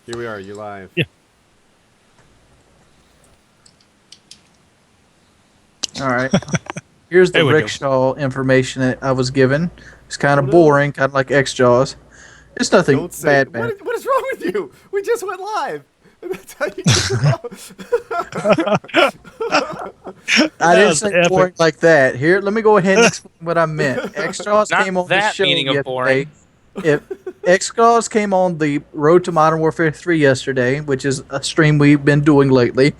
Here we are. You're live. Yeah. All right. Here's the There we go. rickshaw information that I was given. It's kind Oh, of no. boring, kind of like X-Jaws. It's nothing Don't say. bad. What is wrong with you? We just went live. That's how you get it off. I That didn't was say epic. boring like that. Here, let me go ahead and explain what I meant. X-Jaws Not came on the that show meaning of yesterday. boring. If X-Jaws came on the Road to Modern Warfare 3 yesterday, which is a stream we've been doing lately,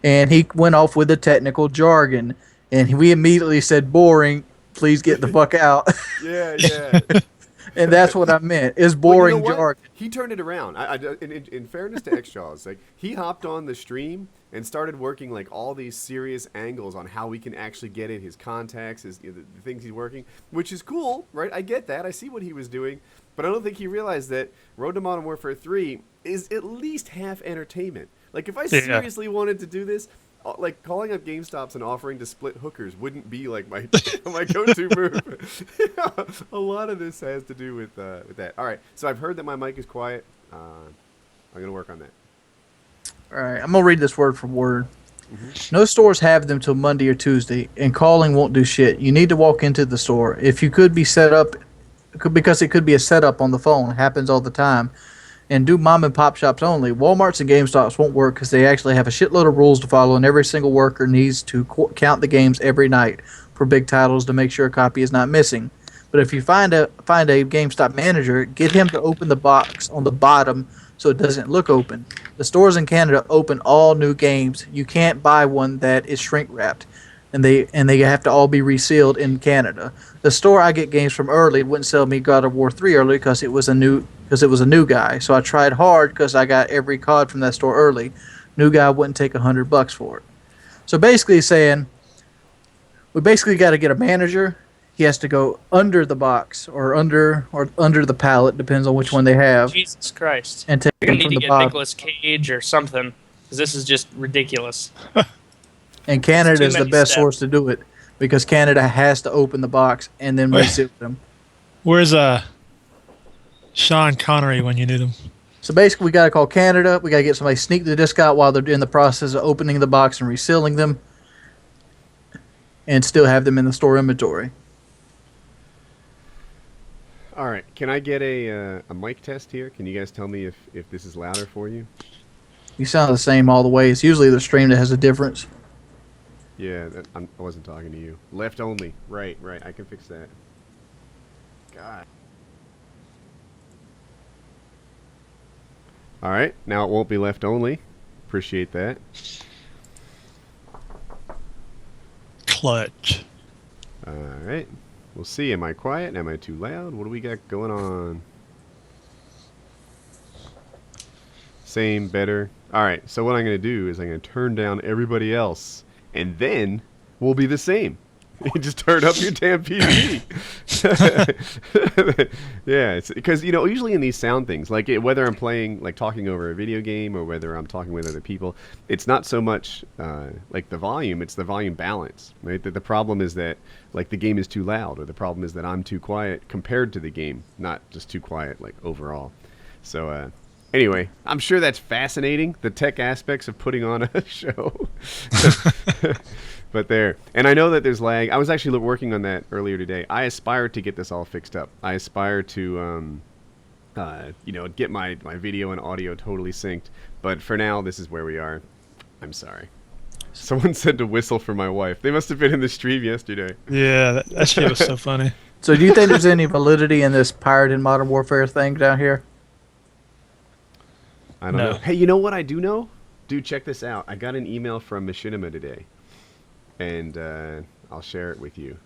and he went off with the technical jargon, and we immediately said, boring, please get the fuck out. Yeah. And that's what I meant. It's Well, you know boring what? jargon. He turned it around. In fairness to X-Jaws, like he hopped on the stream and started working like all these serious angles on how we can actually get it, his contacts, the things he's working, which is cool, right? I get that. I see what he was doing, but I don't think he realized that Road to Modern Warfare 3 is at least half entertainment. Like if I seriously wanted to do this, like calling up GameStops and offering to split hookers wouldn't be like my my go-to move. A lot of this has to do with that. All right, so I've heard that my mic is quiet. I'm gonna work on that. All right, I'm gonna read this word for word. No stores have them till Monday or Tuesday, and calling won't do shit. You need to walk into the store. If you could be set up, because it could be a setup on the phone. It happens all the time. And do mom and pop shops only. Walmarts and GameStops won't work because they actually have a shitload of rules to follow, and every single worker needs to count the games every night for big titles to make sure a copy is not missing. But if you find a GameStop manager, get him to open the box on the bottom so it doesn't look open. The stores in Canada open all new games. You can't buy one that is shrink wrapped, and they have to all be resealed in Canada. The store I get games from early wouldn't sell me God of War 3 early because it was a new guy. So I tried hard because I got every COD from that store early. New guy wouldn't take $100 for it. So basically he's saying we basically got to get a manager. He has to go under the box or under the pallet, depends on which one they have, Jesus Christ. and take You're them going to from need the to get bottom. Nicolas Cage or something, because this is just ridiculous. And Canada Too is the many best steps. source to do it because Canada has to open the box and then reseal them. Where's Sean Connery when you need him? So basically, we got to call Canada. We got to get somebody to sneak the disc out while they're in the process of opening the box and resealing them, and still have them in the store inventory. All right, can I get a mic test here? Can you guys tell me if this is louder for you? You sound the same all the way. It's usually the stream that has a difference. Yeah, I wasn't talking to you. Left only. Right. I can fix that. God. All right, now it won't be left only. Appreciate that. Clutch. All right. We'll see. Am I quiet? Am I too loud? What do we got going on? Same, better. All right. So what I'm going to do is I'm going to turn down everybody else, and then we'll be the same. You just turn up your damn PC. Yeah, it's because usually in these sound things, like whether I'm playing, like talking over a video game, or whether I'm talking with other people, it's not so much like the volume; it's the volume balance. Right? The problem is that like the game is too loud, or the problem is that I'm too quiet compared to the game, not just too quiet like overall. So anyway, I'm sure that's fascinating, the tech aspects of putting on a show. But there. And I know that there's lag. I was actually working on that earlier today. I aspire to get this all fixed up. I aspire to, get my video and audio totally synced. But for now, this is where we are. I'm sorry. Someone said to whistle for my wife. They must have been in the stream yesterday. Yeah, that shit was so funny. So do you think there's any validity in this pirate in Modern Warfare thing down here? I don't know. Hey, you know what I do know? Dude, check this out. I got an email from Machinima today. And I'll share it with you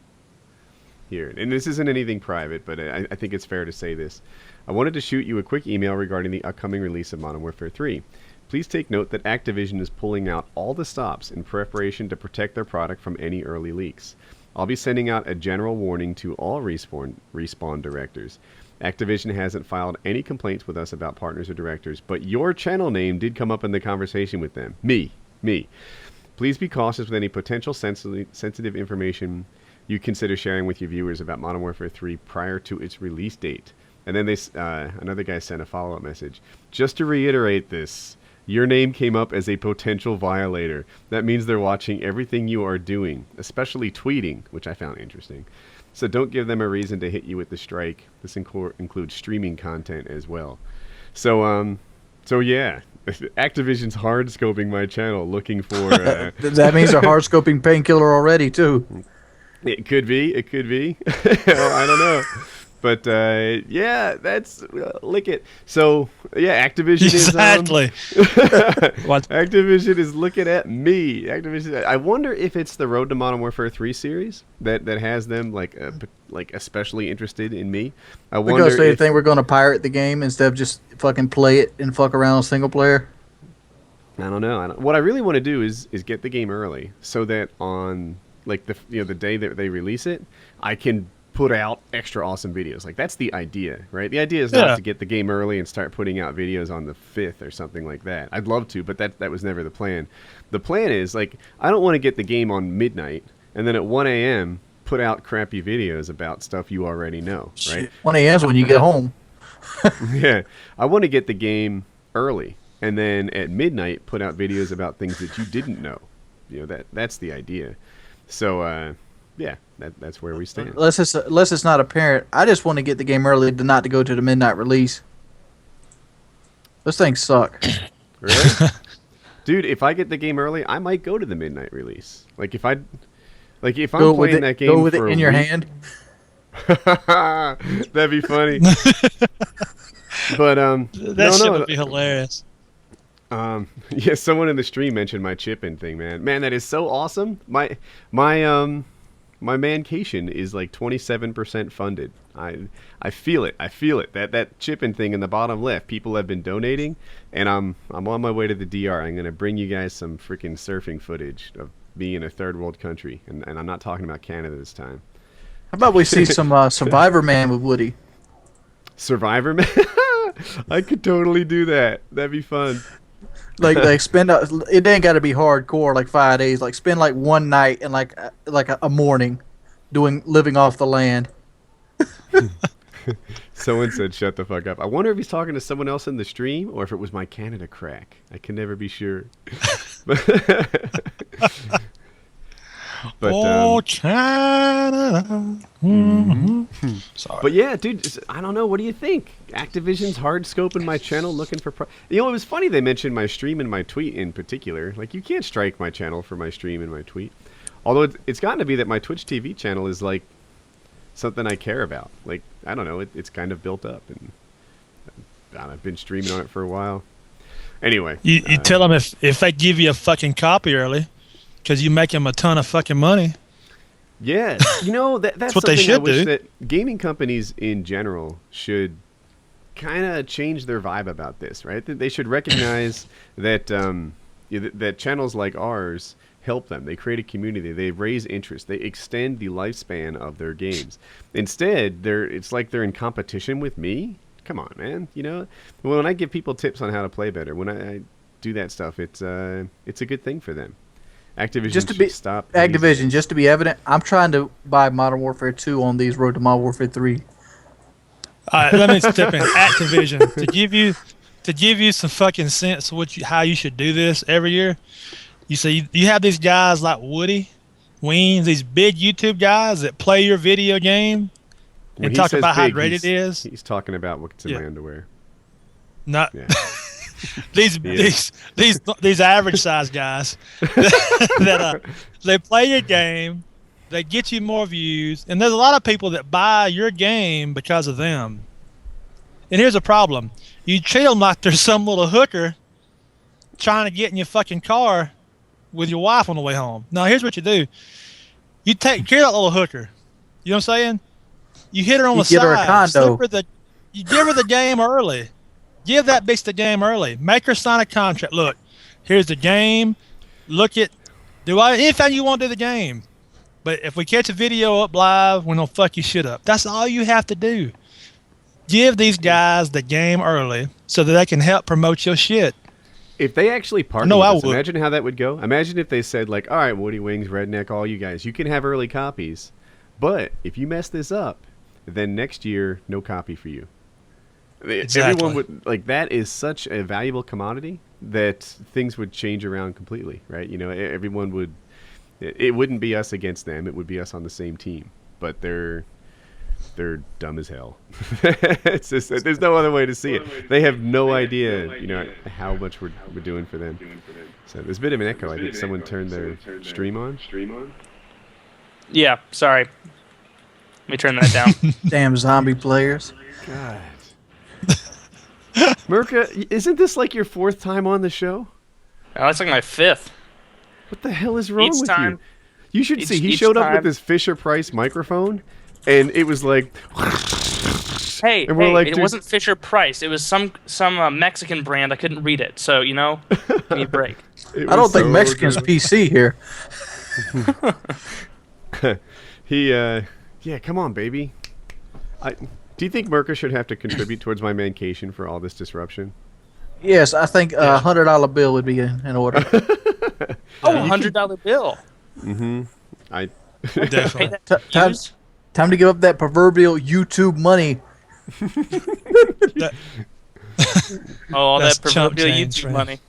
here. And this isn't anything private, but I think it's fair to say this. I wanted to shoot you a quick email regarding the upcoming release of Modern Warfare 3. Please take note that Activision is pulling out all the stops in preparation to protect their product from any early leaks. I'll be sending out a general warning to all Respawn directors. Activision hasn't filed any complaints with us about partners or directors, but your channel name did come up in the conversation with them. Me. Please be cautious with any potential sensitive information you consider sharing with your viewers about Modern Warfare 3 prior to its release date. And then another guy sent a follow-up message. Just to reiterate this, your name came up as a potential violator. That means they're watching everything you are doing, especially tweeting, which I found interesting. So don't give them a reason to hit you with the strike. This includes streaming content as well. So yeah, Activision's hard scoping my channel, looking for. That means they're hard scoping Painkiller already too. It could be. It could be. I don't know. But yeah, that's lick it. So yeah, Activision exactly. What? Activision is looking at me. Activision. I wonder if it's the Road to Modern Warfare 3 series that has them like especially interested in me. I wonder because they think we're going to pirate the game instead of just fucking play it and fuck around on single player. I don't know. What I really want to do is get the game early so that on like the day that they release it, I can put out extra awesome videos. Like that's the idea, right? The idea is not to get the game early and start putting out videos on the 5th or something like that. I'd love to, but that was never the plan. The plan is like I don't want to get the game on midnight and then at 1 a.m. put out crappy videos about stuff you already know, right? 1 a.m. is when you get home. Yeah. I want to get the game early and then at midnight put out videos about things that you didn't know. That's the idea. So yeah, that's where we stand. Unless it's not apparent. I just want to get the game early not to go to the midnight release. Those things suck. Really? Dude, if I get the game early, I might go to the midnight release. If I'm playing that game go with for it in your hand. That'd be funny. But that shit would be hilarious. Yeah, someone in the stream mentioned my chipping thing, man. Man, that is so awesome. My Mancation is like 27% funded. I feel it. That chipping thing in the bottom left. People have been donating, and I'm on my way to the DR. I'm gonna bring you guys some freaking surfing footage of me in a third world country, and I'm not talking about Canada this time. How about we see some Survivor Man with Woody? Survivor Man? I could totally do that. That'd be fun. Like spend it ain't got to be hardcore like 5 days. Like spend like one night and like a morning living off the land. Someone said shut the fuck up. I wonder if he's talking to someone else in the stream or if it was my Canada crack. I can never be sure. But Canada. Mm-hmm. Sorry. But yeah, dude, I don't know. What do you think? Activision's hard scoping my channel, looking for. It was funny they mentioned my stream and my tweet in particular. Like, you can't strike my channel for my stream and my tweet. Although it's gotten to be that my Twitch TV channel is like something I care about. Like, I don't know, it's kind of built up, and I've been streaming on it for a while. Anyway, you tell them if they give you a fucking copy early. Because you make them a ton of fucking money. Yeah, that's what they should I wish do. That gaming companies in general should kind of change their vibe about this, right? They should recognize that that channels like ours help them. They create a community. They raise interest. They extend the lifespan of their games. Instead, it's like they're in competition with me. Come on, man. When I give people tips on how to play better, when I do that stuff, it's a good thing for them. Activision just to be evident, I'm trying to buy Modern Warfare 2 on these Road to Modern Warfare 3. All right, let me step in. Activision to give you some fucking sense of how you should do this every year. You see, you have these guys like Woody, Weens, these big YouTube guys that play your video game and talk about how great it is. He's talking about what's in my underwear. Not. Yeah. These average sized guys that they play your game, they get you more views, and there's a lot of people that buy your game because of them. And here's a problem: you treat them like there's some little hooker trying to get in your fucking car with your wife on the way home. Now here's what you do: you take care of that little hooker. You know what I'm saying? You hit her on the side. Her a condo. You give her the game early. Give that bitch the game early. Make her sign a contract. Look, here's the game. Do anything you want to do the game. But if we catch a video up live, we're going to fuck your shit up. That's all you have to do. Give these guys the game early so that they can help promote your shit. If they actually partner with us, imagine how that would go. Imagine if they said, like, all right, Woody Wings, Redneck, all you guys, you can have early copies. But if you mess this up, then next year, no copy for you. Everyone would like that is such a valuable commodity that things would change around completely, right? You know, everyone would. It wouldn't be us against them. It would be us on the same team. But they're dumb as hell. It's just there's no other way to see it. They have no idea, you know, how much we're doing for them. So there's a bit of an echo. I think someone turned their stream on. Yeah, sorry. Let me turn that down. Damn zombie players. God. Murkah, isn't this like your 4th time on the show? Oh, that's like my 5th. What the hell is wrong Each with time- you? You should see. He each showed up time- with this Fisher-Price microphone, and it was like... Hey, and we're like, it dude- wasn't Fisher Price. It was some Mexican brand. I couldn't read it, so you know, give me a break. It I don't was think so Mexican's good. PC here. Yeah, come on, baby. Do you think Murkah should have to contribute towards my Mancation for all this disruption? Yes, I think a $100 bill would be in order. Oh, $100 bill. I Pay Definitely. that Time, used? time to give up that proverbial YouTube money. All That's that chump proverbial change, YouTube right? money.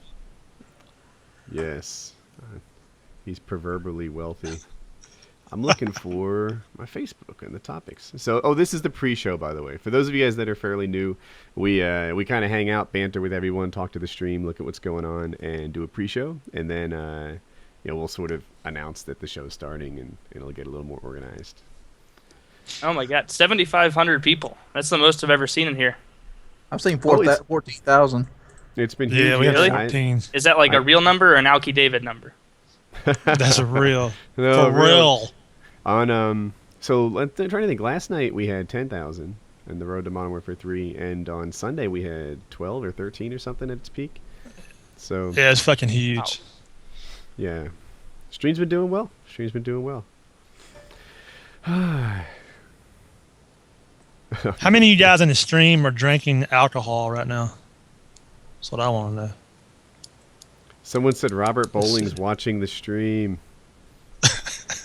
Yes. He's proverbially wealthy. I'm looking for my Facebook and the topics. So, this is the pre-show, by the way. For those of you guys that are fairly new, we kind of hang out, banter with everyone, talk to the stream, look at what's going on, and do a pre-show. And then, we'll sort of announce that the show's starting, and it'll get a little more organized. Oh my God, 7,500 people. That's the most I've ever seen in here. I've seen it's- 14,000. It's been huge. Yeah, we have Really? 14. Is that like a real number or an Alki David number? That's a real. No, For real. On so I'm trying to think. Last night we had 10,000 in the Road to Modern Warfare 3, and on Sunday we had 12 or 13 or something at its peak. So Yeah, it's fucking huge. yeah, stream's been doing well. How many of you guys in the stream are drinking alcohol right now? That's what I want to know. Someone said Robert Bowling's watching the stream.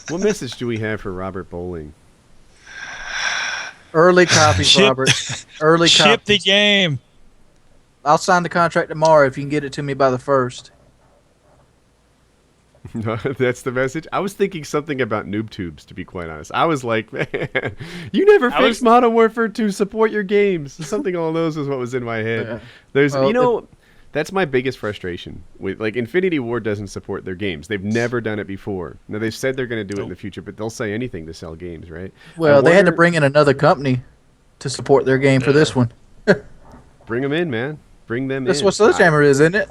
What message do we have for Robert Bowling? Early copies, Ship- Robert. Early Ship the copies. game. I'll sign the contract tomorrow if you can get it to me by the 1st. No, that's the message. I was thinking something about noob tubes, to be quite honest. I was like, man, you never fixed Modern Warfare to support your games. Something along those was what was in my head. Yeah. There's, Well, that's my biggest frustration with like Infinity Ward doesn't support their games. They've never done it before. Now they've said they're going to do it in the future, but they'll say anything to sell games, right? Well, I they had to wonder- bring in another company to support their game for this one. bring them in, man. Bring them That's in. what Sledgehammer is, isn't it?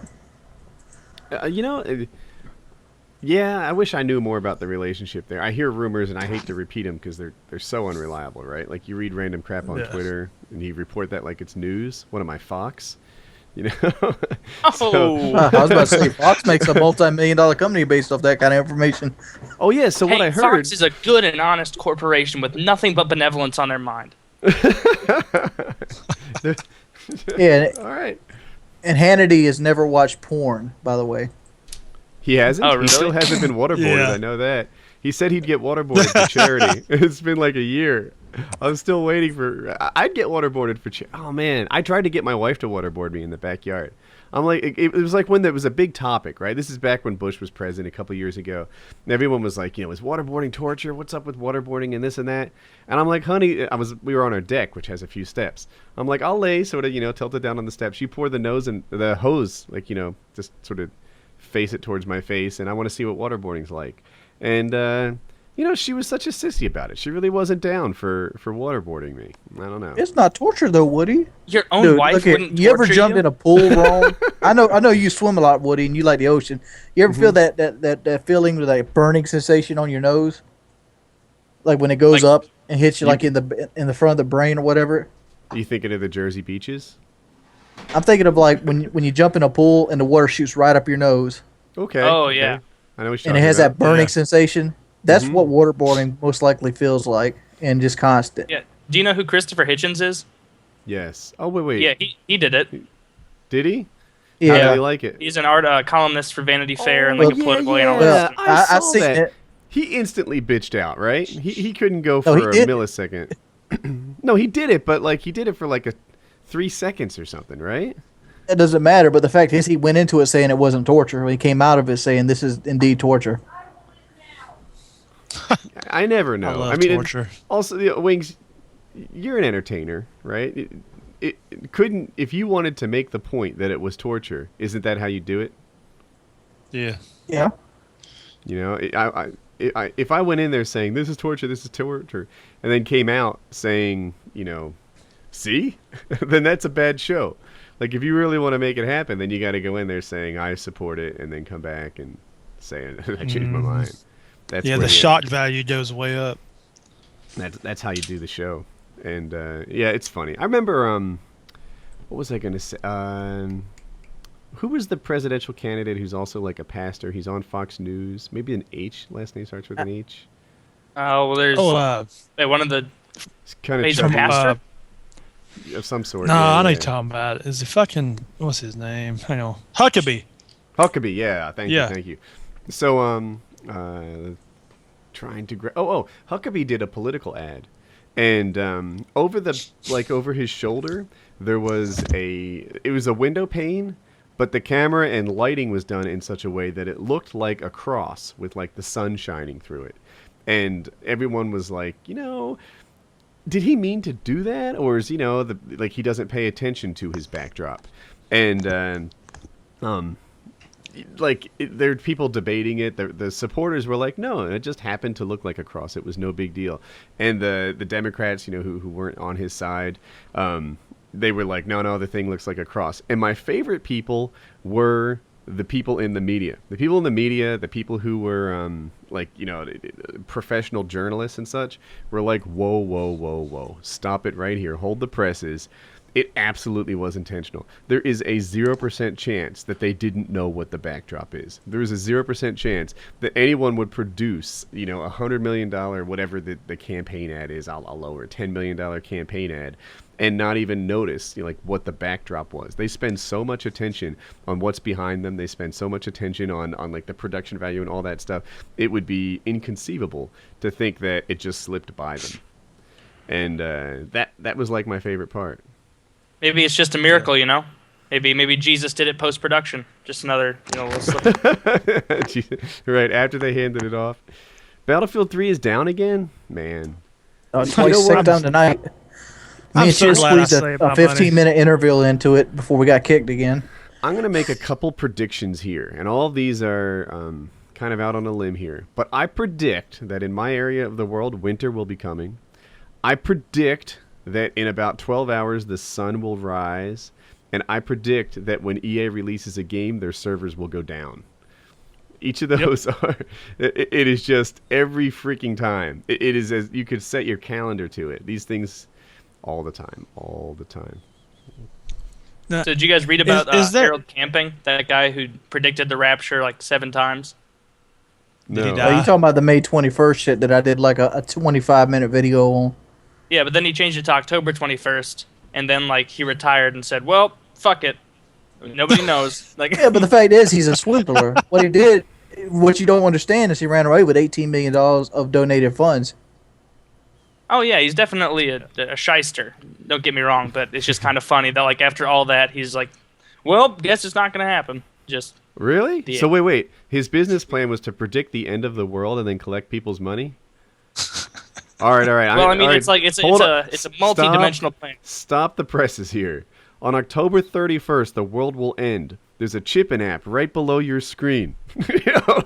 Yeah, I wish I knew more about the relationship there. I hear rumors, and I hate to repeat them because they're so unreliable, right? Like you read random crap on Yeah. Twitter, and you report that like it's news. What am I, Fox? You know? Oh, I was about to say, Fox makes a multi-million-dollar company based off that kind of information. Oh yeah. So what hey, I heard. Fox is a good and honest corporation with nothing but benevolence on their mind. Yeah, All right. and Hannity has never watched porn, by the way. He hasn't. Oh, He really? still hasn't been waterboarded. Yeah. I know that. He said he'd get waterboarded for charity. It's been like a year. I'm still waiting for. I'd get waterboarded for charity. Oh man, I tried to get my wife to waterboard me in the backyard. I'm like, it was like when there was a big topic, right? This is back when Bush was president a couple years ago. And everyone was like, is waterboarding torture? What's up with waterboarding and this and that? And I'm like, honey, we were on our deck, which has a few steps. I'm like, I'll lay sort of, tilted down on the steps. You pour the hose, like, just sort of face it towards my face, and I want to see what waterboarding's like. And she was such a sissy about it. She really wasn't down for waterboarding me. I don't know. It's not torture, though, Woody. Your own Dude, wife look here, wouldn't you ever torture jumped you? in a pool wrong? I know you swim a lot, Woody, and you like the ocean. You ever feel that feeling with like a burning sensation on your nose, like when it goes Like- up and hits you like in the front of the brain or whatever? You thinking of the Jersey beaches? I'm thinking of like when you jump in a pool and the water shoots right up your nose, Okay. Oh, okay. yeah. I know what you're and it talking has about. that burning Yeah. sensation. That's what waterboarding most likely feels like, and just constant. Yeah. Do you know who Christopher Hitchens is? Yes. Oh wait. Yeah, he did it. Did he? How Yeah. did he like it? He's an art columnist for Vanity Fair and like a political yeah. analyst. I I've saw seen that. it. He instantly bitched out, right? He couldn't go No, he for a did. millisecond. No, he did it, but like he did it for like a 3 seconds or something, right? It doesn't matter, but the fact is he went into it saying it wasn't torture. He came out of it saying this is indeed torture. I never know. I love mean, torture. Also, Wings, you're an entertainer, right? It couldn't, if you wanted to make the point that it was torture, isn't that how you do it? Yeah. Yeah. You know, if I went in there saying this is torture, and then came out saying, you know, see, then that's a bad show. Like, if you really want to make it happen, then you got to go in there saying I support it, and then come back and say I changed my mind. That's Yeah, where the shock value goes way up. That's how you do the show, and yeah, it's funny. I remember what was I going to say? Who was the presidential candidate who's also like a pastor? He's on Fox News. Maybe an H. Last name starts with an H. Oh, well, there's one of the It's kind He's of a pastor? of some sort. No, yeah, I know yeah. you're talking about. Is it fucking, what's his name? Hang on. Huckabee. Huckabee, yeah. Thank Yeah. you. So, trying to Huckabee did a political ad, and over his shoulder there was it was a window pane, but the camera and lighting was done in such a way that it looked like a cross with like the sun shining through it, and everyone was like, you know, did he mean to do that, or is, you know, he doesn't pay attention to his backdrop, and there are people debating it. The supporters were like, no, it just happened to look like a cross. It was no big deal. And the Democrats, you know, who weren't on his side, they were like, no, the thing looks like a cross. And my favorite people were the people in the media. The people in the media, the people who were professional journalists and such, were like, whoa, stop it right here. Hold the presses. It absolutely was intentional. There is a 0% chance that they didn't know what the backdrop is. There is a 0% chance that anyone would produce, you know, $100 million, whatever the campaign ad is, I'll lower it, $10 million campaign ad, and not even notice, you know, like what the backdrop was. They spend so much attention on what's behind them. They spend so much attention on like the production value and all that stuff. It would be inconceivable to think that it just slipped by them. And that was like my favorite part. Maybe it's just a miracle, you know. Maybe Jesus did it post production. Just another, you know, little slip. Right after they handed it off. Battlefield 3 is down again, man. Twice sick down tonight. Me and so she glad I squeezed saved a my money. 15-minute interval into it before we got kicked again. I'm gonna make a couple predictions here, and all of these are kind of out on a limb here. But I predict that in my area of the world, winter will be coming. I predict that in about 12 hours the sun will rise, and I predict that when EA releases a game, their servers will go down. Each of those are, it is just every freaking time. It is as you could set your calendar to it. These things all the time. Now, So did you guys read about is there- Harold Camping, that guy who predicted the rapture like 7 times? Did he No. die? You talking about the May 21st shit that I did like a 25-minute video on? Yeah, but then he changed it to October 21st, and then like he retired and said, "Well, fuck it, nobody knows." Like, Yeah, but the fact is he's a swindler. What he did, what you don't understand is he ran away with $18 million of donated funds. oh yeah, he's definitely a shyster. Don't get me wrong, but it's just kind of funny that like after all that, he's like, "Well, guess it's not gonna happen." Just Really? Yeah. So wait. His business plan was to predict the end of the world and then collect people's money? All right. well, I mean, all right. it's like it's Hold a on. it's a multi-dimensional plan. Stop the presses here. On October 31st, the world will end. There's a chip-in app right below your screen. You know?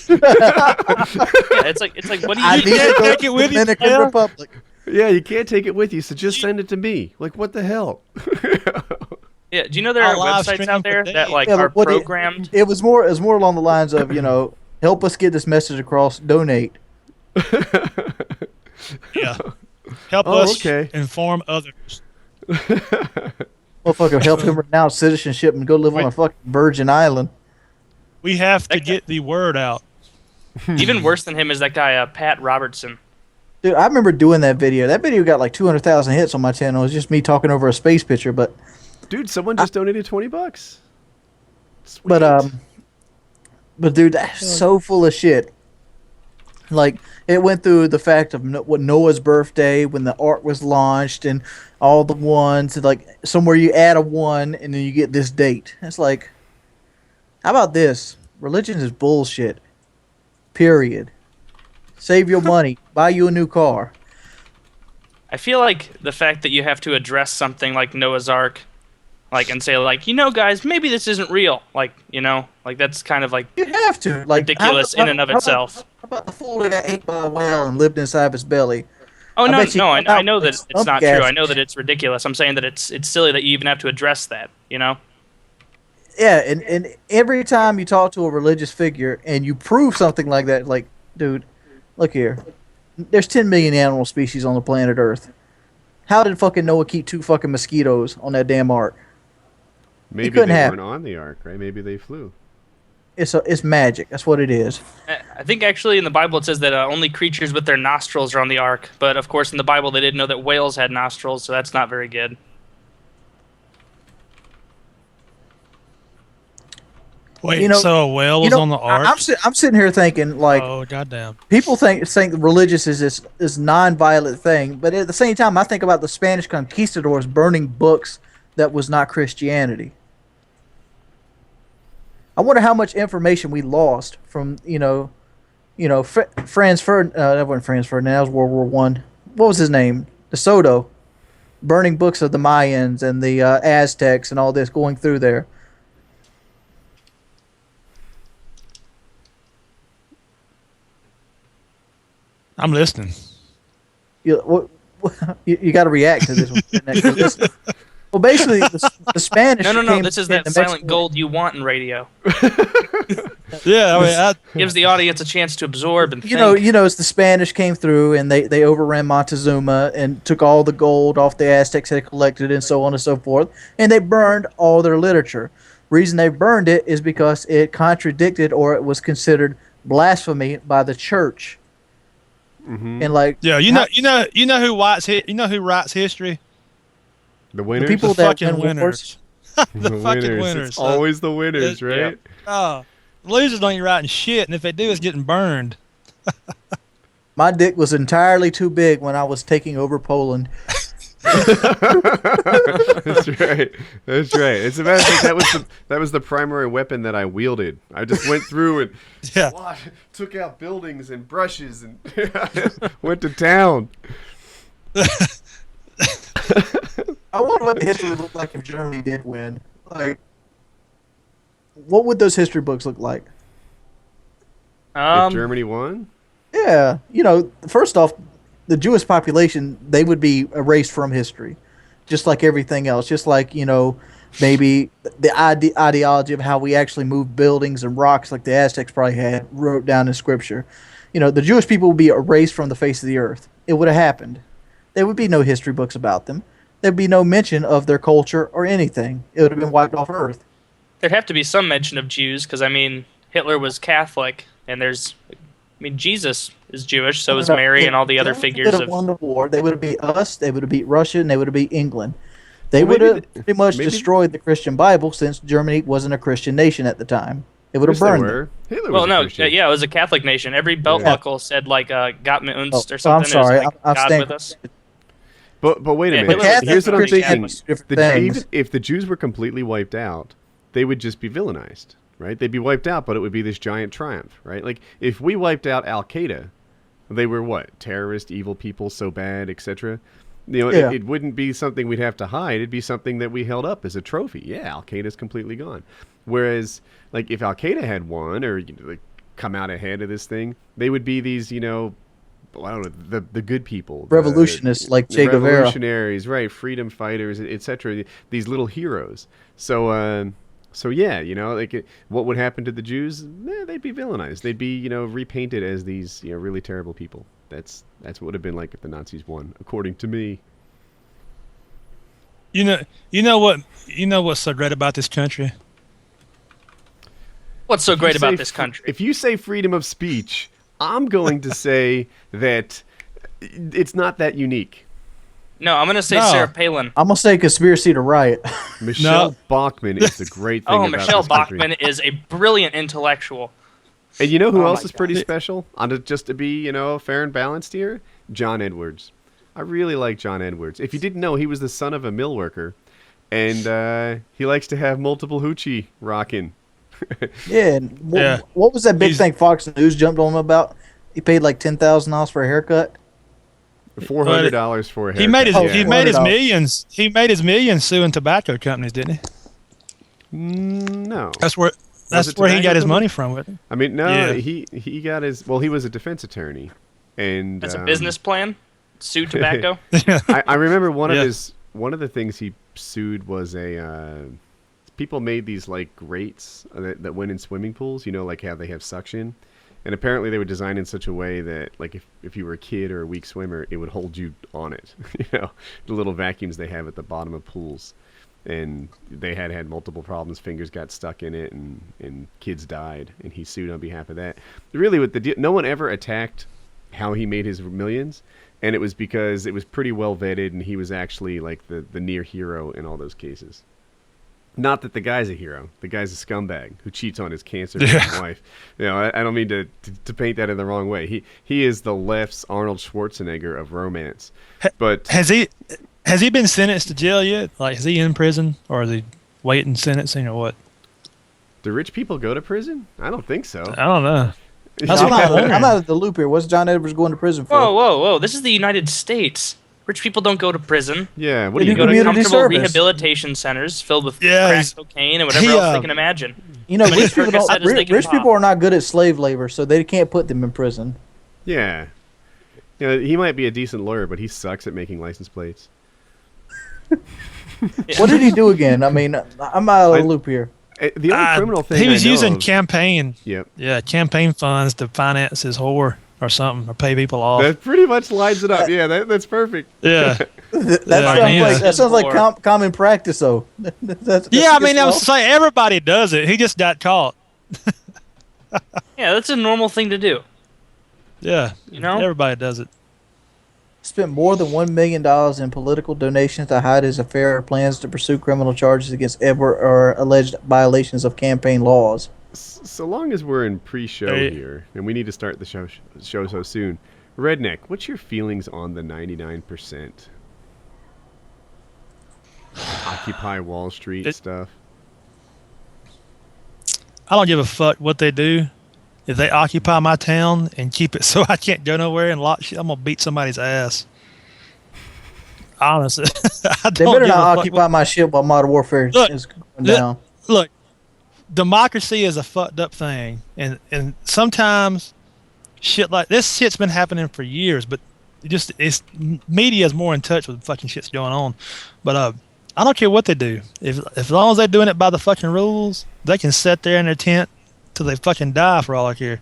Yeah, it's like what do I you need to go take to it with the you, Dominican player? Republic. Yeah, you can't take it with you, so just send it to me. Like, what the hell? Yeah, do you know there I'll are live websites stream out there for that days. like Yeah, but are what do you- programmed? It was more along the lines of, you know, help us get this message across, donate. Yeah. Help Oh, us okay. inform others. Motherfucker, help him renounce citizenship and go live on a fucking Virgin Island. We have to That guy- get the word out. Even worse than him is that guy Pat Robertson. Dude, I remember doing that video. That video got like 200,000 hits on my channel. It was just me talking over a space picture, but Dude, someone just donated $20. Sweet. but dude, that's so full of shit. Like, it went through the fact of what Noah's birthday, when the ark was launched, and all the ones. Like, somewhere you add a one, and then you get this date. It's like, how about this? Religion is bullshit. Period. Save your money. Buy you a new car. I feel like the fact that you have to address something like Noah's Ark, like, and say, like, guys, maybe this isn't real. Like, like, that's kind of like You have to. Like, ridiculous in and of itself. How about the fool that got ate by a whale and lived inside of his belly? Oh, I no, bet you no, come I out know that with it's not some true. gas. I know that it's ridiculous. I'm saying that it's silly that you even have to address that, Yeah, and every time you talk to a religious figure and you prove something like that, like, dude, look here. There's 10 million animal species on the planet Earth. How did fucking Noah keep 2 fucking mosquitoes on that damn ark? Maybe couldn't they have- weren't on the ark, right? Maybe they flew. It's magic. That's what it is. I think actually in the Bible it says that only creatures with their nostrils are on the ark. But, of course, in the Bible they didn't know that whales had nostrils, so that's not very good. Wait, so a whale was on the ark? I'm sitting here thinking, like, Oh, goddamn. people think religious is this non-violent thing, but at the same time, I think about the Spanish conquistadors burning books that was not Christianity. I wonder how much information we lost from Franz Ferdinand. That wasn't Franz Ferdinand. That was World War One. What was his name? De Soto, burning books of the Mayans and the Aztecs and all this, going through there. I'm listening. You got to react to this one. Well, basically, the Spanish. No, came this is into that silent Mexico. gold you want in radio. Yeah, I mean, Gives the audience a chance to absorb and think. It's the Spanish came through and they overran Montezuma and took all the gold off the Aztecs had collected and so on and so forth, and they burned all their literature. Reason they burned it is because it contradicted or it was considered blasphemy by the church. Mm-hmm. And like, yeah, you know who writes history? The winners. people The that fucking win winners. The fucking winners. It's always the winners, right? Yep. Oh, losers don't even writing shit, and if they do, it's getting burned. my dick was entirely too big when I was taking over Poland. That's right. That's right. It's a matter of fact, that was the primary weapon that I wielded. I just went through and Yeah. took out buildings and brushes and went to town. I wonder what history would look like if Germany did win. Like, what would those history books look like? If Germany won, Yeah, first off, the Jewish population, they would be erased from history, just like everything else. Just like, maybe the ideology of how we actually move buildings and rocks, like the Aztecs probably had, wrote down in scripture. The Jewish people would be erased from the face of the earth. It would have happened. There would be no history books about them. There'd be no mention of their culture or anything. It would have been wiped off Earth. There'd have to be some mention of Jews, because, Hitler was Catholic, and Jesus is Jewish, so is Mary and all the other figures They would of... have won the war. They would have beat us. They would have beat Russia, and they would have beat England. They Well, would maybe have pretty much maybe- destroyed the Christian Bible, since Germany wasn't a Christian nation at the time. It would have yes, they burned were. it. Hitler Well, was a no, Christian. yeah, it was a Catholic nation. Every belt Yeah. buckle said, like, Gott mit uns, Oh, or something. I'm sorry. It was, like, I'm God staying- with us. But wait a Yeah, minute. Hitler was Here's what I'm definitely thinking. Catholic. Different The, things. even if the Jews were completely wiped out, they would just be villainized, right? They'd be wiped out, but it would be this giant triumph, right? Like if we wiped out Al Qaeda, they were what? Terrorist, evil people, so bad, etc. Yeah. It wouldn't be something we'd have to hide. It'd be something that we held up as a trophy. Yeah, Al Qaeda's completely gone. Whereas, like if Al Qaeda had won or like come out ahead of this thing, they would be these, well, I don't know, the good people, Revolutionists like Che Guevara. revolutionaries, right? Freedom fighters, etc. These little heroes. So yeah, what would happen to the Jews? They'd be villainized. They'd be, repainted as these, really terrible people. That's what would have been like if the Nazis won, according to me. You know what's so great about this country? What's so great If you about say this country? If you say freedom of speech, I'm going to say that it's not that unique. No, I'm going to say No. Sarah Palin. I'm gonna say conspiracy to riot. Michelle Bachmann is the great thing Oh, about Michelle this country. Bachmann is a brilliant intellectual. And you know who Oh else my is pretty God. special? Just to be, fair and balanced here? John Edwards. I really like John Edwards. If you didn't know, he was the son of a mill worker. And he likes to have multiple hoochie rocking. Yeah. And Yeah. What was that big He's- thing Fox News jumped on him about? He paid like $10,000 for a haircut. $400 for a haircut. He made his yeah. he made his $400. millions. He made his millions suing tobacco companies, didn't he? No. That's where it he got tobacco his company? money from. With it. I mean, no, Yeah. he got his... Well, he was a defense attorney. And That's a business plan. Sue tobacco. I remember one Yeah. of the things he sued was people made these like grates that went in swimming pools, like how they have suction, and apparently they were designed in such a way that like if you were a kid or a weak swimmer, it would hold you on it. The little vacuums they have at the bottom of pools, and they had multiple problems. Fingers got stuck in it, and kids died, and he sued on behalf of that. Really, with no one ever attacked how he made his millions. And it was because it was pretty well vetted, and he was actually like the near hero in all those cases. Not that the guy's a hero. The guy's a scumbag who cheats on his cancer-ridden wife. I don't mean to paint that in the wrong way. He is the left's Arnold Schwarzenegger of romance. But Has he been sentenced to jail yet? Like, is he in prison, or is he waiting sentencing, or what? do rich people go to prison? I don't think so. I don't know. That's I'm what I'm not, wondering. I'm out of the loop here. What's John Edwards going to prison for? Whoa! This is the United States. Rich people don't go to prison. Yeah, what They do you do Go to community comfortable service. rehabilitation centers filled with Yeah, crack he's- cocaine and whatever he, else they can imagine. You know, Many rich people don't. Percocet as they can Rich pop. people are not good at slave labor, so they can't put them in prison. Yeah. He might be a decent lawyer, but he sucks at making license plates. What did he do again? I mean, I'm out of the loop here. The only criminal thing he was I know using of- campaign Yep. campaign funds to finance his whore or something, or pay people off. That pretty much lines it up. Yeah, that's perfect. Yeah. That Yeah, sounds man. like Or- common practice, though. That's Yeah, I against mean, I law. was saying everybody does it. He just got caught. Yeah, that's a normal thing to do. Yeah. You know? Everybody does it. Spent more than $1 million in political donations to hide his affair or plans to pursue criminal charges against Edward or alleged violations of campaign laws. So long as we're in pre-show Hey. here, and we need to start the show so soon. Redneck, what's your feelings on the 99%? Occupy Wall Street stuff. I don't give a fuck what they do. If they occupy my town and keep it so I can't go nowhere and lock shit, I'm gonna beat somebody's ass. Honestly, I They don't better give a not fuck occupy my shit while modern warfare Look, is going look, down. Look, democracy is a fucked up thing, and sometimes shit like this shit's been happening for years, but it's media is more in touch with fucking shit's going on. But I don't care what they do. If as long as they're doing it by the fucking rules, they can sit there in their tent till they fucking die for all I care.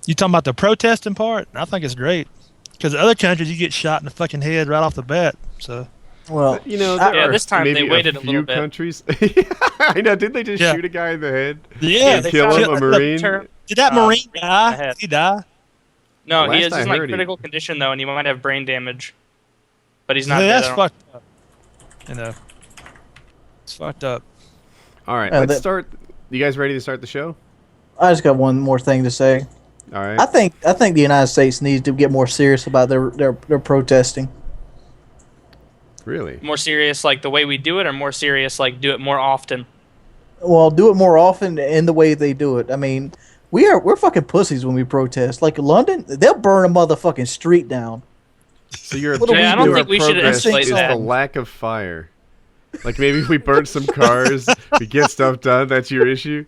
You talking about the protesting part? I think it's great. Because other countries, you get shot in the fucking head right off the bat. So Well, There Yeah, are this time they maybe waited a a few little bit. countries. I know. Didn't they just Yeah. shoot a guy in the head? yeah, And they kill shot him, a him. Marine? did that Uh, Marine I die? had- Did he die? No, Last he is I in like heard, he- critical condition though, and he might have brain damage. But he's not Yeah, dead. that's I don't- fucked up. You know, it's fucked up. All right, Uh, let's that- start. You guys ready to start the show? I just got one more thing to say. All right. I think the United States needs to get more serious about their protesting. Really? More serious, like the way we do it, or more serious, like do it more often. Well, do it more often in the way they do it. I mean, we're fucking pussies when we protest. Like London, they'll burn a motherfucking street down. So you're What do we Yeah, I don't do? think we should progress escalate is that. the lack of fire. Like maybe if we burn some cars, we get stuff done. That's your issue.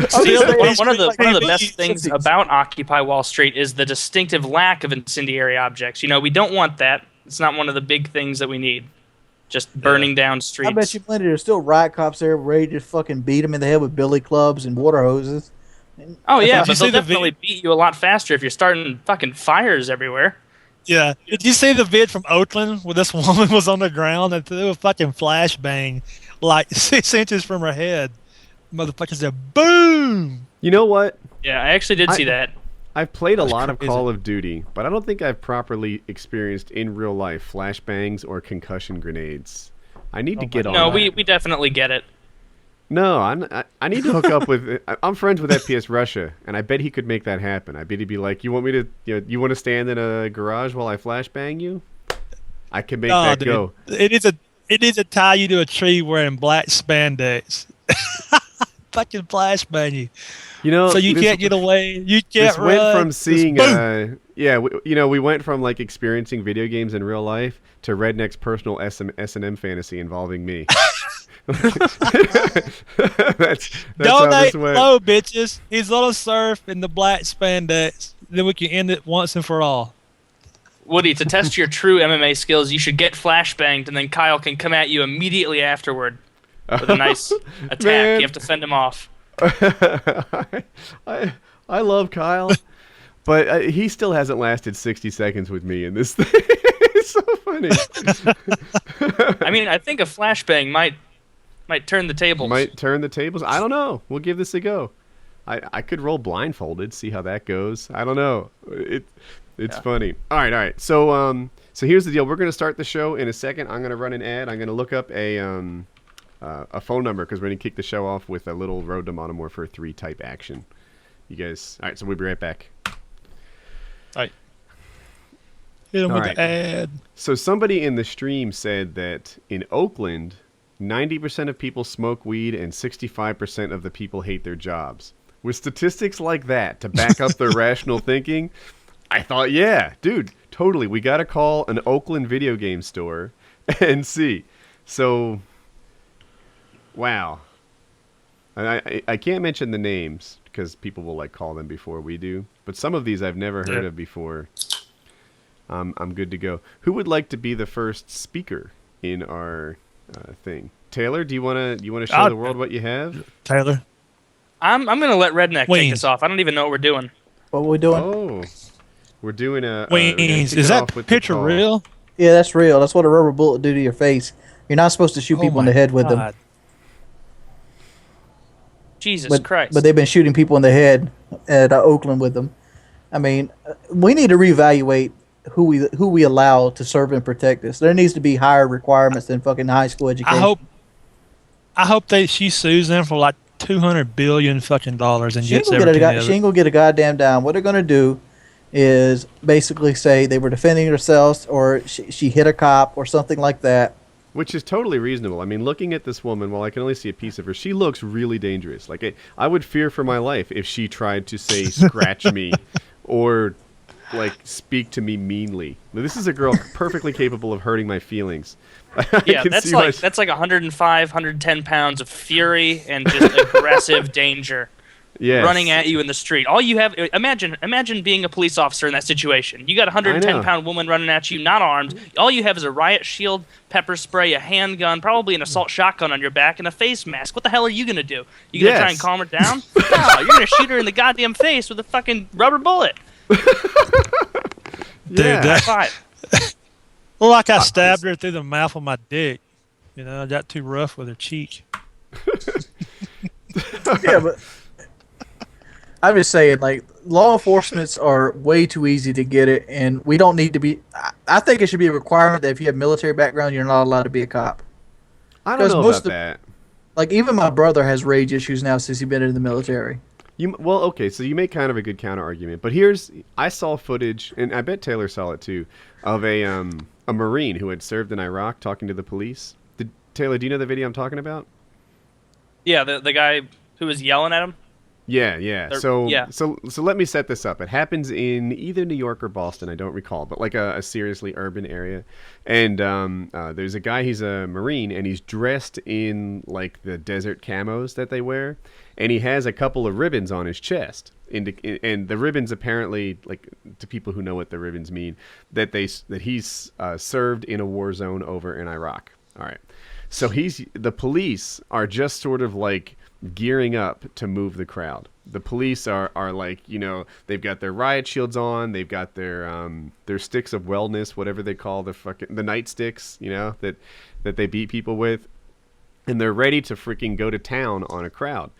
Still, one of the Like, best things about Occupy Wall Street is the distinctive lack of incendiary objects. You know, we don't want that. It's not one of the big things that we need. Just burning down streets. I bet you plenty there's still riot cops there ready to fucking beat them in the head with billy clubs and water hoses. Oh yeah, Did you but see they'll the definitely beat you a lot faster if you're starting fucking fires everywhere. Yeah. Did you see the vid from Oakland where this woman was on the ground and threw a fucking flashbang like 6 inches from her head? Motherfucker said, boom! You know what? Yeah, I actually did see that. I've played a That's lot of crazy. Call of Duty, but I don't think I've properly experienced in real life flashbangs or concussion grenades. I need to get on No, that. we definitely get it. No, I need to hook up with. I'm friends with FPS Russia, and I bet he could make that happen. I bet he'd be like, "You want me to? You want to stand in a garage while I flashbang you? I can make that dude. go." It needs to tie you to a tree wearing black spandex. Fucking flashbang you. So you can't get away. You can't this run. went from seeing, boom. we went from like experiencing video games in real life to Redneck's personal S&M fantasy involving me. that's how Donate this went. low, bitches. He's gonna surf in the black spandex. Then we can end it once and for all. Woody, to test your true MMA skills, you should get flashbanged, and then Kyle can come at you immediately afterward with a nice attack. Man. You have to fend him off. I love Kyle, but he still hasn't lasted 60 seconds with me in this thing. It's so funny. I mean, I think a flashbang might turn the tables. Might turn the tables. I don't know. We'll give this a go. I could roll blindfolded, see how that goes. I don't know. It's funny. All right. So here's the deal. We're going to start the show in a second. I'm going to run an ad. I'm going to look up a phone number because we're going to kick the show off with a little Road to Monomorpher 3 type action. You guys. All right. So we'll be right back. All right. Hit him with the ad. So somebody in the stream said that in Oakland, 90% of people smoke weed and 65% of the people hate their jobs. With statistics like that to back up their rational thinking, I thought, yeah, dude, totally. We got to call an Oakland video game store and see. So, wow. I can't mention the names because people will like call them before we do. But some of these I've never heard of before. I'm good to go. Who would like to be the first speaker in our thing? Taylor, do you want to show the world what you have? Taylor. I'm gonna let Redneck take us off. I don't even know what we're doing. What are we doing? Oh, we're doing a Wings. Is that picture real? Yeah, that's real. That's what a rubber bullet do to your face. You're not supposed to shoot people in the head with them. Jesus Christ. But they've been shooting people in the head at Oakland with them. I mean, we need to reevaluate who we allow to serve and protect us. There needs to be higher requirements than fucking high school education. I hope she sues them for like $200 billion fucking dollars and She ain't gets gonna everything. she ain't gonna get a goddamn dime. What they're gonna do is basically say they were defending themselves or she hit a cop or something like that. Which is totally reasonable. I mean, looking at this woman, while I can only see a piece of her, she looks really dangerous. Like, I would fear for my life if she tried to, say, scratch me or, like, speak to me meanly. Now, this is a girl perfectly capable of hurting my feelings. Yeah, that's like 105, 110 pounds of fury and just aggressive danger. Yes. Running at you in the street. All you have, imagine being a police officer in that situation. You got a 110-pound woman running at you, not armed. All you have is a riot shield, pepper spray, a handgun, probably an assault shotgun on your back, and a face mask. What the hell are you gonna do? You gonna try and calm her down? No, you're gonna shoot her in the goddamn face with a fucking rubber bullet. Dude, High five. Well, like I stabbed her through the mouth with my dick. You know, I got too rough with her cheek. Yeah, but I'm just saying, like, law enforcements are way too easy to get it, and we don't need to be. I think it should be a requirement that if you have military background, you're not allowed to be a cop. I don't know about that. Like, even my brother has rage issues now since he's been in the military. Well, okay, so you make kind of a good counter argument, but I saw footage, and I bet Taylor saw it too, of a Marine who had served in Iraq talking to the police. Taylor, do you know the video I'm talking about? Yeah, the guy who was yelling at him. Yeah. So let me set this up. It happens in either New York or Boston, I don't recall, but like a seriously urban area. And there's a guy, he's a Marine, and he's dressed in like the desert camos that they wear, and he has a couple of ribbons on his chest. And the ribbons apparently, like, to people who know what the ribbons mean, that he's served in a war zone over in Iraq. All right. So the police are just sort of like gearing up to move the crowd. The police are like, you know, they've got their riot shields on, they've got their sticks of wellness, whatever they call the nightsticks, you know, that they beat people with, and they're ready to freaking go to town on a crowd,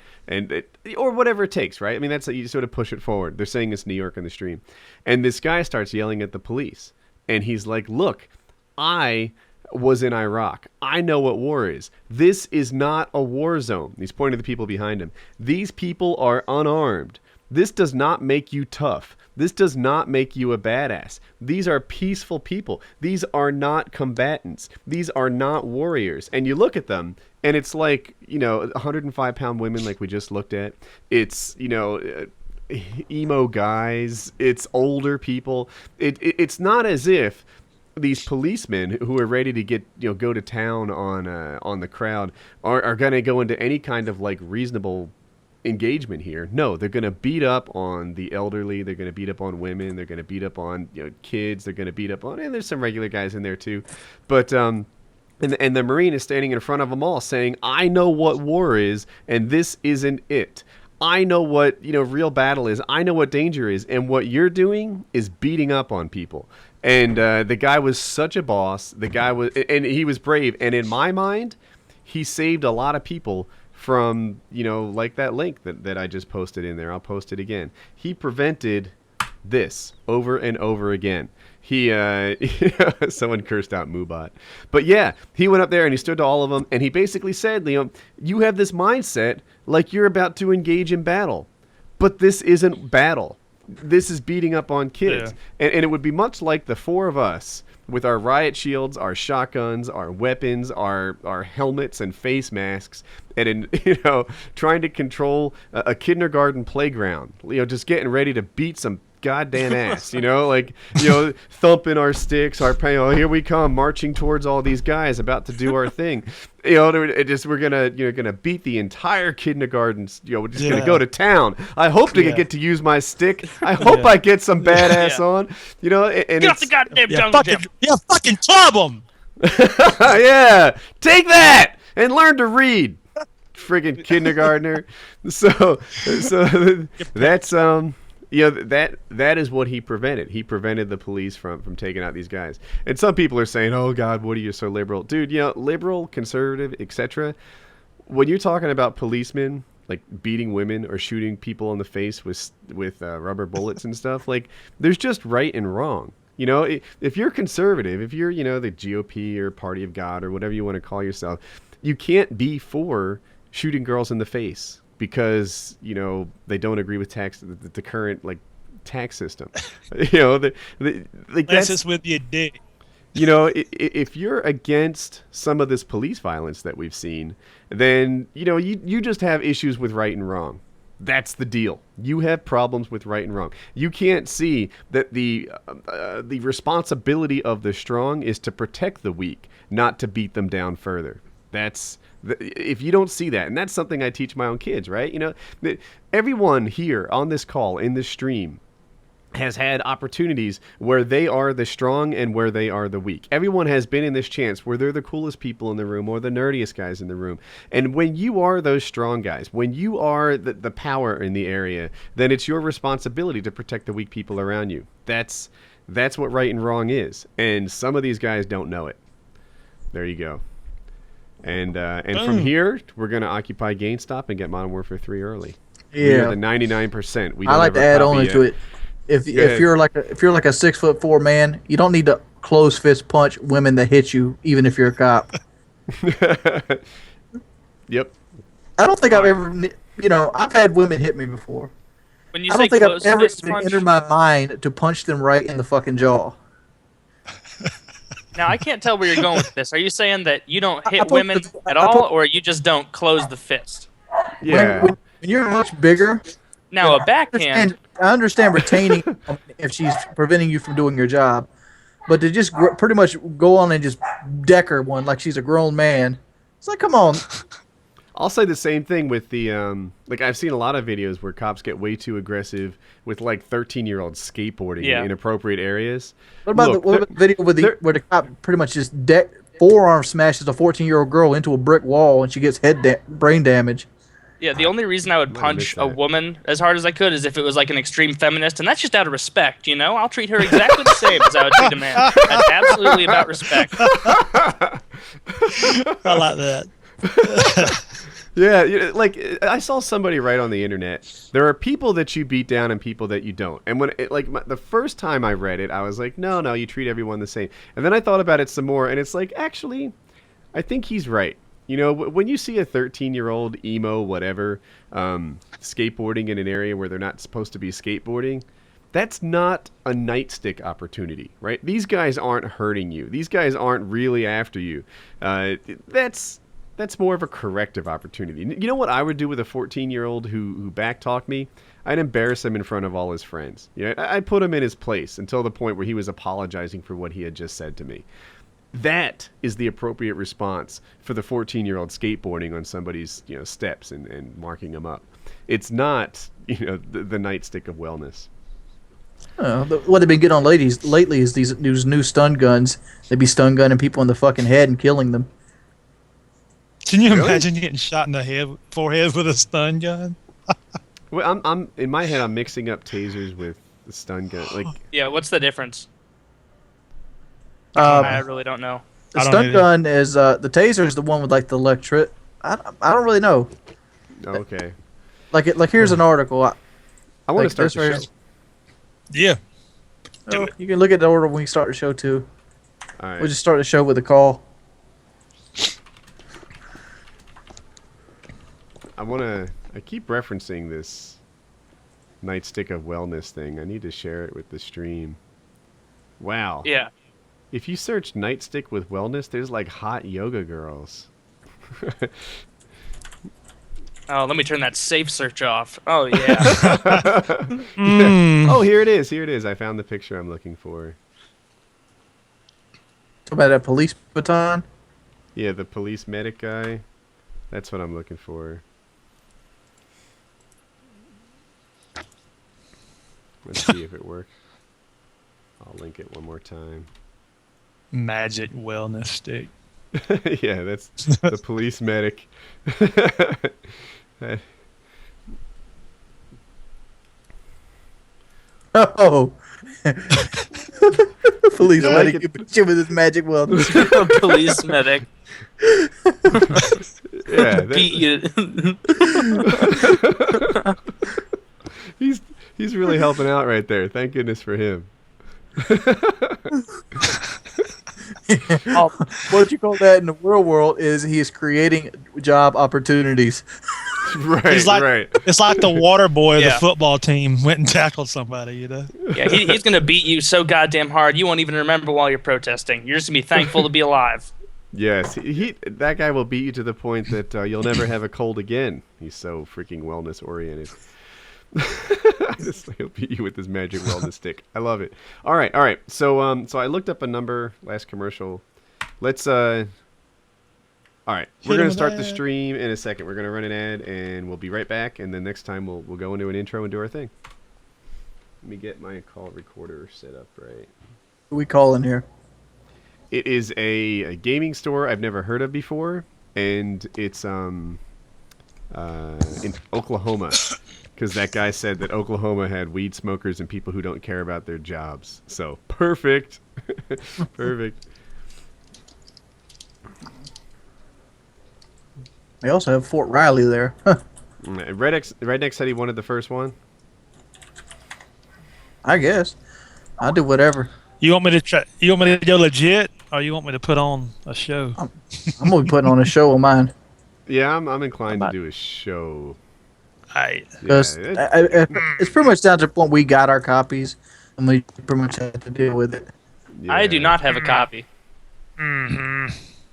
or whatever it takes, right? I mean, you sort of push it forward. They're saying it's New York in the stream, and this guy starts yelling at the police, and he's like, "Look, I was in Iraq. I know what war is. This is not a war zone. He's pointing to the people behind him. These people are unarmed. This does not make you tough. This does not make you a badass. These are peaceful people. These are not combatants. These are not warriors. And you look at them, and it's like, 105-pound women like we just looked at. It's, emo guys. It's older people. It's not as if these policemen who are ready to go to town on the crowd are going to go into any kind of like reasonable engagement here. No, they're going to beat up on the elderly. They're going to beat up on women. They're going to beat up on kids. They're going to beat up on, and there's some regular guys in there too. But and the Marine is standing in front of them all saying, I know what war is, and this isn't it. I know what real battle is. I know what danger is, and what you're doing is beating up on people. And the guy was such a boss. The guy was, and he was brave. And in my mind, he saved a lot of people from, like that link that I just posted in there. I'll post it again. He prevented this over and over again. He, someone cursed out Moobot. But yeah, he went up there and he stood to all of them. And he basically said, you have this mindset like you're about to engage in battle. But this isn't battle. This is beating up on kids. Yeah. And it would be much like the four of us with our riot shields, our shotguns, our weapons, our helmets and face masks, and trying to control a kindergarten playground. Just getting ready to beat some goddamn ass, thumping our sticks, here we come marching towards all these guys about to do our thing. We're gonna beat the entire kindergarten. We're just gonna go to town. I hope to get to use my stick. I hope I get some badass on. And get off the goddamn jungle gym. Fucking club them. Yeah, take that and learn to read, friggin' kindergartner. So that's that is what he prevented. He prevented the police from taking out these guys. And some people are saying, "Oh God, what are you so liberal, dude?" Liberal, conservative, etc. When you're talking about policemen like beating women or shooting people in the face with rubber bullets and stuff, like there's just right and wrong. If you're conservative, if you're the GOP or Party of God or whatever you want to call yourself, you can't be for shooting girls in the face because they don't agree with the current tax system. That's just with your dick. If you're against some of this police violence that we've seen, then you just have issues with right and wrong. That's the deal. You have problems with right and wrong. You can't see that the responsibility of the strong is to protect the weak, not to beat them down further. If you don't see that, and that's something I teach my own kids, right? Everyone here on this call, in this stream, has had opportunities where they are the strong and where they are the weak. Everyone has been in this chance where they're the coolest people in the room or the nerdiest guys in the room. And when you are those strong guys, when you are the power in the area, then it's your responsibility to protect the weak people around you. That's what right and wrong is. And some of these guys don't know it. There you go. And from here, we're going to occupy GameStop and get Modern Warfare 3 early. Yeah. We are the 99%. I like to add on to it. If you're like a 6'4" man, you don't need to close fist punch women that hit you, even if you're a cop. Yep. I don't think I've ever, I've had women hit me before. When you I say don't think close I've ever fist punch, entered my mind to punch them right in the fucking jaw. now I can't tell where you're going with this. Are you saying that you don't hit women at all, or you just don't close the fist? Yeah. When you're much bigger. Now a backhand. I understand retaining if she's preventing you from doing your job, but to just pretty much go on and just deck her one like she's a grown man, it's like, come on. I'll say the same thing with the I've seen a lot of videos where cops get way too aggressive with 13-year-olds skateboarding in inappropriate areas. What about the video where the cop pretty much just forearm smashes a 14-year-old girl into a brick wall and she gets brain damage? Yeah, the only reason I would punch a woman as hard as I could is if it was like an extreme feminist, and that's just out of respect, I'll treat her exactly the same as I would treat a man. That's absolutely about respect. I like that. Yeah, like I saw somebody write on the internet, there are people that you beat down and people that you don't. And when the first time I read it, I was like, no, you treat everyone the same. And then I thought about it some more, and it's like, actually, I think he's right. You know, when you see a 13-year-old emo whatever skateboarding in an area where they're not supposed to be skateboarding, that's not a nightstick opportunity, right? These guys aren't hurting you. These guys aren't really after you. That's more of a corrective opportunity. You know what I would do with a 14-year-old who backtalked me? I'd embarrass him in front of all his friends. You know, I'd put him in his place until the point where he was apologizing for what he had just said to me. That is the appropriate response for the 14-year-old skateboarding on somebody's steps and marking them up. It's not the nightstick of wellness. What they've been getting on ladies lately is these new stun guns. They be stun gunning people in the fucking head and killing them. Can you Really? imagine getting shot in the forehead with a stun gun? Well, I'm in my head. I'm mixing up tasers with the stun gun. Like, Yeah, what's the difference? Um, I really don't know. The I don't stun either. gun is the taser is the one with like the electric. I don't really know. okay, Like here's an article. I want to Like, start this the right- show. Yeah. You can look at the order when we start the show too. All right. We'll just start the show with a call. I keep referencing this nightstick of wellness thing. I need to share it with the stream. Wow. Yeah. If you search nightstick with wellness, there's like hot yoga girls. Oh, let me turn that safe search off. Oh yeah. Oh, here it is. Here it is. I found the picture I'm looking for. Talk about that police baton. Yeah, the police medic guy. That's what I'm looking for. Let's see if it works. I'll link it one more time. Magic wellness stick. Yeah, that's the police medic. Oh. Police Yeah, I medic could- with his magic wellness. Police medic. Yeah, Beat you. he's really helping out right there. Thank goodness for him. Oh, what you call that in the real world is he is creating job opportunities. Right, He's like, right. It's like the water boy of Yeah. the football team went and tackled somebody, Yeah, he's gonna beat you so goddamn hard you won't even remember while you're protesting. You're just gonna be thankful to be alive. Yes, that guy will beat you to the point that you'll never have a cold again. He's so freaking wellness oriented. He'll beat you with his magic wellness stick. I love it. All right. So I looked up a number last commercial. Let's all right. We're Hit him gonna with start the that. stream in a second. We're gonna run an ad and we'll be right back. And then next time we'll go into an intro and do our thing. Let me get my call recorder set up right. Who we calling here? It is a gaming store I've never heard of before, and it's in Oklahoma, because that guy said that Oklahoma had weed smokers and people who don't care about their jobs. So perfect, perfect. They also have Fort Riley there. Redneck said he wanted the first one. I guess. I'll do whatever. You want me to try? You want me to go legit, or you want me to put on a show? I'm gonna be putting on a show of mine. Yeah, I'm inclined to do a show. Hey, Because it's pretty much down to the point we got our copies, and we pretty much have to deal with it. I do not have a copy. I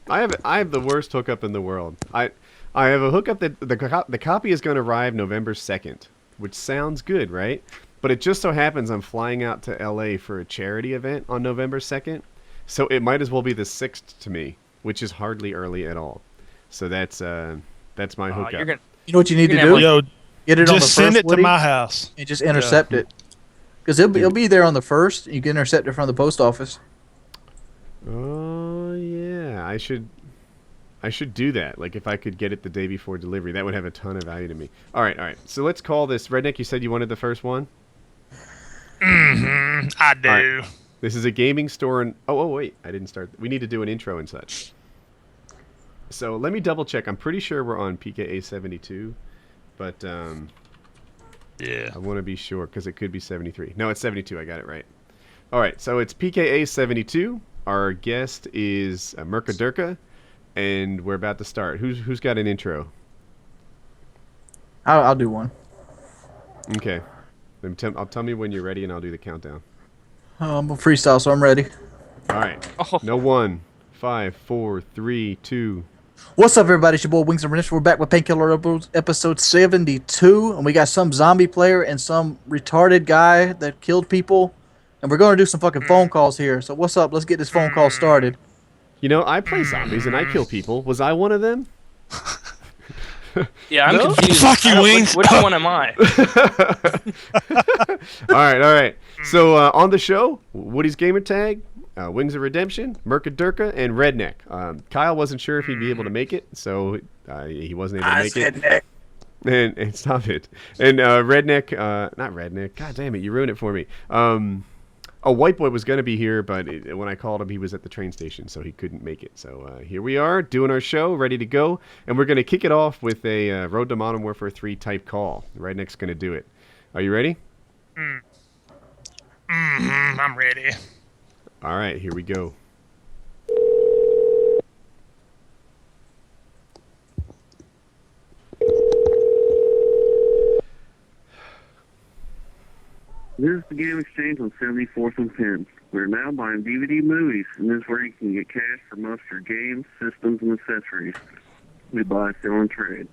have the worst hookup in the world. I have a hookup that the copy is going to arrive November 2nd, which sounds good, right? But it just so happens I'm flying out to LA for a charity event on November 2nd, so it might as well be the 6th to me, which is hardly early at all. So that's my hookup. You're gonna, You know what you need to You're gonna do? yo, Get it on the just first, send it to Woody, my house. and just intercept it. Because it'll be there on the first. You can intercept it from the post office. Oh yeah, I should do that. Like if I could get it the day before delivery, that would have a ton of value to me. All right. So let's call this Redneck. You said you wanted the first one. I do. All right. This is a gaming store, and oh wait, I didn't start. We need to do an intro and such. So let me double check. I'm pretty sure we're on PKA 72, but Yeah. I want to be sure because it could be 73. No, it's 72. I got it right. All right, so it's PKA 72. Our guest is MurkahDurkah, and we're about to start. Who's got an intro? I'll do one. Okay. I'll tell me when you're ready, and I'll do the countdown. I'm a freestyle, so I'm ready. All right. Oh. No 1, 5, 4, 3, 2. What's up, everybody? It's your boy Wings and Rendition. We're back with Painkiller episode 72, and we got some zombie player and some retarded guy that killed people, and we're going to do some fucking phone calls here. So what's up? Let's get this phone call started. You know, I play zombies and I kill people. Was I one of them? Yeah, I'm confused. Fuck you, Wings. Which one am I? All right. So on the show, Woody's gamer tag, Wings of Redemption, MurkahDurkah, and Redneck. Kyle wasn't sure if he'd be able to make it, so he wasn't able to make it. And stop it. And Redneck, not Redneck. God damn it, you ruined it for me. A white boy was going to be here, but when I called him, he was at the train station, so he couldn't make it. So here we are, doing our show, ready to go. And we're going to kick it off with a Road to Modern Warfare 3 type call. Redneck's going to do it. Are you ready? I'm ready. All right, here we go. This is the Game Exchange on 74th and Penn. We're now buying DVD movies, and this is where you can get cash for most of your games, systems, and accessories. We buy, sell, and trade.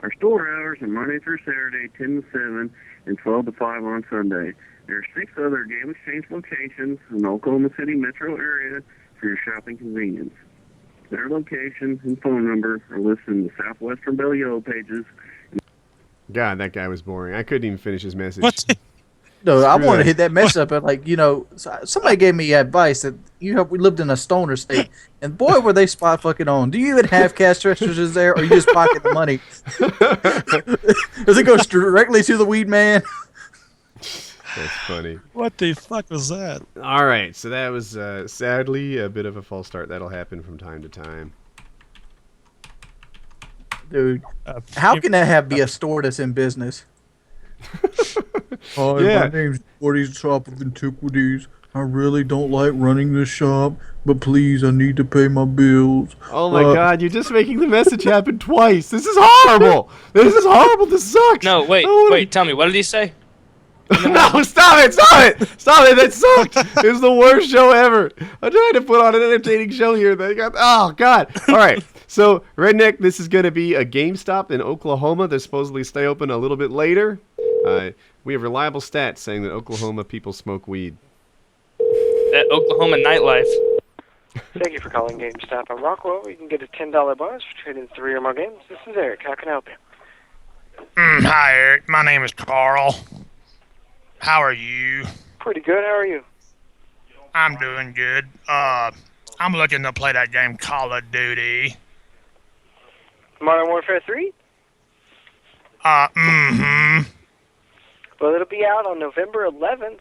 Our store hours are Monday through Saturday, 10 to 7, and 12 to 5 on Sunday. There are 6 other Game Exchange locations in the Oklahoma City metro area for your shopping convenience. Their location and phone number are listed in the Southwestern Bell Yellow pages. God, that guy was boring. I couldn't even finish his message. What? No, I Screw want to that. hit that mess up. And like, somebody gave me advice that we lived in a stoner state, and boy, were they spot fucking on. Do you even have cash registers there, or you just pocket the money? Does it go directly to the weed man? That's funny. What the fuck was that? All right, so that was sadly a bit of a false start. That'll happen from time to time. Dude, how can that be a store that's in business? Hi, Yeah. my name's Woody's Shop of Antiquities. I really don't like running this shop, but please, I need to pay my bills. Oh my God, you're just making the message happen twice. This is horrible. This is horrible. This sucks. No, wait, I wanna- wait. Tell me, what did he say? No, stop it. That sucked. It was the worst show ever. I'm trying to put on an entertaining show here. Oh, God. All right. So, Redneck, this is going to be a GameStop in Oklahoma. They supposedly stay open a little bit later. We have reliable stats saying that Oklahoma people smoke weed. That Oklahoma nightlife. Thank you for calling GameStop on Rockwell. You can get a $10 bonus for trading 3 or more games. This is Eric. How can I help you? Hi, Eric. My name is Carl. How are you? Pretty good. How are you? I'm doing good. I'm looking to play that game Call of Duty. Modern Warfare 3? Well, it'll be out on November 11th.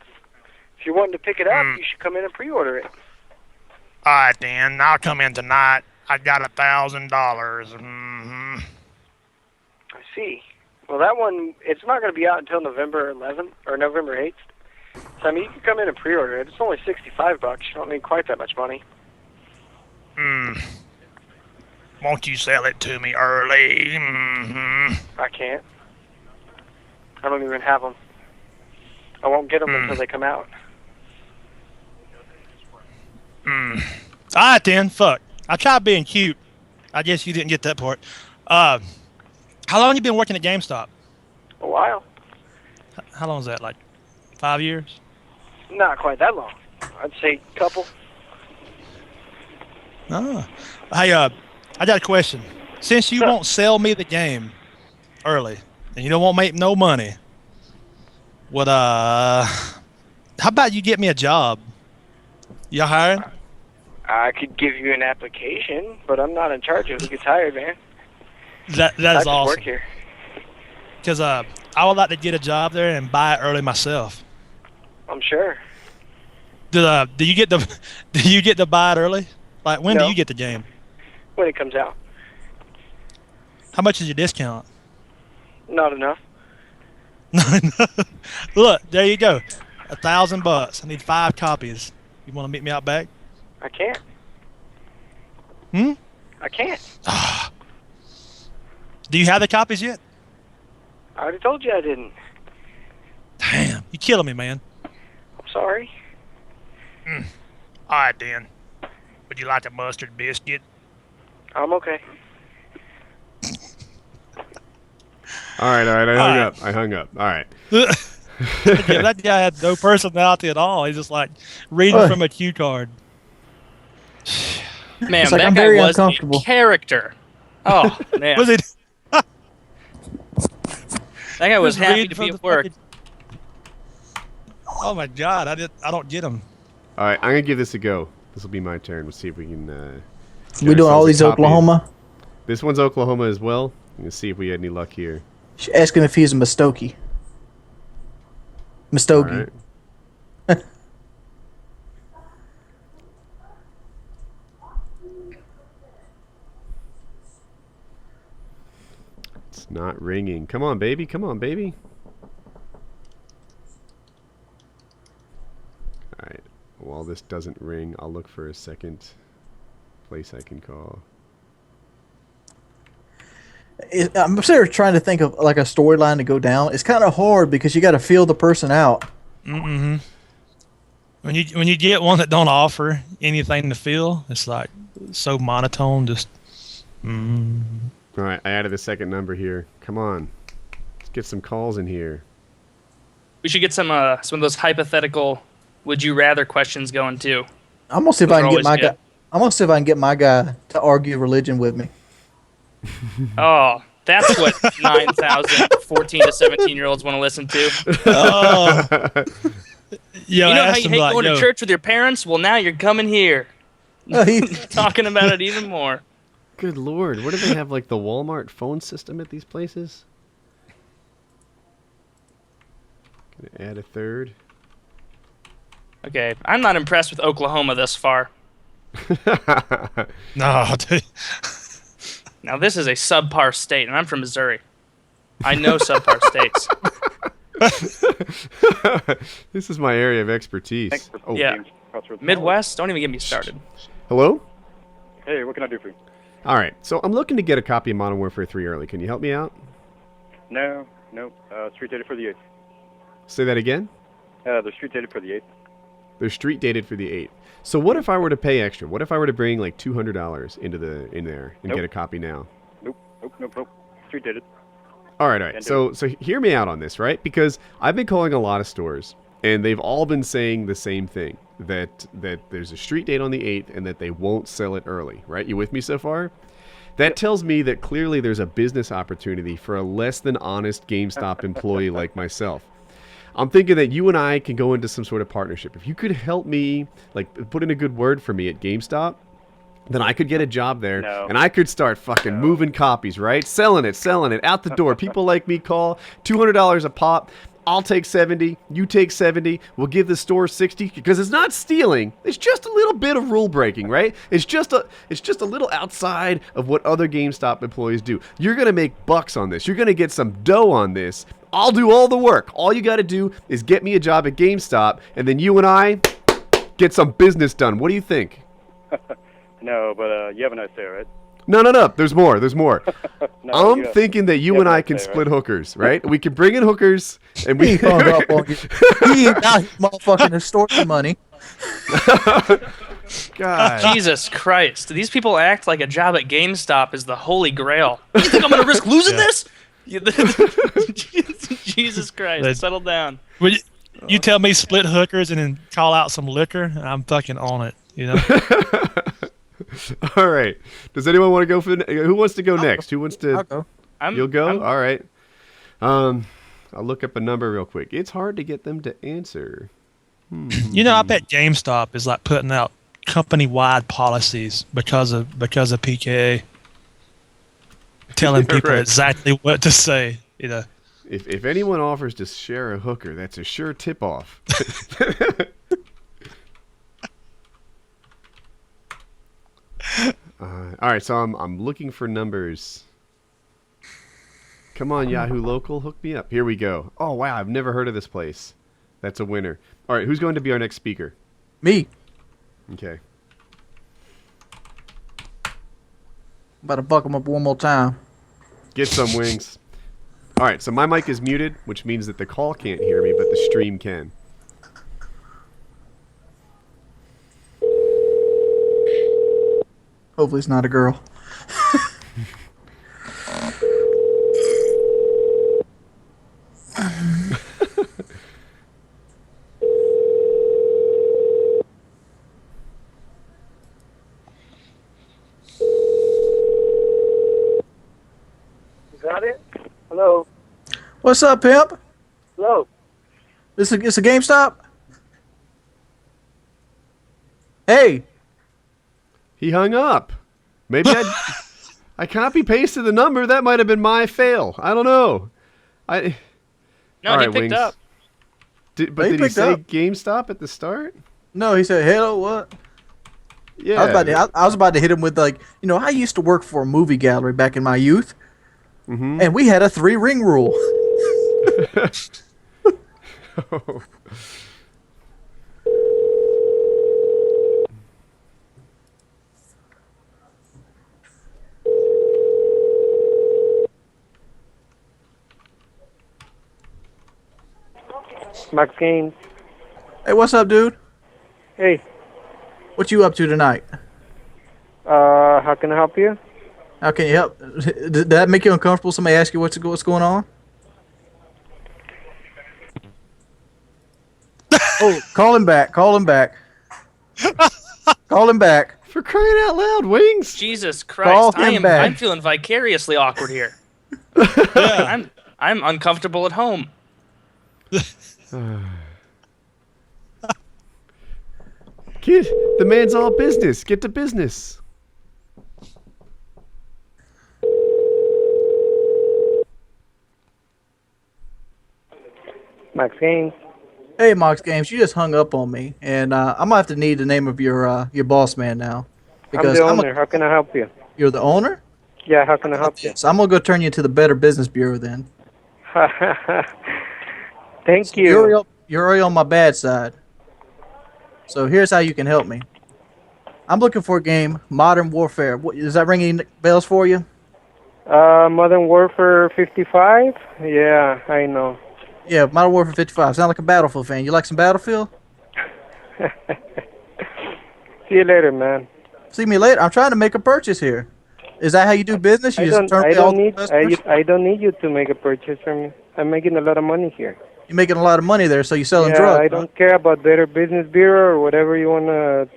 If you're wanting to pick it up, you should come in and pre-order it. Alright then, I'll come in tonight. I got $1,000. I see. Well, that one, it's not going to be out until November 11th or November 8th. So, I mean, you can come in and pre-order it. It's only $65. You don't need quite that much money. Won't you sell it to me early? I can't. I don't even have them. I won't get them until they come out. Alright then, fuck. I tried being cute. I guess you didn't get that part. How long you been working at GameStop? A while. How long is that? Like 5 years? Not quite that long. I'd say a couple. Oh. Hey, I got a question. Since you won't sell me the game early and you don't want to make no money, what how about you get me a job? You hiring? I could give you an application, but I'm not in charge of who gets hired, man. That I is just awesome. work here. Because I would like to get a job there and buy it early myself. I'm sure. Do you get to buy it early? Like when do No. you get the game? When it comes out. How much is your discount? Not enough. Look, there you go. $1,000. I need 5 copies. You want to meet me out back? I can't. Hmm? I can't. Do you have the copies yet? I already told you I didn't. Damn, you killing me, man. I'm sorry. All right, then. Would you like a mustard biscuit? I'm okay. All right. I hung up. All right. Yeah, that guy had no personality at all. He's just like reading from a cue card. Man, It's like, that I'm guy very was uncomfortable. a character. Oh, man. Was it? That guy was Just happy reading to from be the at work. fucking- Oh my God! I don't get him. All right. I'm gonna give this a go. This will be my turn. We'll see if we can. We doing all these Oklahoma. Oklahoma? This one's Oklahoma as well. Let's see if we had any luck here. Ask him if he's a Muskogee. All Muskogee. right. It's not ringing. Come on, baby. Come on, baby. All right. While this doesn't ring, I'll look for a second place I can call. I'm sitting here trying to think of like a storyline to go down. It's kind of hard because you got to feel the person out. Mm-hmm. When you get one that don't offer anything to feel, it's like so monotone. Just. All right, I added the second number here. Come on, let's get some calls in here. We should get some of those hypothetical would you rather questions going too. I'm gonna see if Those I are can get always my good. guy. I'm gonna see if I can get my guy to argue religion with me. Oh, that's what 9,000 14 to 17-year-olds want to listen to. Oh. Yo, You know how ask you him, hate like, going to church with your parents? Well, now you're coming here. Talking about it even more. Good Lord, what do they have, like the Walmart phone system at these places? Gonna add a third. Okay, I'm not impressed with Oklahoma thus far. No, dude. Now, this is a subpar state, and I'm from Missouri. I know subpar states. This is my area of expertise. Oh, Yeah. Midwest? Don't even get me started. hello? Hey, what can I do for you? All right, so I'm looking to get a copy of Modern Warfare 3 early. Can you help me out? No. Street dated for the 8th. Say that again? They're street dated for the 8th. They're street dated for the 8th. So what if I were to pay extra? What if I were to bring like $200 in there and Nope. get a copy now? Nope. Street dated. All right. Can't So hear me out on this, right? Because I've been calling a lot of stores, and they've all been saying the same thing, that there's a street date on the 8th and that they won't sell it early, right? You with me so far? That tells me that clearly there's a business opportunity for a less than honest GameStop employee like myself. I'm thinking that you and I can go into some sort of partnership. If you could help me, like put in a good word for me at GameStop, then I could get a job there, No. and I could start fucking moving copies, right? Selling it, out the door. People like me call, $200 a pop. I'll take 70, you take 70, we'll give the store 60, because it's not stealing, it's just a little bit of rule breaking, right? It's just a little outside of what other GameStop employees do. You're going to make bucks on this. You're going to get some dough on this. I'll do all the work. All you got to do is get me a job at GameStop, and then you and I get some business done. What do you think? No, but you have a nice day, right? No. There's more. No, I'm you have- thinking that you you and have a I nice can day, split right? hookers, right? We can bring in hookers, and He we. hung up on you. He ain't got his motherfucking extortion money. God. Jesus Christ. These people act like a job at GameStop is the holy grail. You think I'm going to risk losing this? Jesus Christ. Settle down. Would you tell me split hookers and then call out some liquor? I'm fucking on it. You know. All right. Does anyone want to go for? Who wants to go next? Who wants to? I'll go. You'll go. I'm- All right. I'll look up a number real quick. It's hard to get them to answer. You know, I bet GameStop is like putting out company-wide policies because of PKA, telling people Right. exactly what to say. You know. If anyone offers to share a hooker, that's a sure tip off. All right, so I'm looking for numbers. Come on, Yahoo Local, hook me up. Here we go. Oh, wow, I've never heard of this place. That's a winner. All right, who's going to be our next speaker? Me. Okay. About to buck him up one more time. Get some wings. All right, so my mic is muted, which means that the call can't hear me, but the stream can. Hopefully it's not a girl. Is that it? Hello? What's up, pimp? Hello? It's a GameStop? Hey. He hung up. Maybe I copy pasted the number. That might have been my fail. I don't know. No, All he right, picked up. He did he picked say up. GameStop at the start? No, he said, hello, what? Yeah. I was about to hit him with, like, I used to work for a movie gallery back in my youth, Mm-hmm. and we had a 3-ring rule. Max Games. Hey, what's up, dude? Hey, What you up to tonight? how can I help you? How can you help? Did that make you uncomfortable? Somebody ask you what's going on? Oh, call him back. Call him back. Call him back. For crying out loud, Wings. Jesus Call Christ! him back. I'm feeling vicariously awkward here. I'm uncomfortable at home. Kid, the man's all business. Get to business. Max Games. Hey, Mox Games, you just hung up on me, and I'm gonna have to need the name of your boss man now, I'm the owner. How can I help you? You're the owner. Yeah, how can I help you? So I'm gonna go turn you into the Better Business Bureau then. Thank you. You're already on my bad side. So here's how you can help me. I'm looking for a game, Modern Warfare. Does that ring any bells for you? Modern Warfare 55? Yeah, I know. Yeah, Modern Warfare 55. Sound like a Battlefield fan. You like some Battlefield? See you later, man. See me later. I'm trying to make a purchase here. Is that how you do business? You just turn away all the customers? I don't need you to make a purchase from me. I'm making a lot of money here. You're making a lot of money there, so you're selling Yeah, drugs. I don't care about Better Business Bureau or whatever you wanna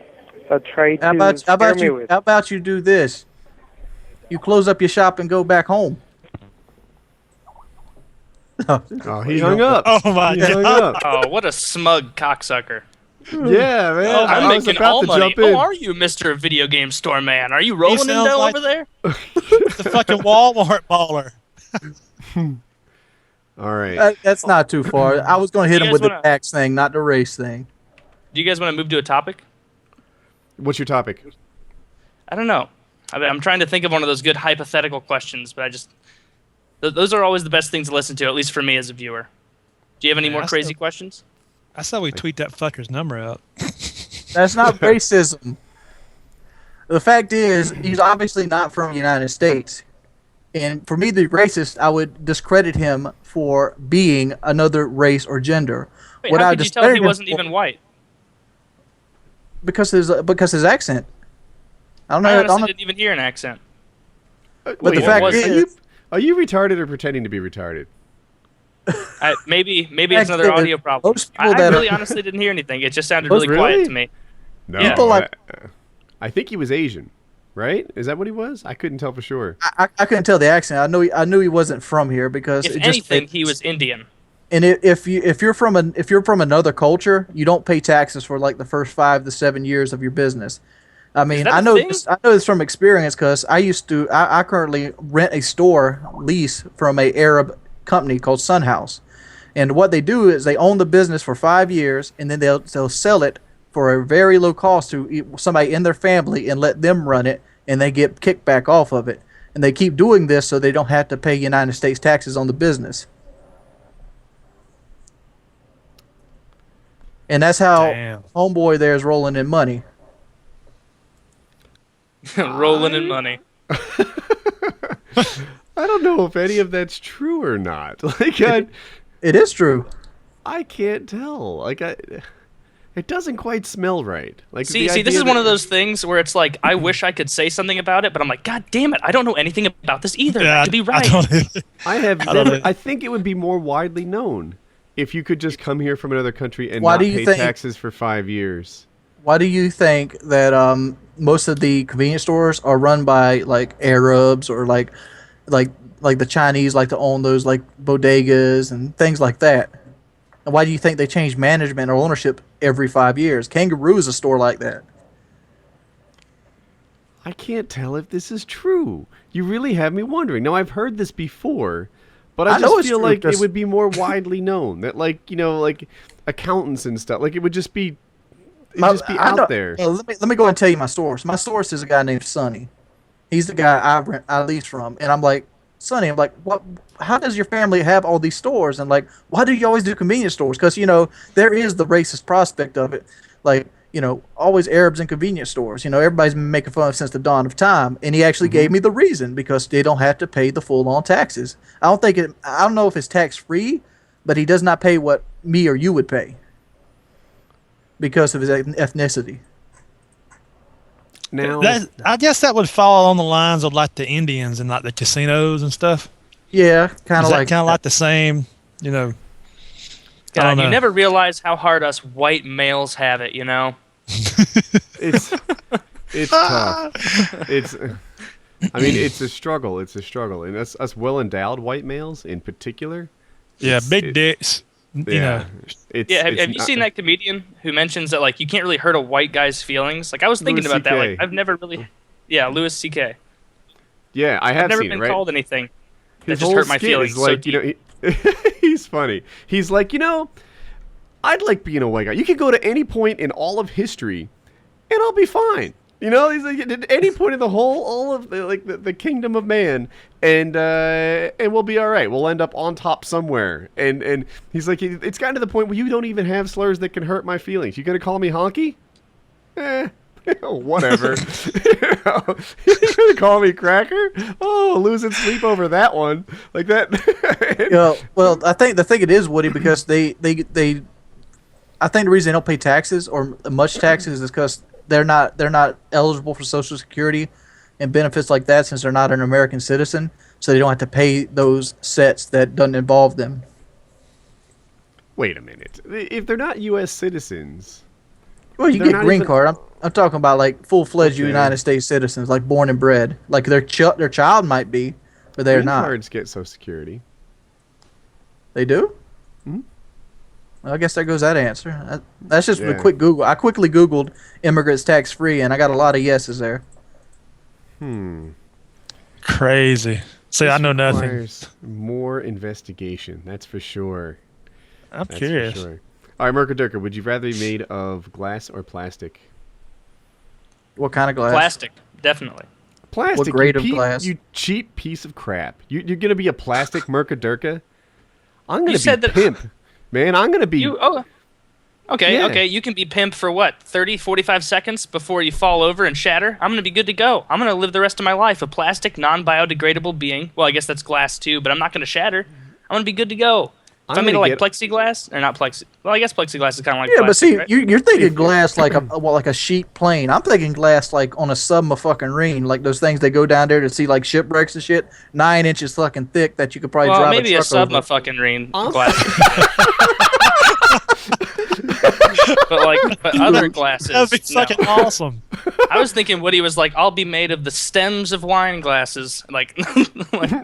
try to scare me with. How about you do this? You close up your shop and go back home. Oh, he hung up. Oh my He hung God. up. Oh, what a smug cocksucker! Yeah, man. Oh, I I'm was making about all to money. jump in. Oh, are you, Mr. Video Game Store Man? Are you rolling in sounds dough like- over there? The fucking Walmart baller. All right. That's not too far. I was going to hit You him guys with the wanna- tax thing, not the race thing. Do you guys want to move to a topic? What's your topic? I don't know. I'm trying to think of one of those good hypothetical questions, but those are always the best things to listen to, at least for me as a viewer. Do you have any Yeah, more I crazy still- questions? I saw we tweet that fucker's number out. That's not racism. The fact is, he's obviously not from the United States. And for me to be racist, I would discredit him for being another race or gender. Wait, What how I could you tell discredit he him wasn't for- even white? Because his accent. I don't know. I I honestly don't know. didn't even hear an accent. But the Wait, fact was- is, are you retarded or pretending to be retarded? Maybe it's another Actually, audio problem. most people I that really are- honestly didn't hear anything. It just sounded Most- really quiet Really? to me. No. Yeah. People like- I think he was Asian, right? Is that what he was? I couldn't tell for sure. I couldn't tell the accent. I knew he wasn't from here because If it just anything, he was Indian. And if you're from another culture, you don't pay taxes for like the first 5 to 7 years of your business. I mean, that I a know thing? this, I know this from experience because I currently rent a store lease from a Arab company called Sun House, and what they do is they own the business for 5 years, and then they'll sell it for a very low cost to somebody in their family and let them run it, and they get kickback off of it. and they keep doing this so they don't have to pay United States taxes on the business. And that's how Damn. homeboy there is rolling in money. Rolling in money. I don't know if any of that's true or not. Like, It is true. I can't tell. Like, it doesn't quite smell right. Like, See, this is one of those things where it's like, I wish I could say something about it, but I'm like, God damn it, I don't know anything about this either. Yeah, That could be right. I think it would be more widely known if you could just come here from another country and Why not do you pay think- taxes for 5 years. Why do you think that most of the convenience stores are run by like Arabs or like the Chinese like to own those like bodegas and things like that? And why do you think they change management or ownership every 5 years? Kangaroo is a store like that. I can't tell if this is true. You really have me wondering. Now, I've heard this before, but I I know just it's feel true, like it 'cause- would be more widely known. That, like, you know, like accountants and stuff. Like, it would just be, I know- out there. let me go ahead and tell you my source. My source is a guy named Sonny. He's the guy I lease from, and I'm like, Sonny, I'm like, what? How does your family have all these stores? And like, why do you always do convenience stores? Because there is the racist prospect of it. Like, always Arabs in convenience stores. Everybody's been making fun of since the dawn of time. And he actually gave me the reason, because they don't have to pay the full-on taxes. I don't know if it's tax-free, but he does not pay what me or you would pay because of his ethnicity. Now, I guess that would fall on the lines of like the Indians and like the casinos and stuff. Yeah, kind Is of that like kind of like the same, I don't God, you know. never realize how hard us white males have it, it's tough. It's a struggle. It's a struggle. And us well-endowed white males in particular. Yeah, big dicks. Yeah. Yeah, have you seen that comedian who mentions that like you can't really hurt a white guy's feelings? Like I was thinking Louis about that. Like CK. I've never really, Louis C.K. Yeah, I have I've never seen been it, right? called anything that His just whole hurt my skit feelings. is like, so deep. he's funny. He's like, I'd like being a white guy. You could go to any point in all of history, and I'll be fine. He's like, at any point in all of the kingdom of man, and we'll be all right. We'll end up on top somewhere. And he's like, it's gotten to the point where you don't even have slurs that can hurt my feelings. You gonna call me honky? Whatever. You gonna call me cracker? Oh, losing sleep over that one, like that. well, I think the thing it is, Woody, because they I think the reason they don't pay taxes or much taxes is because they're not eligible for Social Security and benefits like that, since they're not an American citizen, so they don't have to pay those sets that doesn't involve them. Wait a minute. If they're not U.S. citizens, Well, you They're get not green even- card. I'm talking about like full-fledged Okay. United States citizens, like born and bred. Like their child might be, but they're green not. cards get Social Security. They do? Mhm. Well, I guess there goes that answer. That's just a Yeah. quick Google. I quickly Googled immigrants tax-free, and I got a lot of yeses there. Crazy. See, I know nothing. Requires more investigation. That's for sure. I'm That's curious. for sure. All right, MurkahDurkah, would you rather be made of glass or plastic? What kind of glass? Plastic, definitely. Plastic. What grade you of glass? You cheap piece of crap. You're gonna be a plastic MurkahDurkah? I'm gonna You be said that- pimp, man. I'm gonna be. Okay, Yeah. okay. You can be pimp for what, 30, 45 seconds before you fall over and shatter? I'm going to be good to go. I'm going to live the rest of my life a plastic, non-biodegradable being. Well, I guess that's glass too, but I'm not going to shatter. I'm going to be good to go. If I'm I'm made gonna of like plexiglass, or not plexi. Well, I guess plexiglass is kind of like Yeah, but plastic, see, right? you're thinking glass like a sheet plane. I'm thinking glass like on a submarine, like those things they go down there to see like shipwrecks and shit. 9 inches fucking thick that you could probably Well, drive maybe a a truck over. subma-fucking-reen I'm- glass. but other glasses. That'd be no. fucking awesome. I was thinking Woody was like, I'll be made of the stems of wine glasses. Like,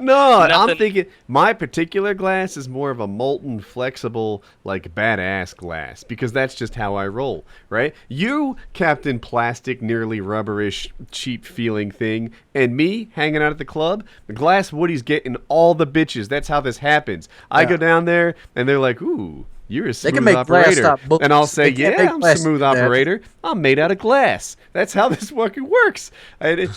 No, I'm Nothing. thinking my particular glass is more of a molten, flexible, like badass glass, because that's just how I roll, right? You, Captain Plastic, nearly rubberish, cheap feeling thing, and me hanging out at the club, the glass Woody's getting all the bitches. That's how this happens. I go down there, and they're like, ooh, You're a They can smooth make glass operator. stop bullets. And I'll say, They can't yeah, make I'm a plastic smooth do that. operator. I'm made out of glass. That's how this fucking works. And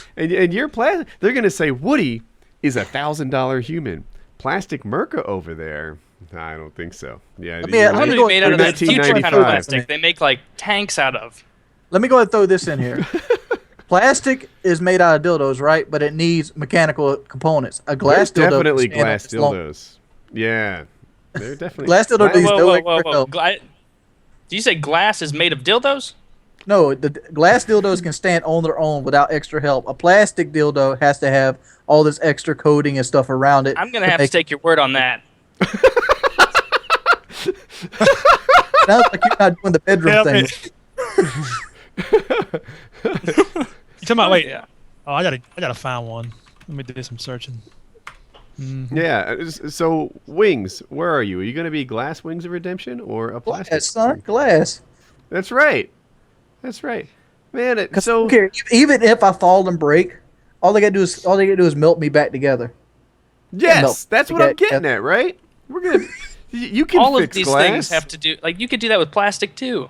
you're plastic. They're going to say, Woody is $1,000 human. Plastic Murka over there. I don't think so. Yeah, Let me- let me go- made out of that future kind of 1995. plastic they make like tanks out of. Let me go ahead and throw this in here. Plastic is made out of dildos, right? But it needs mechanical components. A glass They're dildo can definitely stand on glass its own. dildos. Yeah. They're definitely Glass dildo Glass- needs no Whoa, extra help. Do you say glass is made of dildos? No, the glass dildos can stand on their own without extra help. A plastic dildo has to have all this extra coating and stuff around it. I'm gonna have to take your word on that. Sounds like you're not doing the bedroom Yeah, thing. You talking about? Wait. Yeah. Oh, I gotta find one. Let me do some searching. Yeah. So wings, where are you? Are you going to be glass wings of redemption or a plastic? Glass, son, glass. That's right. That's right. Man, so Okay, even if I fall and break, all they gotta do is melt me back together. yes, no, that's what I'm getting at, right? We're gonna. You can All fix of these glass. things have to do like you could do that with plastic too.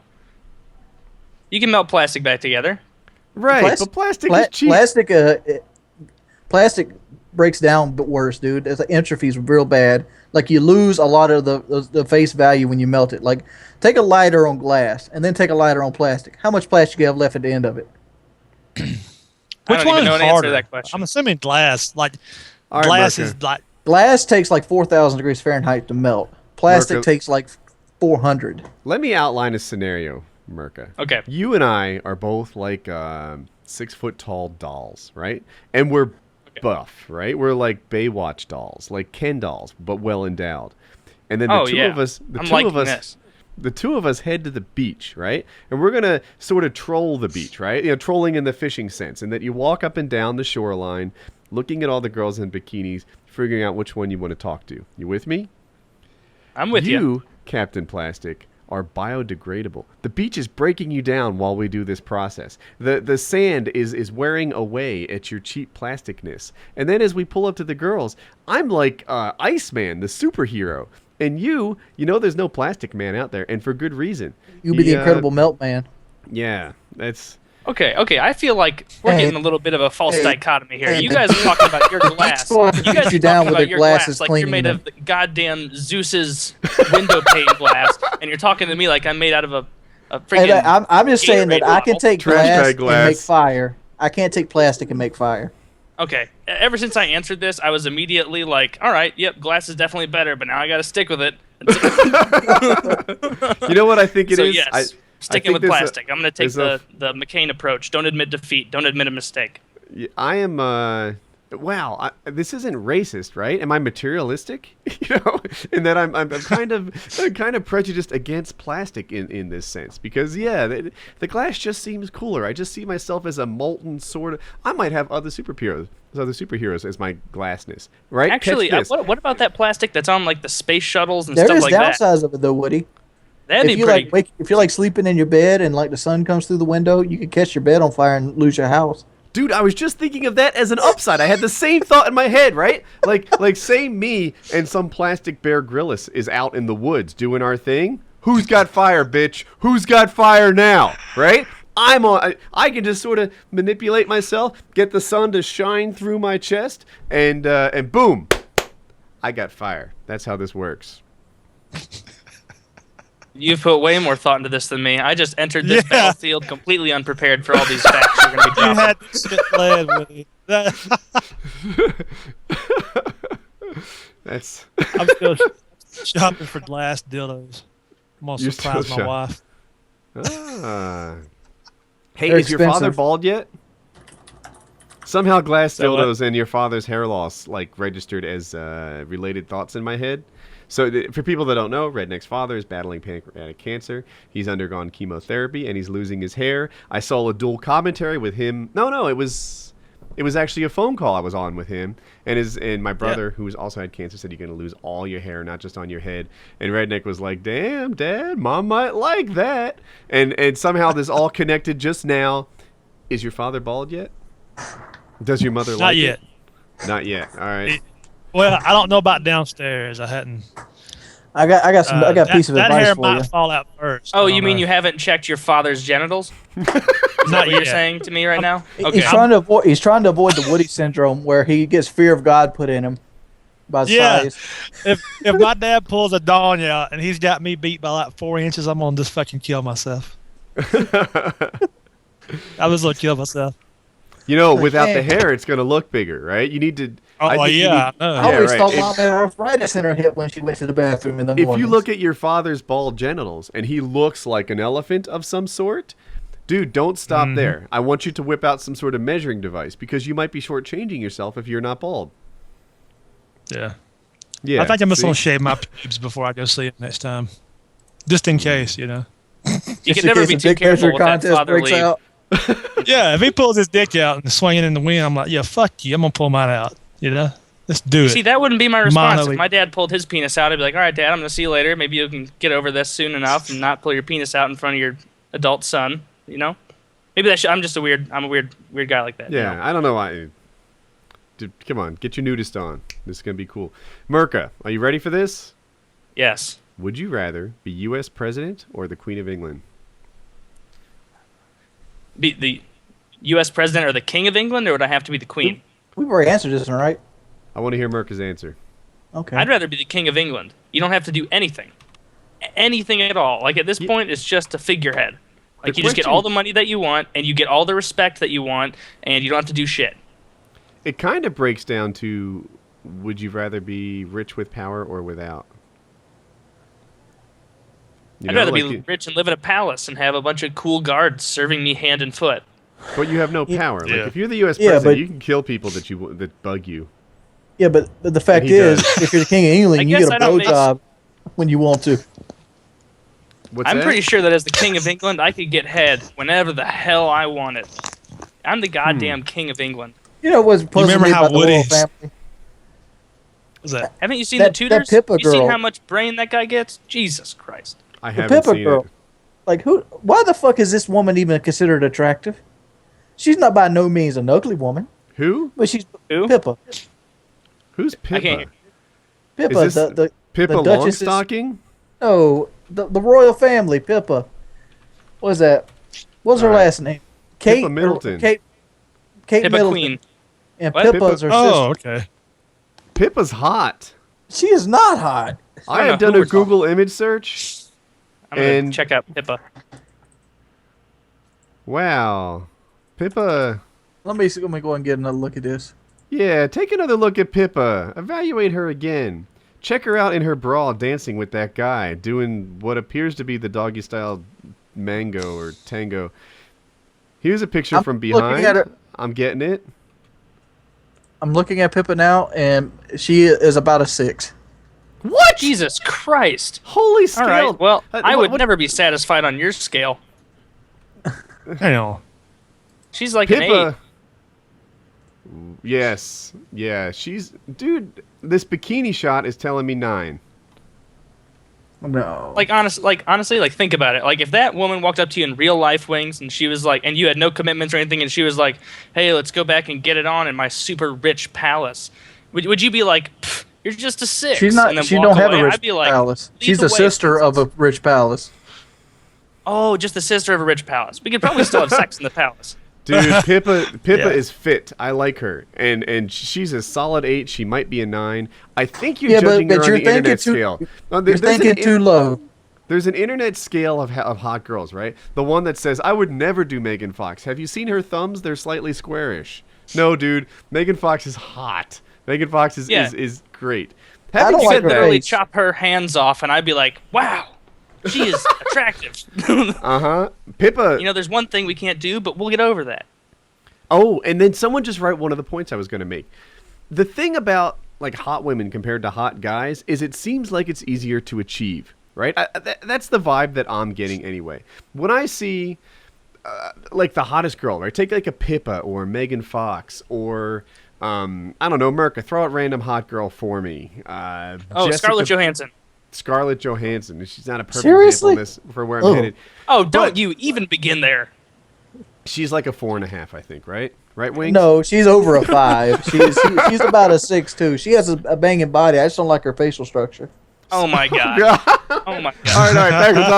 You can melt plastic back together. right, but plastic is cheap. Plastic breaks down but worse, dude. It's like entropy's real bad. Like you lose a lot of the face value when you melt it. Like take a lighter on glass and then take a lighter on plastic. How much plastic do you have left at the end of it? I Which don't one even know is an answer harder? to that question. I'm assuming glass. Like All right, glass Murka. is like Glass takes like 4,000 degrees Fahrenheit to melt. Plastic Murka. takes like 400. Let me outline a scenario, Murka. Okay. You and I are both like 6-foot tall dolls, right? And we're buff, right? We're like Baywatch dolls, like Ken dolls, but well endowed. And then the two of us, the two of us head to the beach, right? And we're gonna sort of troll the beach, right? You know, trolling in the fishing sense, and that you walk up and down the shoreline, looking at all the girls in bikinis, figuring out which one you want to talk to. You with me? I'm with you. You, Captain Plastic, are biodegradable. The beach is breaking you down while we do this process. The sand is wearing away at your cheap plasticness. And then as we pull up to the girls, I'm like Iceman, the superhero. And you know there's no plastic man out there, and for good reason. You'll be the Incredible Melt Man. Yeah, that's... Okay. I feel like we're Hey. getting a little bit of a false Hey. dichotomy here. Hey. You guys are talking about your glass. So I You beat guys you are down talking with about the your glasses glass like you're cleaning made them. of the goddamn Zeus's window pane glass, and you're talking to me like I'm made out of a freaking. Hey, I'm just saying that Gatorade I can bottle. take Trash glass bag and glass. make fire. I can't take plastic and make fire. Okay. Ever since I answered this, I was immediately like, all right, yep, glass is definitely better, but now I got to stick with it. You know what I think it So is? yes, sticking think with there's a- plastic. I'm going to take there's the McCain approach. Don't admit defeat. Don't admit a mistake. I am, wow, this isn't racist, right? Am I materialistic? You know, in that I'm kind of prejudiced against plastic in this sense because the glass just seems cooler. I just see myself as a molten sort of. I might have other superheroes as my glassness, right? Actually, Catch this. what about that plastic that's on like the space shuttles and There stuff is like that? downsides of it though, Woody. That'd If be you pretty. if you're like sleeping in your bed and like the sun comes through the window, you could catch your bed on fire and lose your house. Dude, I was just thinking of that as an upside. I had the same thought in my head, right? Like say me and some plastic Bear Grylls is out in the woods doing our thing. Who's got fire, bitch? Who's got fire now, right? I can just sort of manipulate myself, get the sun to shine through my chest, and boom, I got fire. That's how this works. You've put way more thought into this than me. I just entered this Yeah. battlefield completely unprepared for all these facts you're going to be you dropping. had shit led with it. That's I'm still shopping for glass dildos. I'm gonna You're surprise still my shopping. wife. Hey, They're is your father expensive. bald yet? Somehow glass So what? dildos and your father's hair loss like registered as related thoughts in my head. So for people that don't know, Redneck's father is battling pancreatic cancer. He's undergone chemotherapy and he's losing his hair. I saw a dual commentary with him. No, it was actually a phone call I was on with him and my brother who's also had cancer said you're going to lose all your hair, not just on your head. And Redneck was like, "Damn, Dad, Mom might like that." And somehow this all connected just now. Is your father bald yet? Does your mother Not like yet. it? Not yet. All right. Well, I don't know about downstairs. I hadn't. I got a piece of that advice hair for might you. fall out first. Oh, you mean you haven't checked your father's genitals? Is that what you're yet. saying to me right now? He's trying to avoid. He's trying to avoid the Woody syndrome, where he gets fear of God put in him by Yeah. size. If my dad pulls a Dawn out and he's got me beat by like 4 inches, I'm gonna just fucking kill myself. I was gonna kill myself. Without the hair, it's going to look bigger, right? You need to. Oh, I think you yeah. need- I know. I always right. thought Mom had arthritis in her hip when she went to the bathroom in the If mornings. you look at your father's bald genitals and he looks like an elephant of some sort, dude, don't stop there. I want you to whip out some sort of measuring device because you might be shortchanging yourself if you're not bald. Yeah. Yeah. I think I'm just see? gonna shave my pubes before I go see it next time, just in case, You Just can in never case be a too dick careful measure with that contest father breaks leave. out. Yeah, if he pulls his dick out and swinging in the wind, I'm like, yeah, fuck you. I'm gonna pull mine out. Let's do it. See, that wouldn't be my response. Mono- If my dad pulled his penis out, I'd be like, all right, Dad, I'm going to see you later. Maybe you can get over this soon enough and not pull your penis out in front of your adult son, Maybe I'm just a weird guy like that. Yeah, I don't know why. Dude, come on, get your nudist on. This is going to be cool. Murkah, are you ready for this? Yes. Would you rather be U.S. president or the Queen of England? Be the U.S. president or the King of England, or would I have to be the Queen? We've already answered this one, right? I want to hear Murkah's answer. Okay. I'd rather be the King of England. You don't have to do anything. Anything at all. Like, at this point, it's just a figurehead. Like, The you just get question- all the money that you want, and you get all the respect that you want, and you don't have to do shit. It kind of breaks down to, would you rather be rich with power or without? I'd rather be rich and live in a palace and have a bunch of cool guards serving me hand and foot. But you have no power. Like, Yeah. if you're the U.S. Yeah, president, but- you can kill people that bug you. Yeah, but the fact he is, does. if you're the king of England, I you guess get a I don't make- blowjob when you want to. What's I'm that? pretty sure that as the King of England, I could get head whenever the hell I wanted. I'm the goddamn King of England. You know what's puzzling remember me how about the royal Woody's- family? What's that? Haven't you seen That- the that Tudors? Pippa You seen girl. how much brain that guy gets? Jesus Christ. I The haven't Pippa seen girl. it. Like, who? Why the fuck is this woman even considered attractive? She's not by no means an ugly woman, Who? but she's Who? Pippa. Who's Pippa? can't hear. Pippa, Is this the Pippa the Duchess is- Longstocking? no, the royal family. Pippa. What is that? What's her All right. last name? Kate Pippa Middleton. Kate Pippa Middleton. Queen. And What? Pippa's her Oh, sister. okay. Pippa's hot. She is not hot. I don't have know done who a we're talking- Google image search. I'm going And- to check out Pippa. Wow. Pippa. Let me go and get another look at this. Yeah, take another look at Pippa. Evaluate her again. Check her out in her bra dancing with that guy, doing what appears to be the doggy style mango or tango. Here's a picture I'm from looking behind. at her- I'm getting it. I'm looking at Pippa now, and she is about a 6. What? Jesus Christ. Holy All scale. right. Well, I would what- never be satisfied on your scale. Hang on. She's like an 8. Pippa. Yes. Yeah, she's... Dude, this bikini shot is telling me 9. No. Honestly, think about it. Like, if that woman walked up to you in real life, Wings, and she was like, and you had no commitments or anything, and she was like, hey, let's go back and get it on in my super rich palace, would you be like, you're just a 6? She's not. And then She walk don't have away? a rich I'd be like, palace. lead She's the the way, sister of a rich palace. Oh, just the sister of a rich palace. We could probably still have sex in the palace. Dude, Pippa Yeah. is fit. I like her. And she's a solid 8. She might be a 9. I think you're Yeah, but- judging but her on you're the thinking internet too- scale. You're There's thinking too low. There's an internet scale of hot girls, right? The one that says, I would never do Megan Fox. Have you seen her thumbs? They're slightly squarish. No, dude. Megan Fox is hot. Megan Fox is great. I Having don't You like said could her that, literally face. chop her hands off, and I'd be like, wow, she is attractive. Pippa. There's one thing we can't do, but we'll get over that. Oh, and then someone just wrote one of the points I was going to make. The thing about like hot women compared to hot guys is it seems like it's easier to achieve, right? That's the vibe that I'm getting anyway. When I see like the hottest girl, right? Take like a Pippa or Megan Fox or I don't know, Murkah. Throw out random hot girl for me. Scarlett Johansson. Scarlett Johansson. She's not a perfect Seriously? example of this for where I'm Oh. headed. Oh, don't But- you even begin there. She's like a 4.5, I think, right? Right, Wings? No, she's over a 5. She's about a 6 too. She has a banging body. I just don't like her facial structure. Oh my god. Oh my god. All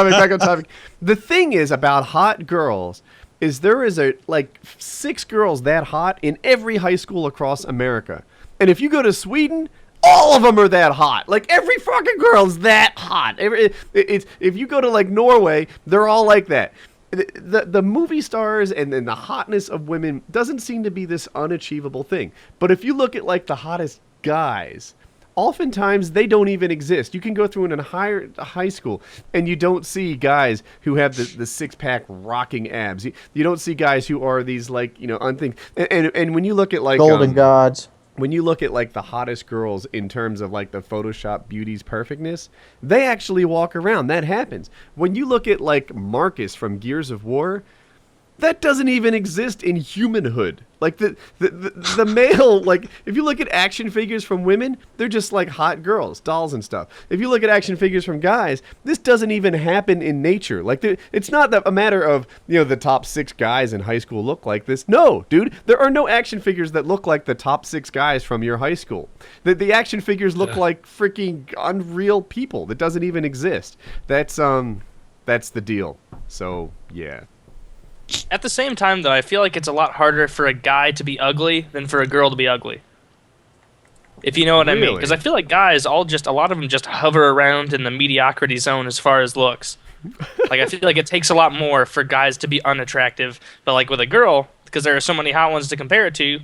right, back on topic. The thing is about hot girls is there is like 6 girls that hot in every high school across America. And if you go to Sweden, all of them are that hot. Like every fucking girl's that hot. If you go to like Norway, they're all like that. The movie stars and the hotness of women doesn't seem to be this unachievable thing. But if you look at like the hottest guys, oftentimes they don't even exist. You can go through in a high school and you don't see guys who have the 6-pack rocking abs. You don't see guys who are these like, unthink. And when you look at like golden gods, when you look at like the hottest girls in terms of like the Photoshop beauty's perfectness, they actually walk around. That happens. When you look at like Marcus from Gears of War, that doesn't even exist in humanhood. Like the male, like if you look at action figures from women, they're just like hot girls, dolls and stuff. If you look at action figures from guys, this doesn't even happen in nature. Like it's not a matter of, the top 6 guys in high school look like this. No, dude, there are no action figures that look like the top 6 guys from your high school. The action figures look like freaking unreal people. That doesn't even exist. That's the deal. So, yeah. At the same time, though, I feel like it's a lot harder for a guy to be ugly than for a girl to be ugly. If you know what I mean. Because I feel like guys, a lot of them just hover around in the mediocrity zone as far as looks. Like, I feel like it takes a lot more for guys to be unattractive. But, like, with a girl, because there are so many hot ones to compare it to,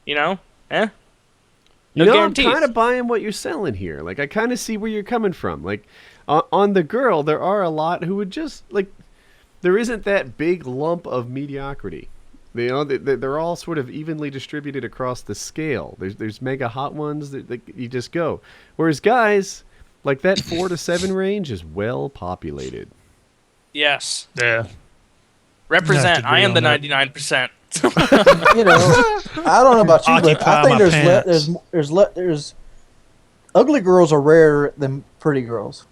No guarantees. I'm kind of buying what you're selling here. Like, I kind of see where you're coming from. Like, on the girl, there are a lot who would just, like... There isn't that big lump of mediocrity. They're all sort of evenly distributed across the scale. There's mega hot ones that you just go. Whereas guys, like that 4 to 7 range is well populated. Yes. Yeah. Represent. I am the 99%. I don't know about you, but I think there's ugly girls are rarer than pretty girls.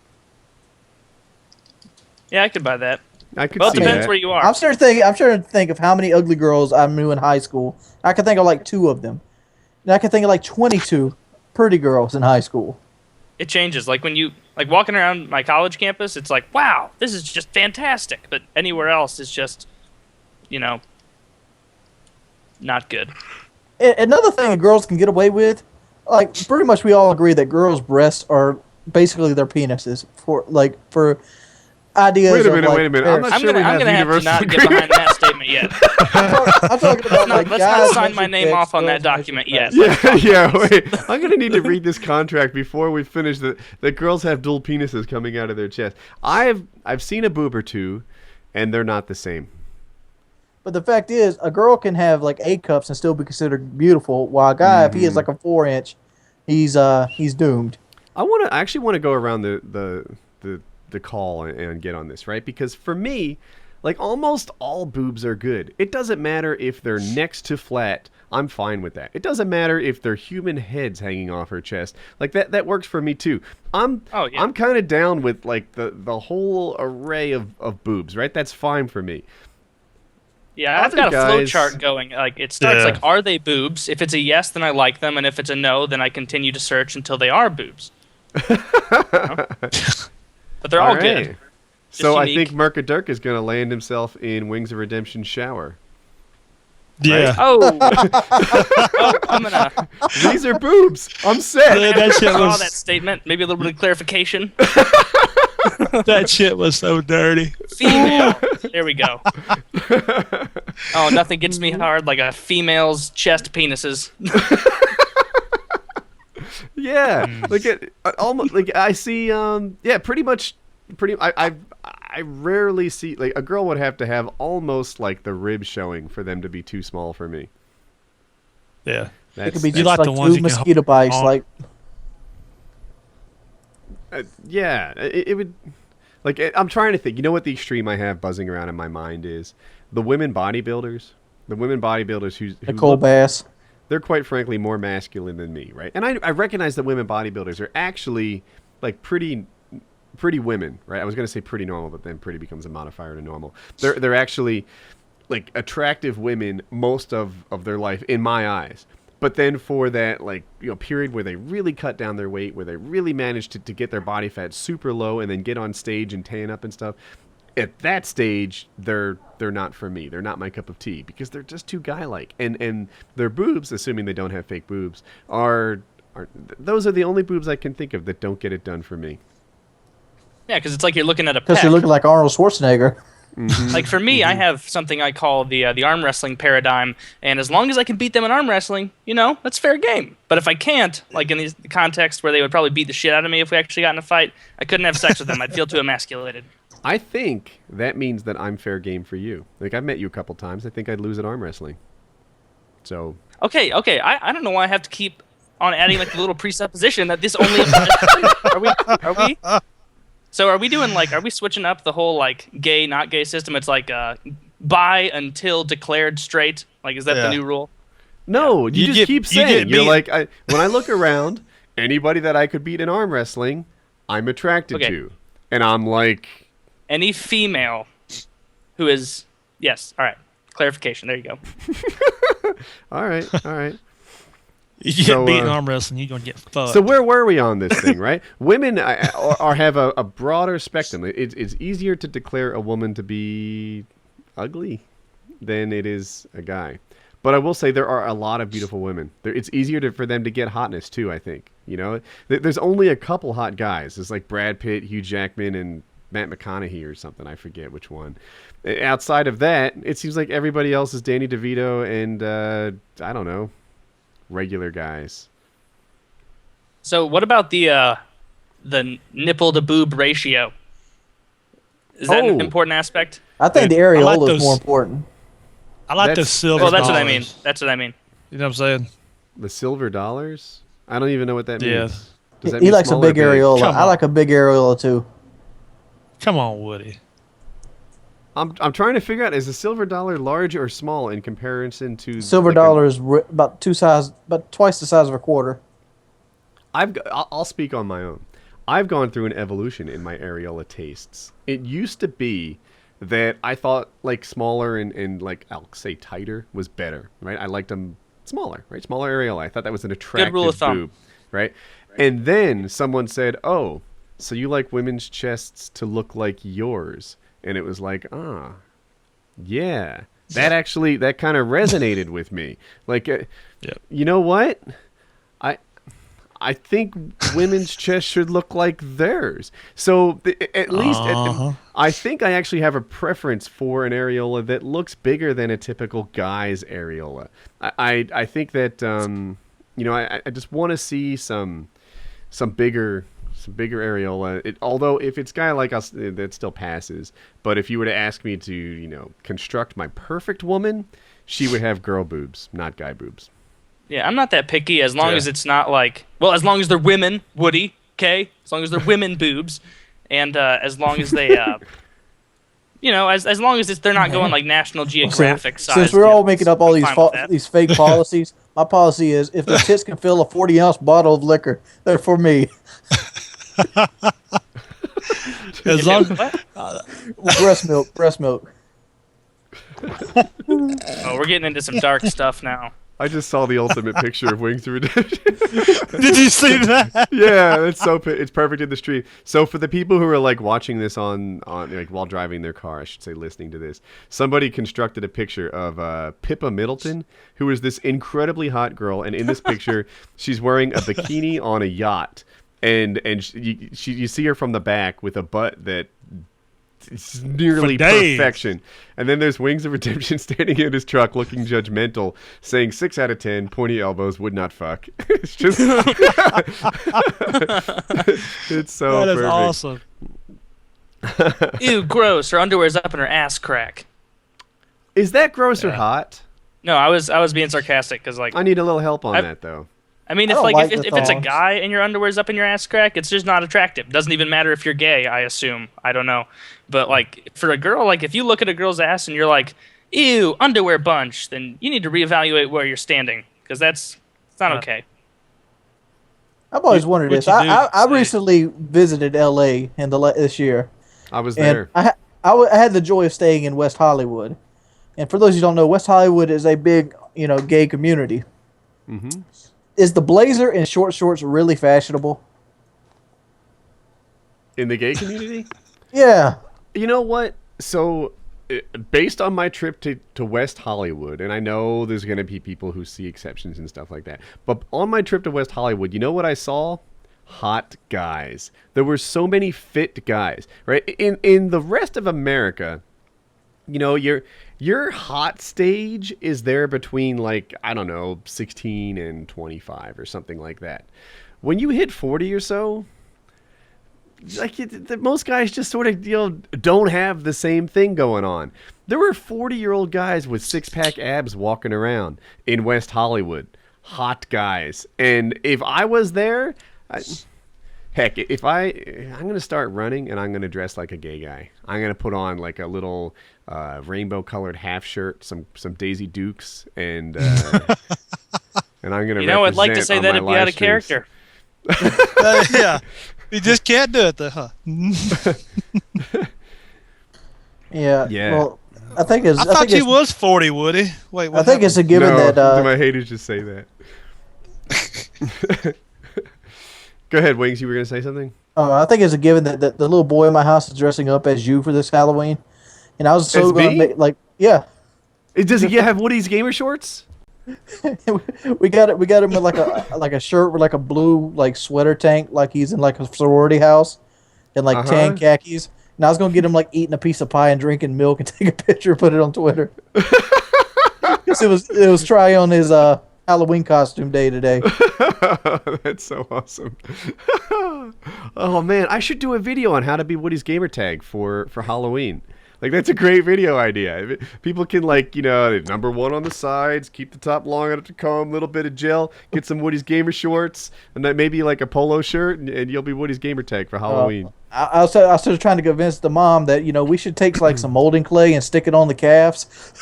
Yeah, I could buy that. I could Well, it see depends that. where you are. I'm starting to think of how many ugly girls I knew in high school. I can think of like 2 of them. And I can think of like 22 pretty girls in high school. It changes. Like when you walking around my college campus, it's like, wow, this is just fantastic. But anywhere else, it's just, not good. Another thing that girls can get away with, like pretty much we all agree that girls' breasts are basically their penises for ideas. Wait a minute. I'm not sure we have gonna have to universal not get behind that statement yet. I'm talking about Let's not sign my name off on that document yet. Yeah. Wait. I'm gonna need to read this contract before we finish. That girls have dual penises coming out of their chest. I've seen a boob or two, and they're not the same. But the fact is, a girl can have like A cups and still be considered beautiful, while a guy, if he is like a 4-inch, he's doomed. I actually want to go around the call and get on this, right? Because for me, like almost all boobs are good. It doesn't matter if they're next to flat. I'm fine with that. It doesn't matter if they're human heads hanging off her chest. Like that works for me too. I'm kind of down with like the whole array of boobs, right? That's fine for me. Yeah, I've got a flow chart going. Like it starts like, are they boobs? If it's a yes, then I like them, and if it's a no, then I continue to search until they are boobs. But they're all good. So I think MurkahDurkah is going to land himself in Wings of Redemption shower. Yeah. Right? Oh, I'm gonna. These are boobs. I'm set. That shit I saw was that statement. Maybe a little bit of clarification. that shit was so dirty. Female. There we go. Oh, nothing gets me hard like a female's chest penises. Yeah, like it almost like I see. Pretty much. I rarely see like a girl would have to have almost like the ribs showing for them to be too small for me. Yeah, it could be you just like like the ones 2 you can mosquito bites, on. like. It would. Like I'm trying to think. You know what the extreme I have buzzing around in my mind is the women bodybuilders. The women bodybuilders who Nicole Bass. They're quite frankly more masculine than me, right? And I recognize that women bodybuilders are actually like pretty women, right? I was going to say pretty normal, but then pretty becomes a modifier to normal. They're actually like attractive women most of their life in my eyes. But then for that period where they really cut down their weight, where they really managed to get their body fat super low and then get on stage and tan up and stuff, at that stage they're not for me. They're not my cup of tea because they're just too guy-like. And their boobs, assuming they don't have fake boobs, are those are the only boobs I can think of that don't get it done for me. Yeah, because it's like you're looking at a Because peck. you're looking like Arnold Schwarzenegger. Like for me, I have something I call the arm wrestling paradigm, and as long as I can beat them in arm wrestling, that's fair game. But if I can't, like in the context where they would probably beat the shit out of me if we actually got in a fight, I couldn't have sex with them. I'd feel too emasculated. I think that means that I'm fair game for you. Like, I've met you a couple times. I think I'd lose at arm wrestling. So. Okay. I don't know why I have to keep on adding like the little presupposition that this only applies. Are we? So are we doing are we switching up the whole gay not gay system? It's bi until declared straight. Like, is that the new rule? No, you just keep saying. You're beat. When I look around, anybody that I could beat in arm wrestling, I'm attracted to, and I'm like. Any female who is yes. All right. Clarification. There you go. All right. You get beat in arm wrestling, you're gonna get fucked. So where were we on this thing, right? Women have a broader spectrum. It's easier to declare a woman to be ugly than it is a guy. But I will say there are a lot of beautiful women. It's easier for them to get hotness too, I think. There's only a couple hot guys. There's like Brad Pitt, Hugh Jackman, and Matt McConaughey or something. I forget which one. Outside of that, it seems like everybody else is Danny DeVito and I don't know, regular guys. So what about the nipple to boob ratio? Is that an important aspect? I think the areola is more important. I like the silver. Well, that's dollars. what I mean. That's what I mean. You know what I'm saying? The silver dollars? I don't even know what that means. Does that He mean likes a small or big areola. Come I like a big areola too. Come on, Woody. I'm trying to figure out, is the silver dollar large or small in comparison to Silver dollar is about twice the size of a quarter. I'll speak on my own. I've gone through an evolution in my areola tastes. It used to be that I thought smaller and I'll say tighter was better, right? I liked them smaller, right? Smaller areola. I thought that was an attractive rule of thumb. boob, right? And then someone said, "Oh, so you like women's chests to look like yours?" And it was like, yeah, that kind of resonated with me. You know what? I think women's chests should look like theirs. So at least I think I actually have a preference for an areola that looks bigger than a typical guy's areola. I think that I just want to see some bigger areola. Although if it's a guy like us, that still passes. But if you were to ask me to construct my perfect woman, she would have girl boobs, not guy boobs. Yeah, I'm not that picky as long as it's not as long as they're women, Woody, okay? As long as they're women boobs, and as long as they, as long as they're not going National Geographic size. Since we're all making up all these fake policies, my policy is if the tits can fill a 40-ounce bottle of liquor, they're for me. As long breast milk. Oh, we're getting into some dark stuff now. I just saw the ultimate picture of Wings of Redemption. Did you see that? Yeah, it's perfect in the stream. So for the people who are watching this on while driving their car, I should say listening to this, somebody constructed a picture of Pippa Middleton, who is this incredibly hot girl, and in this picture she's wearing a bikini on a yacht, and you see her from the back with a butt that. It's nearly perfection. And then there's Wings of Redemption standing in his truck looking judgmental, saying 6 out of 10, pointy elbows, would not fuck. It's just... it's so That is perfect. awesome. Ew, gross. Her underwear's up in her ass crack. Is that gross or hot? No, I was being sarcastic because I need a little help on that, though. I mean, if it's a guy and your underwear's up in your ass crack, it's just not attractive. Doesn't even matter if you're gay, I assume. I don't know. But, for a girl, if you look at a girl's ass and you're like, ew, underwear bunch, then you need to reevaluate where you're standing. Because it's not okay. I've always wondered this. I recently visited L.A. this year. I was there. I had the joy of staying in West Hollywood. And for those who don't know, West Hollywood is a big, gay community. Mm-hmm. Is the blazer and short shorts really fashionable? In the gay community? Yeah. You know what? So, based on my trip to West Hollywood, and I know there's going to be people who see exceptions and stuff like that, but on my trip to West Hollywood, you know what I saw? Hot guys. There were so many fit guys, right? In the rest of America, you know, your hot stage is there between, like, I don't know, 16 and 25 or something like that. When you hit 40 or so, like, most guys just sort of, you know, don't have the same thing going on. There were 40-year-old guys with six-pack abs walking around in West Hollywood. Hot guys. And if I was there, heck, if I'm going to start running and I'm going to dress like a gay guy. I'm going to put on like a little rainbow-colored half shirt, some Daisy Dukes, and I'm going to, you know, I'd like to say that it'd be out of character. Yeah. You just can't do it, though, huh? Yeah. Yeah. Well, I think it's. I think thought he it's, was 40, Woody. Wait, I what think it's a given No, that. my haters just say that. Go ahead, Wings. You were going to say something? I think it's a given that the little boy in my house is dressing up as you for this Halloween, and I was so As me? like, yeah. Does he have Woody's gamer shorts? we got him with like a shirt with like a blue like sweater tank, like he's in like a sorority house, and like tan khakis. And I was gonna get him like eating a piece of pie and drinking milk and take a picture and put it on Twitter. 'Cause it was try on his Halloween costume day today. That's so awesome. Oh man, I should do a video on how to be Woody's gamer tag for Halloween. Like, that's a great video idea. People can, like, you know, number 1 on the sides, keep the top long enough to comb, little bit of gel, get some Woody's gamer shorts, and then maybe like a polo shirt, and you'll be Woody's gamer tag for Halloween. I was sort of trying to convince the mom that, you know, we should take like some molding clay and stick it on the calves.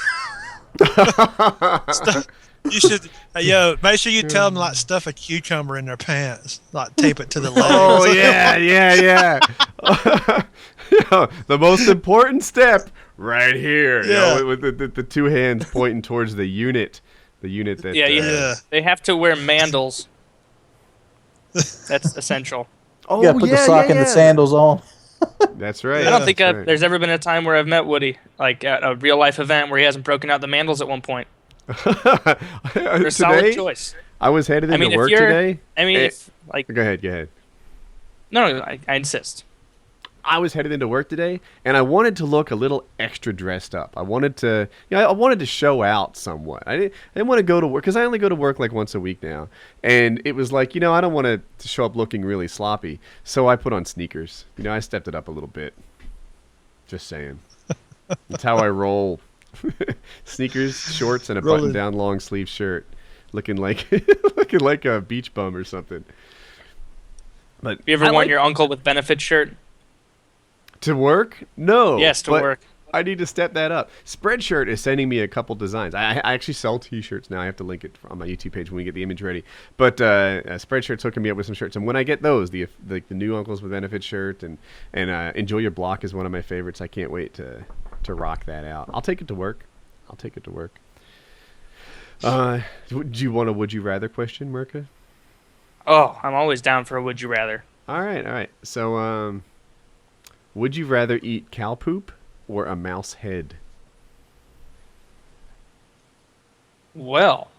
You should, make sure you tell them, like, stuff a cucumber in their pants. Like, tape it to the legs. Oh, yeah. The most important step right here. Yeah. You know, with the two hands pointing towards the unit. The unit that... Yeah. They have to wear mandals. That's essential. You gotta put the sock and the sandals on. That's right. I don't think That's right. there's ever been a time where I've met Woody, like at a real life event, where he hasn't broken out the mandals at one point. They're a solid choice. I was headed into if work you're, today. I mean, if, like... Go ahead. No, I insist. I was headed into work today, and I wanted to look a little extra dressed up. I wanted to, I wanted to show out somewhat. I didn't want to go to work, because I only go to work like once a week now. And it was like, I don't want to show up looking really sloppy. So I put on sneakers. I stepped it up a little bit. Just saying. That's how I roll. Sneakers, shorts, and a button-down long-sleeve shirt. Looking like a beach bum or something. But you ever worn your uncle with benefits shirt? To work? No. Yes, to work. I need to step that up. Spreadshirt is sending me a couple designs. I actually sell T-shirts now. I have to link it on my YouTube page when we get the image ready. But Spreadshirt's hooking me up with some shirts, and when I get those, the new Uncles with Benefits shirt and Enjoy Your Block is one of my favorites. I can't wait to rock that out. I'll take it to work. Do you want a Would You Rather question, Murkah? Oh, I'm always down for a Would You Rather. All right. So, would you rather eat cow poop or a mouse head? Well,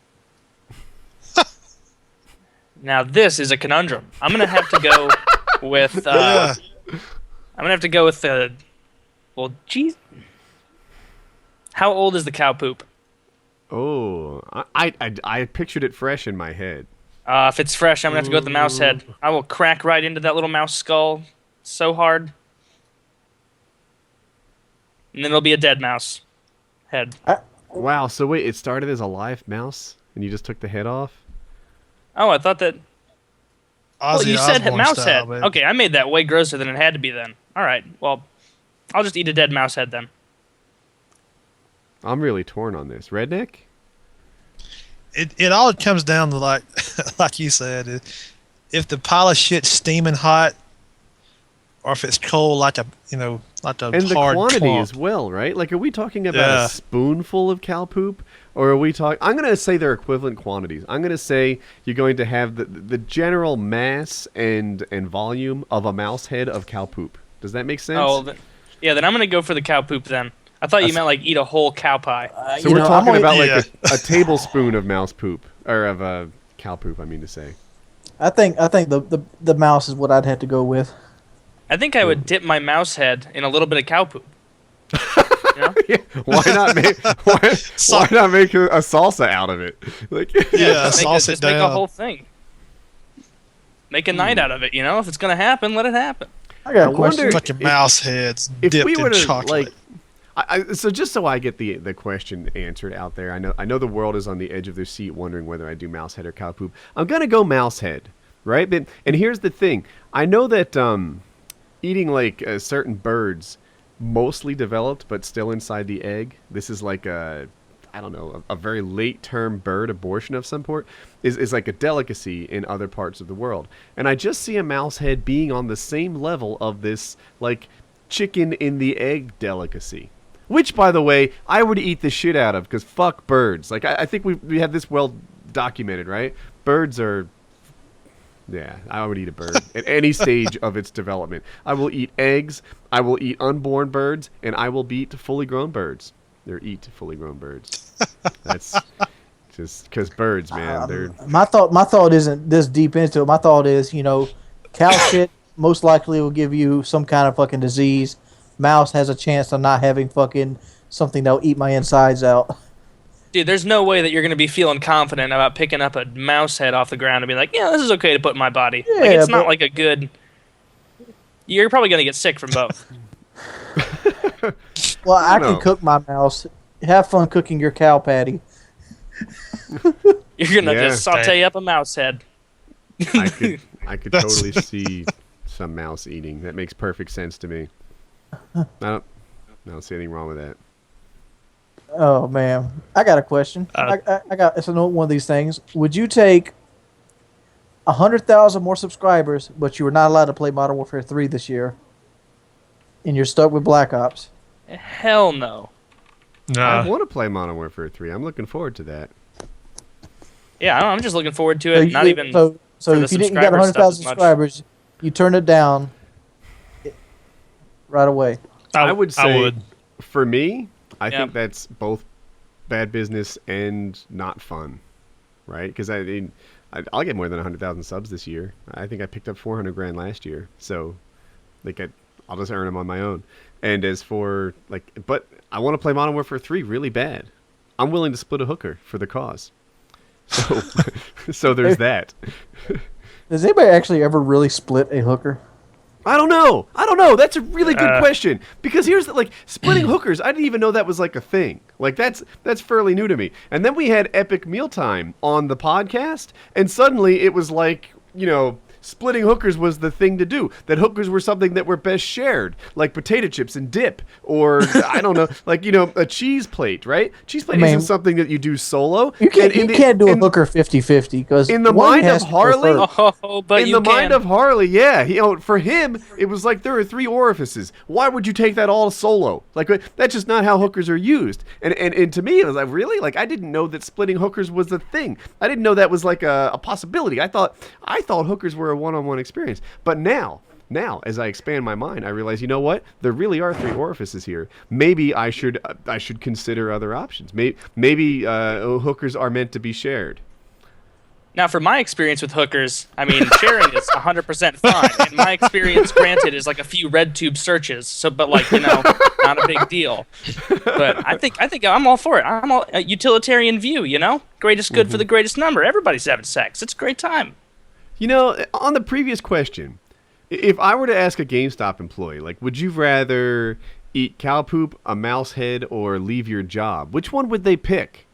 now this is a conundrum. I'm gonna have to go with. I'm gonna have to go with the. Well, geez. How old is the cow poop? Oh, I pictured it fresh in my head. If it's fresh, I'm gonna have to go with the mouse head. I will crack right into that little mouse skull so hard. And then it'll be a dead mouse head. Wow, so wait, it started as a live mouse, and you just took the head off? Oh, I thought that... Well, you said Osbourne mouse style, head. babe. Okay, I made that way grosser than it had to be then. All right, well, I'll just eat a dead mouse head then. I'm really torn on this. Redneck? It all comes down to, like you said, if the pile of shit's steaming hot, or if it's cold, like Like and the hard quantity clump. as well, right? Like, are we talking about a spoonful of cow poop, or are we talking? I'm going to say they're equivalent quantities. I'm going to say you're going to have the general mass and volume of a mouse head of cow poop. Does that make sense? Oh, then I'm gonna go for the cow poop then. I thought you meant like eat a whole cow pie. So we're talking about like a tablespoon of mouse poop, or of cow poop. I mean to say. I think the mouse is what I'd have to go with. I think I would dip my mouse head in a little bit of cow poop. You know? Yeah, why not make a salsa out of it? Like, just make a whole thing. Make a night out of it. You know, if it's gonna happen, let it happen. I got a question. Fucking mouse heads if dipped we were in to, chocolate. so just so I get the question answered out there, I know the world is on the edge of their seat wondering whether I do mouse head or cow poop. I'm gonna go mouse head, right? And here's the thing: I know that eating like certain birds, mostly developed but still inside the egg. This is like a very late term bird abortion of some sort is like a delicacy in other parts of the world. And I just see a mouse head being on the same level of this like chicken in the egg delicacy. Which, by the way, I would eat the shit out of, because fuck birds. Like, I think we have this well documented, right? Birds are... Yeah, I would eat a bird at any stage of its development. I will eat eggs, I will eat unborn birds, and I will eat fully grown birds. Or eat fully grown birds. That's just because birds, man. They're... My thought isn't this deep into it. My thought is, cow shit most likely will give you some kind of fucking disease. Mouse has a chance of not having fucking something that'll eat my insides out. Dude, there's no way that you're going to be feeling confident about picking up a mouse head off the ground and be like, yeah, this is okay to put in my body. Yeah, like, it's not like a good... You're probably going to get sick from both. Well, I can cook my mouse. Have fun cooking your cow patty. You're going to just saute up a mouse head. I could totally see some mouse eating. That makes perfect sense to me. I don't see anything wrong with that. Oh man, I got a question. I got it's one of these things. Would you take 100,000 more subscribers, but you were not allowed to play Modern Warfare 3 this year, and you're stuck with Black Ops? Hell no. I want to play Modern Warfare 3. I'm looking forward to that. Yeah, I'm just looking forward to it. So if you didn't get 100,000 subscribers, you turn it down right away. I would say, for me, I think that's both bad business and not fun, right? Because I'll get more than 100,000 subs this year. I think I picked up 400 grand last year, so I'll just earn them on my own. And as for but I want to play Modern Warfare 3 really bad. I'm willing to split a hooker for the cause. So there's that. Does anybody actually ever really split a hooker? I don't know. That's a really good question, because here's splitting hookers. I didn't even know that was like a thing. Like that's fairly new to me. And then we had Epic Mealtime on the podcast, and suddenly it was like, splitting hookers was the thing to do. That hookers were something that were best shared, like potato chips and dip, or I don't know, a cheese plate, right? Cheese plate isn't something that you do solo. You can't do a hooker 50-50, because in the mind of Harley, mind of Harley, yeah, for him it was like there are 3 orifices. Why would you take that all solo? Like, that's just not how hookers are used. And to me, it was like, really? Like, I didn't know that splitting hookers was the thing. I didn't know that was like a possibility. I thought hookers were a one-on-one experience. But now as I expand my mind, I realize, you know what? There really are 3 orifices here. Maybe I should consider other options. Maybe hookers are meant to be shared. Now, from my experience with hookers, I mean, sharing is 100% fine. And my experience, granted, is like a few red tube searches. So, but not a big deal. But I think I'm all for it. I'm all a utilitarian view. Greatest good for the greatest number. Everybody's having sex. It's a great time. On the previous question, if I were to ask a GameStop employee, would you rather eat cow poop, a mouse head, or leave your job? Which one would they pick?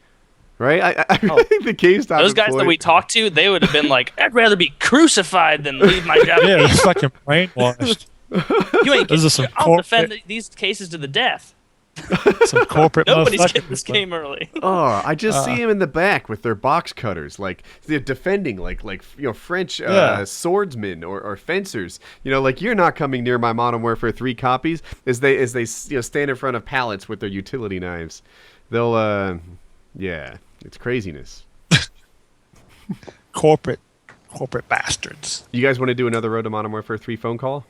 Right? I think the GameStop Those guys that we talked to, they would have been like, I'd rather be crucified than leave my job. Yeah, they're fucking brainwashed. You ain't getting, I'll defend these cases to the death. Some corporate Nobody's motherfucker. getting this game early. Oh, I just see him in the back with their box cutters, like they're defending, like French swordsmen or fencers. Like you're not coming near my Modern Warfare 3 copies as they stand in front of pallets with their utility knives. They'll it's craziness. Corporate bastards. You guys want to do another Road to Modern Warfare 3 phone call?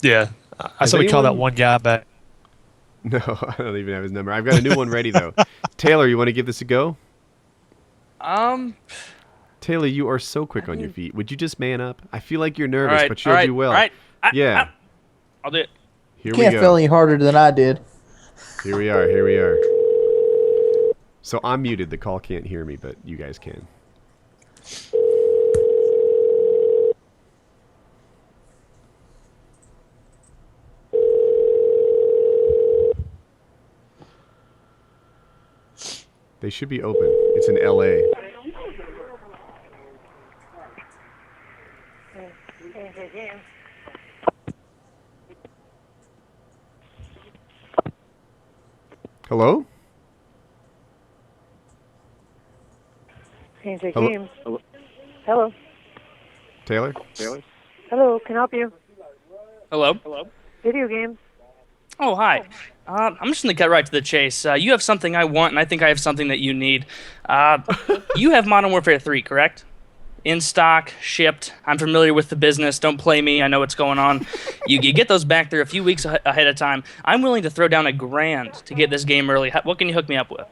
Yeah, I said we call that one guy back. No, I don't even have his number. I've got a new one ready though. Taylor, you want to give this a go? Taylor, you are so quick on your feet. Would you just man up? I feel like you're nervous, but you'll do well. All right. Yeah. I'll do it. Here You we can't go. feel any harder than I did. Here we are. So I'm muted. The call can't hear me, but you guys can. They should be open. It's in LA. Hello? Painter Hello? Games. Hello. Taylor? Hello, can I help you? Hello. Video games. Oh, hi. I'm just going to get right to the chase. You have something I want, and I think I have something that you need. You have Modern Warfare 3, correct? In stock, shipped. I'm familiar with the business. Don't play me. I know what's going on. You get those back there a few weeks ahead of time. I'm willing to throw down $1,000 to get this game early. What can you hook me up with?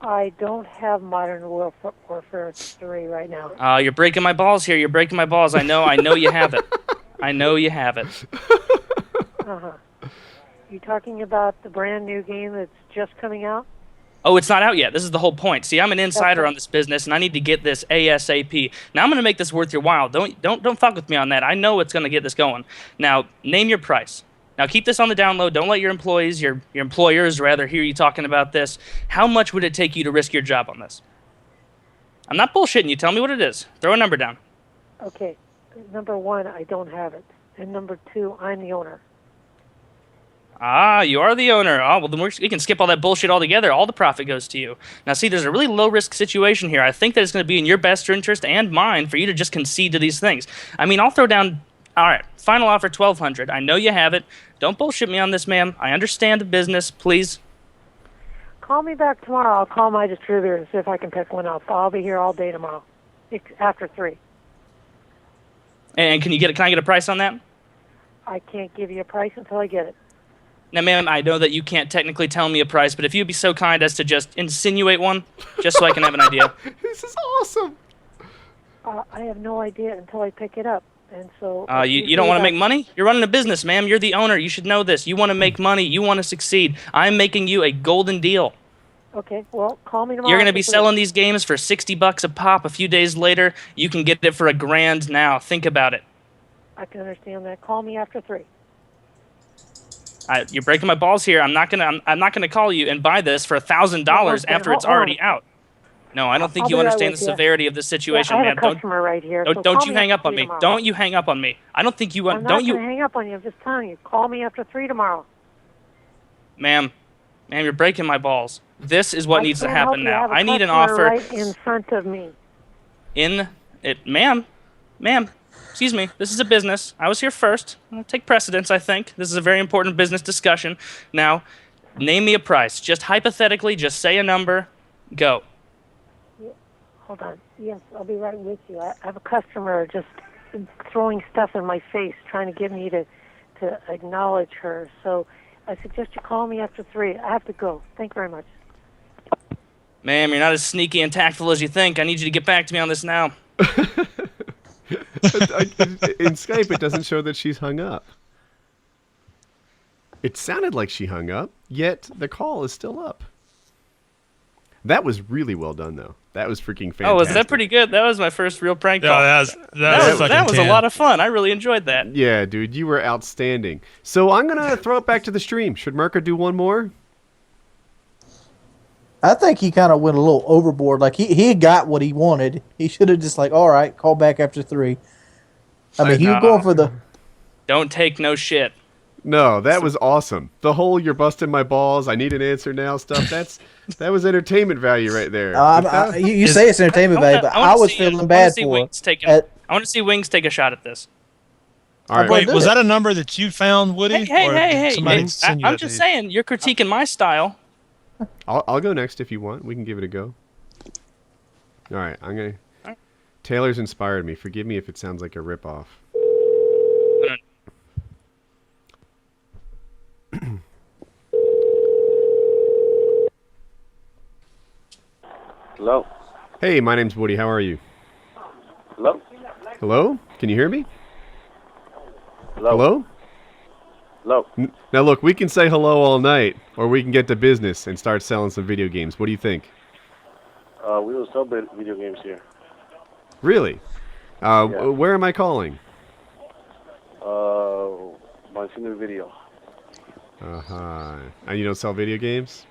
I don't have Modern Warfare 3 right now. You're breaking my balls here. You're breaking my balls. I know you have it. I know you have it. Uh-huh. You talking about the brand new game that's just coming out? Oh, it's not out yet. This is the whole point. See, I'm an insider on this business, and I need to get this ASAP. Now, I'm going to make this worth your while. Don't fuck with me on that. I know it's going to get this going. Now, name your price. Now, keep this on the down low. Don't let your employees, your employers, rather, hear you talking about this. How much would it take you to risk your job on this? I'm not bullshitting you. Tell me what it is. Throw a number down. Okay. Number one, I don't have it. And number two, I'm the owner. Ah, you are the owner. Oh, well, then we can skip all that bullshit altogether. All the profit goes to you. Now, see, there's a really low-risk situation here. I think that it's going to be in your best interest and mine for you to just concede to these things. I mean, I'll throw down... All right, final offer, $1,200. I know you have it. Don't bullshit me on this, ma'am. I understand the business. Please. Call me back tomorrow. I'll call my distributor and see if I can pick one up. I'll be here all day tomorrow, after 3. And can I get a price on that? I can't give you a price until I get it. Now, ma'am, I know that you can't technically tell me a price, but if you'd be so kind as to just insinuate one, just so I can have an idea. This is awesome. I have no idea until I pick it up. And so you don't want to make money? You're running a business, ma'am. You're the owner. You should know this. You want to make money. You want to succeed. I'm making you a golden deal. Okay, well, call me tomorrow. You're going to be selling these games for $60 a pop. A few days later, you can get it for $1,000 now. Think about it. I can understand that. Call me after 3. You're breaking my balls here. I'm not gonna call you and buy this for $1,000 after it's already out. No, I don't think you understand the severity of this situation, I have man. a customer right here. So Don't call you me hang after up on 3 me. tomorrow. Don't you hang up on me. I don't think you want. I'm not Don't you, going to hang up on you. I'm just telling you. Call me after 3 tomorrow. ma'am? You're breaking my balls. This is what needs to happen now. I need an offer. Right in front of me. Ma'am. Excuse me. This is a business. I was here first. I'll take precedence, I think. This is a very important business discussion. Now, name me a price. Just hypothetically, just say a number. Go. Hold on. Yes, I'll be right with you. I have a customer just throwing stuff in my face, trying to get me to acknowledge her. So I suggest you call me after 3. I have to go. Thank you very much. Ma'am, you're not as sneaky and tactful as you think. I need you to get back to me on this now. In Skype, it doesn't show that she's hung up. It sounded like she hung up, yet the call is still up. That was really well done, though. That was freaking fantastic. Oh, was that pretty good? That was my first real prank call. That was a lot of fun. I really enjoyed that. Yeah, dude, you were outstanding. So I'm going to throw it back to the stream. Should Murkah do one more? I think he kind of went a little overboard. Like, he got what he wanted. He should have just all right, call back after 3. I mean, he was going for the... Don't take no shit. No, that was awesome. The whole "you're busting my balls, I need an answer now" stuff. That was entertainment value right there. You say it's entertainment value, but I was feeling bad for it. I want to see Wings take a shot at this. All right. Wait, was that a number that you found, Woody? Hey! Send you I'm that just dude? saying, you're critiquing my style. I'll go next if you want. We can give it a go. All right, I'm gonna. Taylor's inspired me. Forgive me if it sounds like a ripoff. Hello. Hey, my name's Woody. How are you? Hello. Hello? Can you hear me? Hello. Hello? Now look, we can say hello all night, or we can get to business and start selling some video games. What do you think? We don't sell video games here. Really? Yeah. Where am I calling? Monsignor Video. Uh-huh. And you don't sell video games?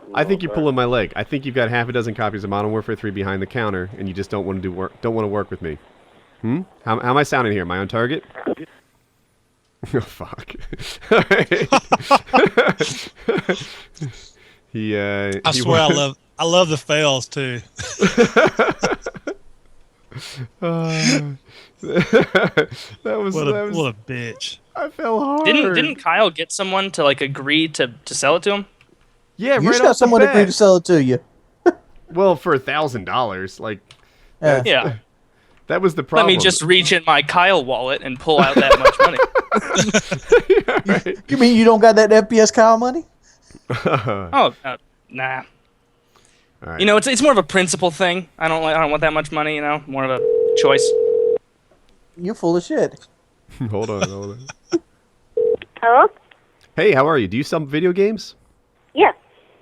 No, I think you're pulling my leg. I think you've got half a dozen copies of Modern Warfare 3 behind the counter, and you just don't want to work with me. How am I sounding here? Am I on target? Oh, fuck. I swear I love the fails too. That was what a bitch. I fell hard. Didn't Kyle get someone to agree to sell it to him? Yeah, You right just got off the someone to agree bat. to sell it to you. Well, for $1,000, like. Yeah. That was the Let problem. me just reach in my Kyle wallet and pull out that much money. Yeah, right. You mean you don't got that FPS Kyle money? Nah. All right. You know, it's more of a principle thing. I don't want that much money. You know, more of a choice. You're full of shit. Hold on. Hello? Hey, how are you? Do you sell video games? Yeah.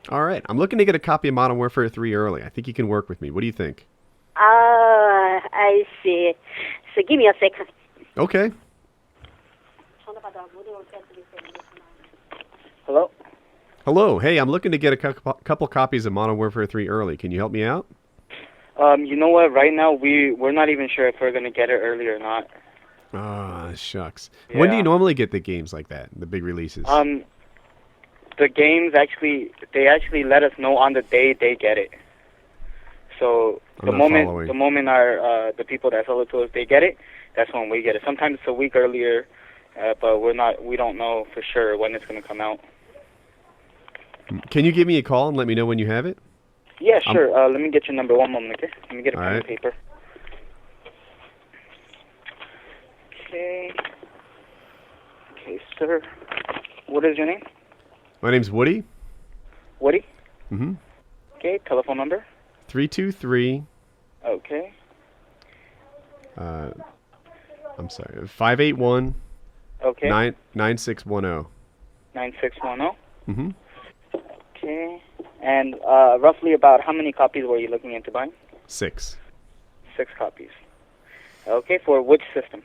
All right. I'm looking to get a copy of Modern Warfare 3 early. I think you can work with me. What do you think? I see. So give me a second. Okay. Hello? Hello. Hey, I'm looking to get a couple copies of Modern Warfare 3 early. Can you help me out? You know what? Right now, we're not even sure if we're going to get it early or not. Ah, shucks. When do you normally get the games like that, the big releases? The games they actually let us know on the day they get it. So the moment our the people that sell it to us, they get it, that's when we get it. Sometimes it's a week earlier, but we don't know for sure when it's going to come out. Can you give me a call and let me know when you have it? Yeah, sure. Let me get your number. One moment, okay? Let me get a pen and paper. Okay. Okay, sir. What is your name? My name's Woody. Woody? Mm-hmm. Okay, telephone number? 323. Okay. I'm sorry. 581. Okay. 9610. 9610? Mm-hmm. Okay. And roughly about how many copies were you looking into buying? 6. 6 copies. Okay, for which system?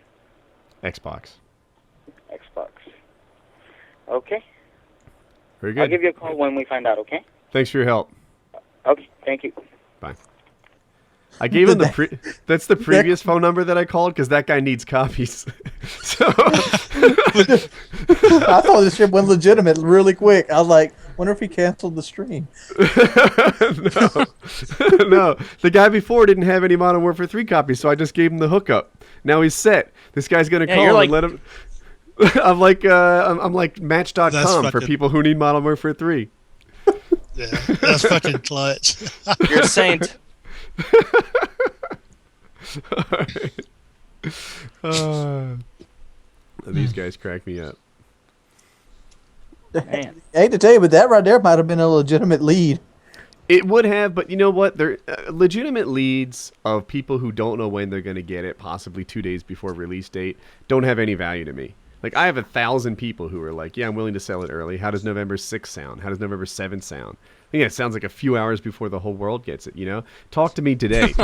Xbox. Xbox. Okay. Very good. I'll give you a call when we find out, okay? Thanks for your help. Okay, thank you. Bye. I gave him that's the previous phone number that I called because that guy needs copies. So I thought this shit went legitimate really quick. I was like, wonder if he canceled the stream. No, the guy before didn't have any Modern Warfare 3 copies, so I just gave him the hookup. Now he's set. This guy's gonna call and let him. I'm like Match.com for people who need Modern Warfare 3. Yeah, that's fucking clutch. You're a saint. These guys crack me up. Man. I hate to tell you, but that right there might have been a legitimate lead. It would have, but you know what? They're legitimate leads of people who don't know when they're going to get it, possibly 2 days before release date, don't have any value to me. Like, I have 1,000 people who are like, yeah, I'm willing to sell it early. How does November 6th sound? How does November 7th sound? Yeah, it sounds like a few hours before the whole world gets it, you know? Talk to me today.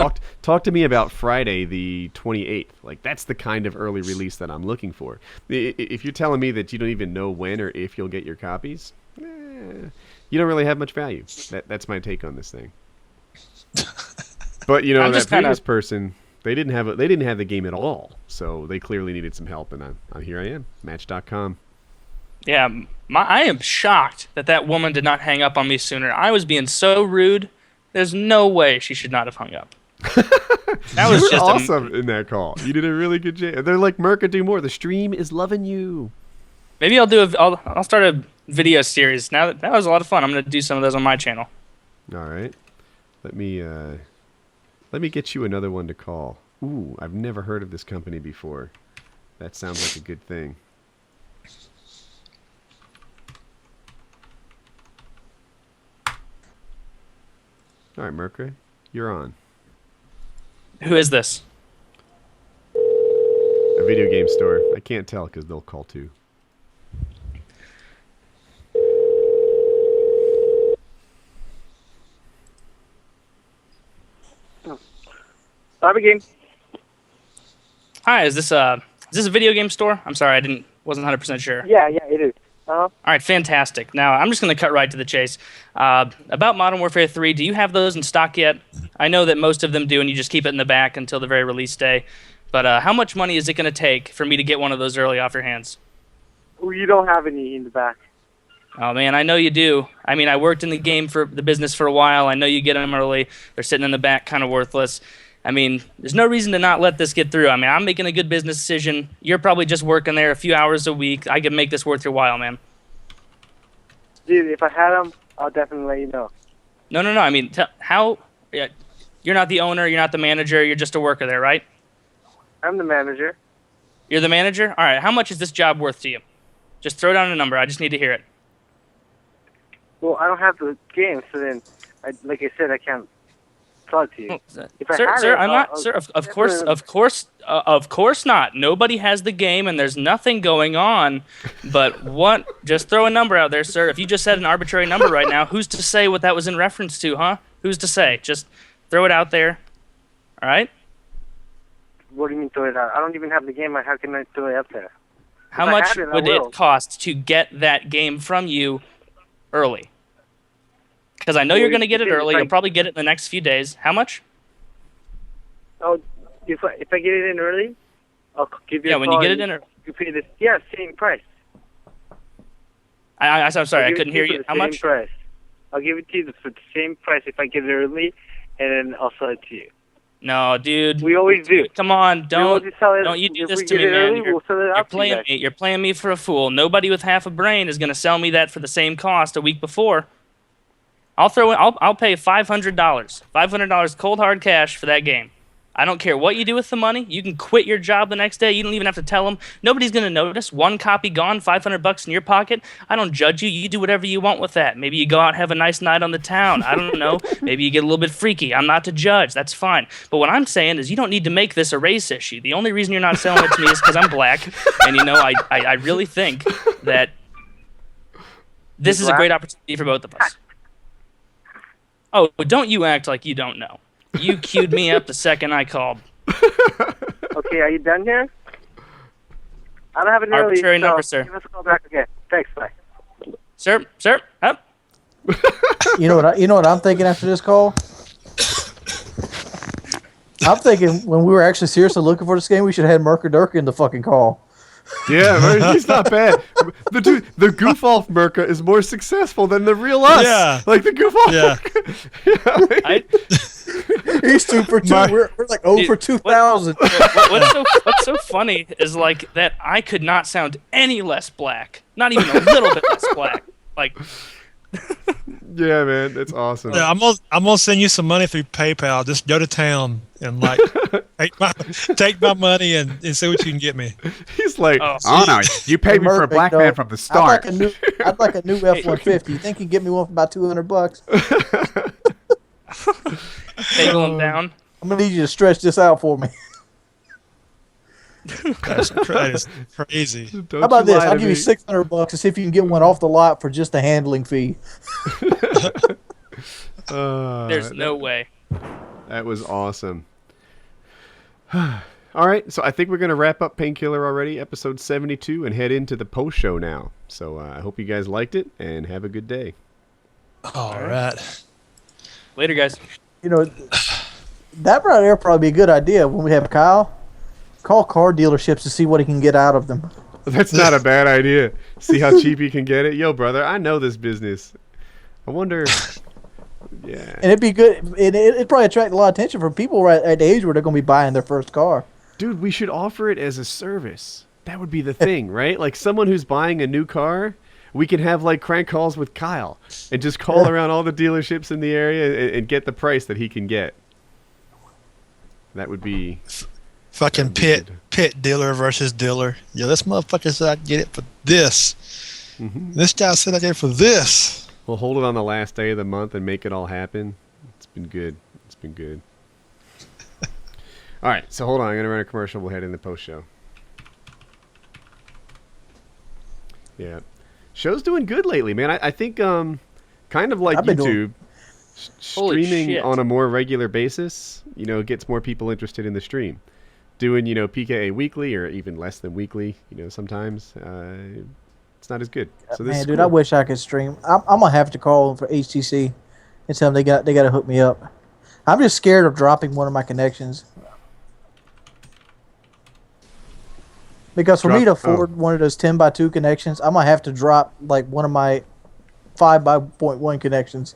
Talk to me about Friday the 28th. Like, that's the kind of early release that I'm looking for. If you're telling me that you don't even know when or if you'll get your copies, you don't really have much value. That's my take on this thing. But, you know, that previous person, they didn't have the game at all. So they clearly needed some help, and here I am, Match.com. Yeah, I am shocked that woman did not hang up on me sooner. I was being so rude. There's no way she should not have hung up. That was just awesome in that call. You did a really good job. They're like, Murkah, do more. The stream is loving you. Maybe I'll start a video series. Now that was a lot of fun. I'm gonna do some of those on my channel. All right. Let me get you another one to call. Ooh, I've never heard of this company before. That sounds like a good thing. All right, Murkah, you're on. Who is this? A video game store. I can't tell because they'll call too. Bobby Game. Hi, is this a video game store? I'm sorry, wasn't 100% sure. Yeah, it is. All right, fantastic. Now, I'm just going to cut right to the chase. About Modern Warfare 3, do you have those in stock yet? I know that most of them do, and you just keep it in the back until the very release day. But how much money is it going to take for me to get one of those early off your hands? Well, you don't have any in the back. Oh, man, I know you do. I mean, I worked in the business for a while. I know you get them early. They're sitting in the back, kind of worthless. I mean, there's no reason to not let this get through. I mean, I'm making a good business decision. You're probably just working there a few hours a week. I can make this worth your while, man. Dude, if I had them, I'll definitely let you know. No. I mean, you're not the owner. You're not the manager. You're just a worker there, right? I'm the manager. You're the manager? All right, how much is this job worth to you? Just throw down a number. I just need to hear it. Well, I don't have the game, so then, like I said, I can't talk to you. Of course not. Nobody has the game, and there's nothing going on. But what? Just throw a number out there, sir. If you just said an arbitrary number right now, who's to say what that was in reference to, huh? Who's to say? Just throw it out there. All right? What do you mean throw it out? I don't even have the game. How can I throw it up there? How much would it cost to get that game from you early? Because I know you're going to get it early. You'll probably get it in the next few days. How much? Oh, if I get it in early, I'll give you a call. Yeah, when you get it in early. You pay this. Yeah, same price. I'm sorry, I couldn't hear you. How much? Price. I'll give it to you for the same price if I get it early, and then I'll sell it to you. No, dude. We always do. Come on, don't you do this to me, man. You're playing me for a fool. Nobody with half a brain is going to sell me that for the same cost a week before. I'll pay $500. $500 cold hard cash for that game. I don't care what you do with the money. You can quit your job the next day. You don't even have to tell them. Nobody's going to notice. One copy gone, $500 in your pocket. I don't judge you. You do whatever you want with that. Maybe you go out and have a nice night on the town. I don't know. Maybe you get a little bit freaky. I'm not to judge. That's fine. But what I'm saying is you don't need to make this a race issue. The only reason you're not selling it to me is because I'm black. And, I really think that this is a great opportunity for both of us. Oh, don't you act like you don't know. You queued me up the second I called. Okay, are you done here? I don't have an arbitrary number, sir. Give us a call back again. Thanks, bye. Sir, up. You know what I'm thinking after this call? I'm thinking when we were actually seriously looking for this game, we should have had MurkahDurkah in the fucking call. Yeah, he's not bad. The goof off Murkah is more successful than the real us. Yeah, like the goof off. Yeah, he's 2 for 2. We're like 0 for 2,000. What's so funny is like that I could not sound any less black, not even a little bit less black. Like, yeah, man, that's awesome. Yeah, I'm gonna send you some money through PayPal. Just go to town and like take my money and see what you can get me. He's like, oh no, you paid me for a black man from the start. I'd like a new F-150. You think you can get me one for about $200? Bagel him down. I'm gonna need you to stretch this out for me. That's crazy. How about this? I'll give you $600 to see if you can get one off the lot for just the handling fee. There's no way. That was awesome. All right, so I think we're going to wrap up Painkiller already, episode 72, and head into the post show now. So I hope you guys liked it, and have a good day. All right. Later, guys. That right there probably be a good idea when we have Kyle. Call car dealerships to see what he can get out of them. That's not a bad idea. See how cheap you can get it? Yo, brother, I know this business. I wonder... Yeah. And it'd be good. It'd probably attract a lot of attention from people right at the age where they're going to be buying their first car. Dude, we should offer it as a service. That would be the thing, right? Like someone who's buying a new car, we can have like crank calls with Kyle and just call around all the dealerships in the area and get the price that he can get. That would be... Fucking pit dealer versus dealer. Yeah, this motherfucker said I'd get it for this. Mm-hmm. This guy said I'd get it for this. We'll hold it on the last day of the month and make it all happen. It's been good. It's been good. All right, so hold on. I'm going to run a commercial. We'll head in the post show. Yeah. Show's doing good lately, man. I think kind of like YouTube, streaming on a more regular basis, gets more people interested in the stream. Doing, PKA weekly or even less than weekly, sometimes it's not as good. So this Man, is dude, cool. I wish I could stream. I'm gonna have to call for HTC and tell them they got to hook me up. I'm just scared of dropping one of my connections. Because for me to afford one of those 10x2 connections, I'm gonna have to drop like one of my 5x.1 connections.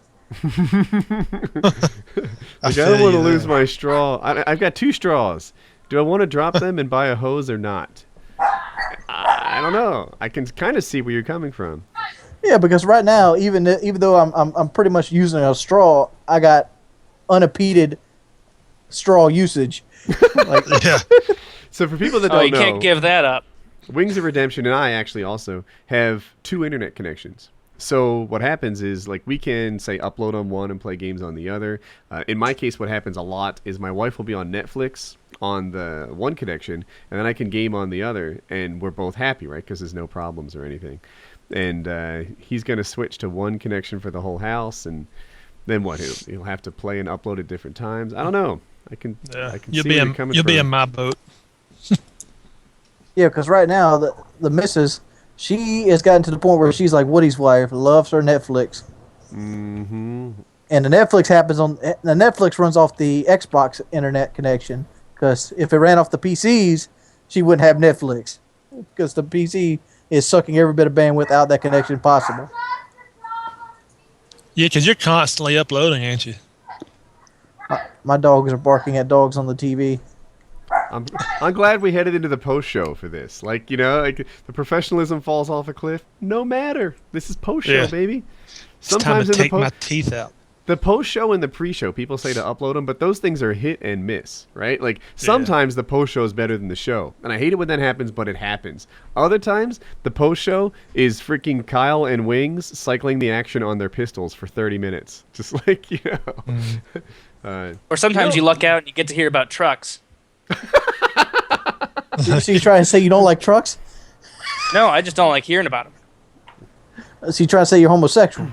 I don't want to lose my straw. I've got 2 straws. Do I want to drop them and buy a hose or not? I don't know. I can kind of see where you're coming from. Yeah, because right now, even though I'm pretty much using a straw, I got unimpeded straw usage. Yeah. So for people that don't know, you can't give that up. Wings of Redemption and I actually also have 2 internet connections. So what happens is, like, we can, say, upload on one and play games on the other. In my case, what happens a lot is my wife will be on Netflix on the one connection, and then I can game on the other, and we're both happy, right? Because there's no problems or anything. And he's going to switch to one connection for the whole house, and then what? He'll have to play and upload at different times. I don't know. I can see where you're coming from. You'll be in my boat. Yeah, because right now the missus, she has gotten to the point where she's like Woody's wife, loves her Netflix. Mm-hmm. And the Netflix runs off the Xbox internet connection, because if it ran off the PCs, she wouldn't have Netflix, because the PC is sucking every bit of bandwidth out of that connection possible. Yeah, because you're constantly uploading, ain't you? My dogs are barking at dogs on the TV. I'm glad we headed into the post show for this. Like, like the professionalism falls off a cliff. No matter. This is post show, baby. Sometimes it's time to take my teeth out. The post show and the pre show, people say to upload them, but those things are hit and miss, right? Like sometimes the post show is better than the show, and I hate it when that happens, but it happens. Other times, the post show is freaking Kyle and Wings cycling the action on their pistols for 30 minutes, just like Or sometimes you luck out and you get to hear about trucks. So you trying to say you don't like trucks? No, I just don't like hearing about them. So you trying to say you're homosexual?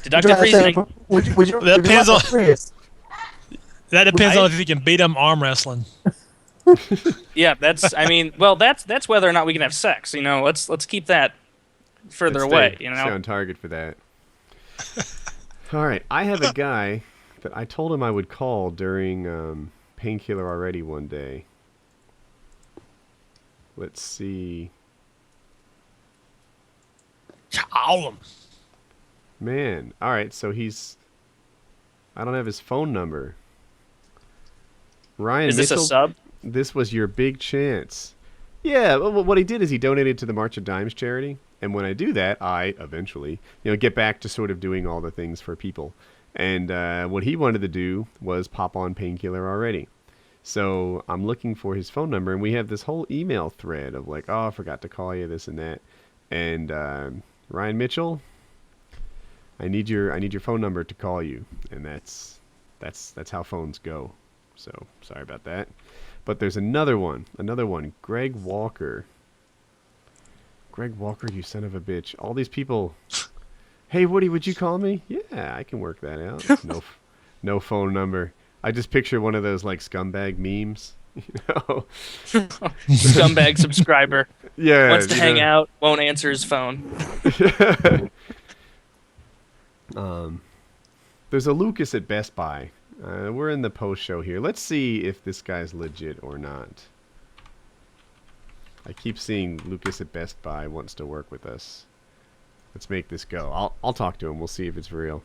Deductive reasoning. That depends on. That depends on if you can beat them arm wrestling. Yeah, that's whether or not we can have sex. Let's keep that further away. Stay on target for that. All right, I have a guy that I told him I would call during Painkiller already one day. Let's see. Call him. Man, all right, so I don't have his phone number. Ryan Is this Mitchell, a sub? This was your big chance. Yeah, well, what he did is he donated to the March of Dimes charity, and when I do that, I eventually, get back to sort of doing all the things for people. And what he wanted to do was pop on Painkiller already. So I'm looking for his phone number, and we have this whole email thread of like, oh, I forgot to call you, this and that. And Ryan Mitchell, I need your phone number to call you, and that's how phones go. So sorry about that. But there's another one, Greg Walker. Greg Walker, you son of a bitch! All these people. Hey Woody, would you call me? Yeah, I can work that out. No phone number. I just picture one of those like scumbag memes. Scumbag subscriber. Yeah. Wants to hang out, won't answer his phone. There's a Lucas at Best Buy. We're in the post show here. Let's see if this guy's legit or not. I keep seeing Lucas at Best Buy wants to work with us. Let's make this go. I'll talk to him. We'll see if it's real.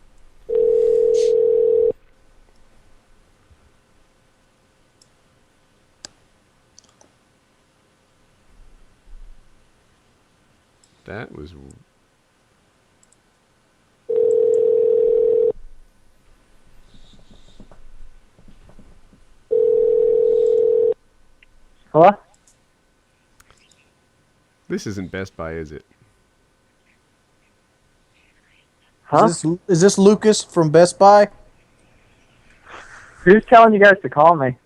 That was... Hello? This isn't Best Buy, is it? Huh? Is this Lucas from Best Buy? Who's telling you guys to call me?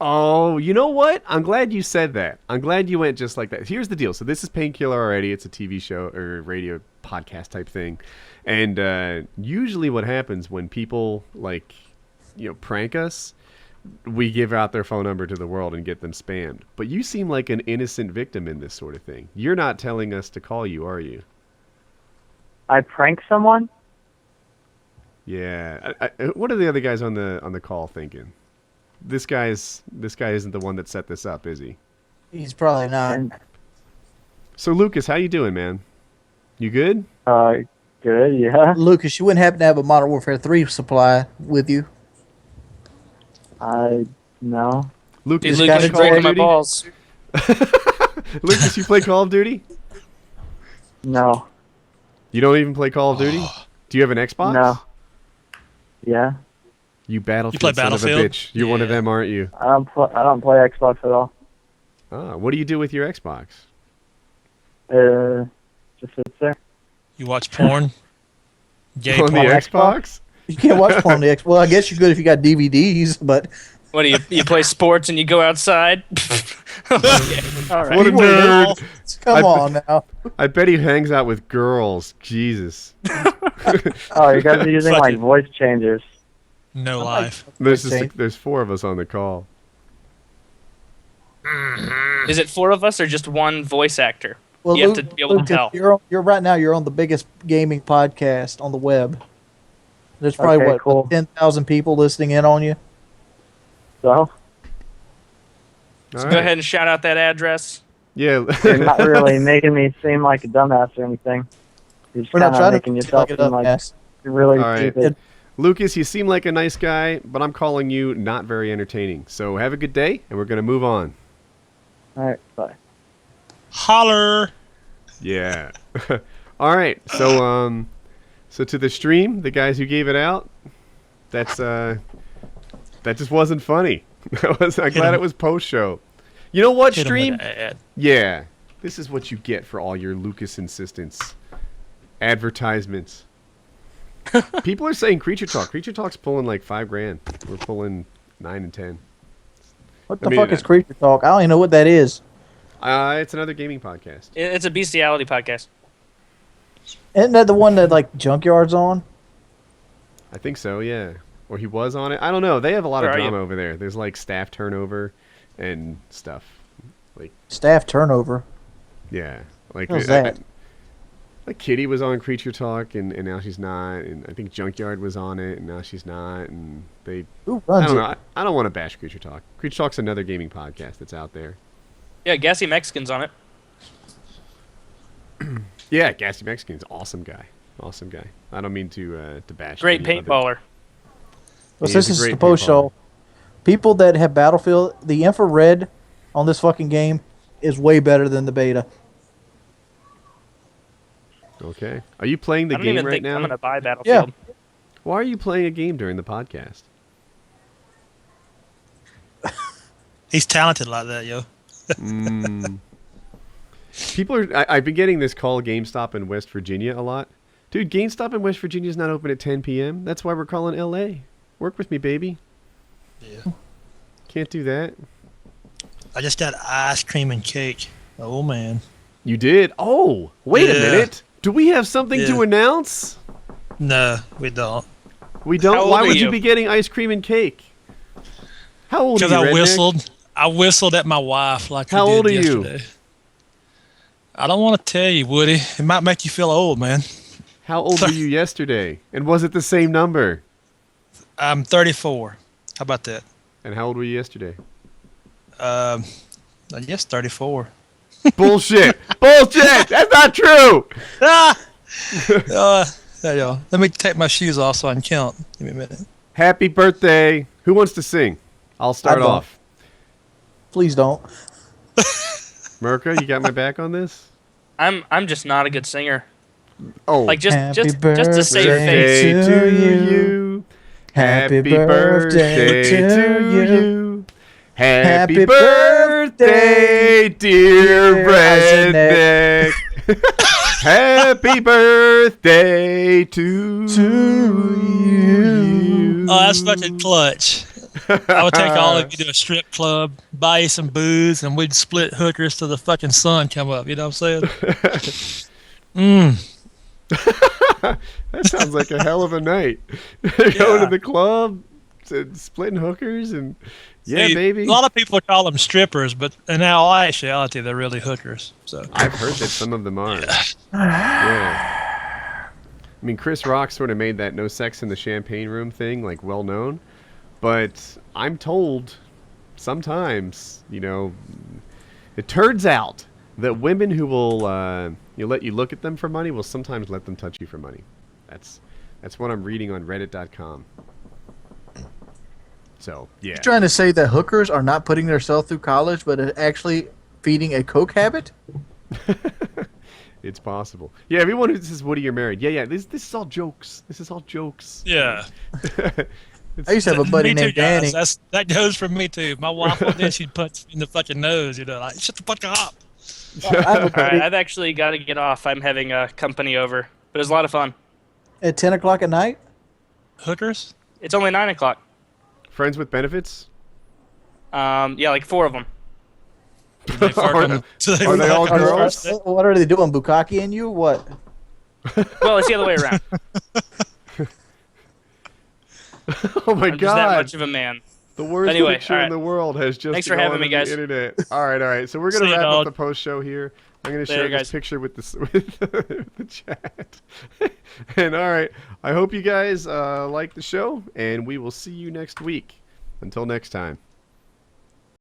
Oh, you know what? I'm glad you said that. I'm glad you went just like that. Here's the deal. So this is Painkiller already. It's a TV show or radio podcast type thing. And usually what happens when people prank us, we give out their phone number to the world and get them spammed. But you seem like an innocent victim in this sort of thing. You're not telling us to call you, are you? I prank someone? Yeah. What are the other guys on the call thinking? This guy isn't the one that set this up, is he? He's probably not. So Lucas, how you doing, man? You good? Good, yeah. Lucas, you wouldn't happen to have a Modern Warfare 3 supply with you? No. Lucas, Dude, Lucas, you're breaking my balls. Lucas, you play Call of Duty? No. You don't even play Call of Duty? Do you have an Xbox? No. Yeah. You Battlefield, play son of a Battlefield? bitch. You're one of them, aren't you? I don't play Xbox at all. Ah, what do you do with your Xbox? Just sits there. You watch porn? Gay On porn? the Xbox? You can't watch porn on the Xbox. Well, I guess you could if you got DVDs, but... What do you play sports and you go outside? Okay. All right. What a nerd. Come on now. I bet he hangs out with girls. Jesus. Oh, you guys are using like voice changers. No life. There's 4 of us on the call. Is it 4 of us or just one voice actor? Well, You have to be able to tell. You're right now. You're on the biggest gaming podcast on the web. There's probably Okay, cool. 10,000 people listening in on you. So? So go ahead and shout out that address. Yeah. You're not really making me seem like a dumbass or anything. You're just We're not kind of trying making to yourself like a seem like dumbass. you're really All right. stupid. Lucas, you seem like a nice guy, but I'm calling you not very entertaining. So have a good day, and we're going to move on. All right, bye. Holler. Yeah. All right. So so to the stream, the guys who gave it out, that just wasn't funny. I'm glad it was post show. You know what, Hit 'em stream? with an ad. Yeah. This is what you get for all your Lucas insistence. Advertisements. People are saying Creature Talk. Creature Talk's pulling like $5,000. We're pulling 9 and 10. What the fuck is Creature Talk? I don't even know what that is. It's another gaming podcast. It's a bestiality podcast. Isn't that the one that like Junkyard's on? I think so, yeah. Or he was on it. I don't know. They have a lot Where of are drama you? over there. There's like staff turnover and stuff. Like Staff turnover. yeah, like How's that? like Kitty was on Creature Talk and now she's not, and I think Junkyard was on it and now she's not, and they. Who I runs don't it? know. I don't want to bash Creature Talk. Creature Talk's another gaming podcast that's out there. Yeah, Gassy Mexican's on it. Yeah, Gassy Mexican's awesome guy. Awesome guy. I don't mean to bash. Great any other- paintballer. Well, He this is a is great the post paintballer. show. People that have Battlefield, the infrared on this fucking game is way better than the beta. Okay. Are you playing the I don't game even right think now? I'm gonna buy Battlefield. Why are you playing a game during the podcast? He's talented like that, yo. People are. I've been getting this call GameStop in West Virginia a lot. Dude, GameStop in West Virginia is not open at 10 p.m. That's why we're calling LA. Work with me, baby. Yeah. Can't do that. I just got ice cream and cake. Oh man. You did? Oh, wait a Yeah. minute. Do we have something to Yeah. announce? No, we don't. We How don't. old Why are would you you? be getting ice cream and cake? How old are Because you, I redneck? whistled. I whistled at my wife like How you did old are you? yesterday. I don't want to tell you, Woody. It might make you feel old, man. How old were you yesterday? And was it the same number? I'm 34. How about that? And how old were you yesterday? I guess 34. Bullshit. Bullshit. That's not true. There you go. Let me take my shoes off so I can count. Give me a minute. Happy birthday. Who wants to sing? I'll start I don't. off. Please don't. Murkah, you got my back on this? I'm just not a good singer. Oh. Like just Happy to save birthday face. to you. Happy birthday to you. Happy birthday, dear redneck. Happy birthday to you. Oh, that's fucking clutch. I would take all of you to a strip club, buy you some booze, and we'd split hookers till the fucking sun come up. You know what I'm saying? That sounds like a hell of a night. Going to the club, splitting hookers, and See, baby. A lot of people call them strippers, but in all actuality, they're really hookers. So I've heard that some of them are. Yeah. I mean, Chris Rock sort of made that no sex in the champagne room thing, like, well known. But I'm told sometimes, it turns out that women who will let you look at them for money will sometimes let them touch you for money. That's what I'm reading on Reddit.com. So, yeah. You're trying to say that hookers are not putting themselves through college, but are actually feeding a coke habit? It's possible. Yeah, everyone who says, "What are you married?" Yeah. This is all jokes. This is all jokes. yeah. I used to have a buddy Me too, named Danny. guys. That goes for me too. My wife will then she'd punch me in the fucking nose. Like shut the fuck up. I have a All buddy right, I've actually got to get off. I'm having a company over, but it was a lot of fun. at 10 o'clock at night. Hookers? It's only 9 o'clock. Friends with benefits? Yeah, like 4 of them. Are they all girls? What are they doing? Bukkake and you? What? Well, it's the other way around. Oh my I'm just that god. much of a man. The worst Anyway, picture all in right. the world has just Thanks for gone having me, on the guys. internet. All right. So we're going See to you, wrap up dog. the post show here. I'm going to Later, share this guys. picture with the chat. And all right, I hope you guys like the show, and we will see you next week. Until next time.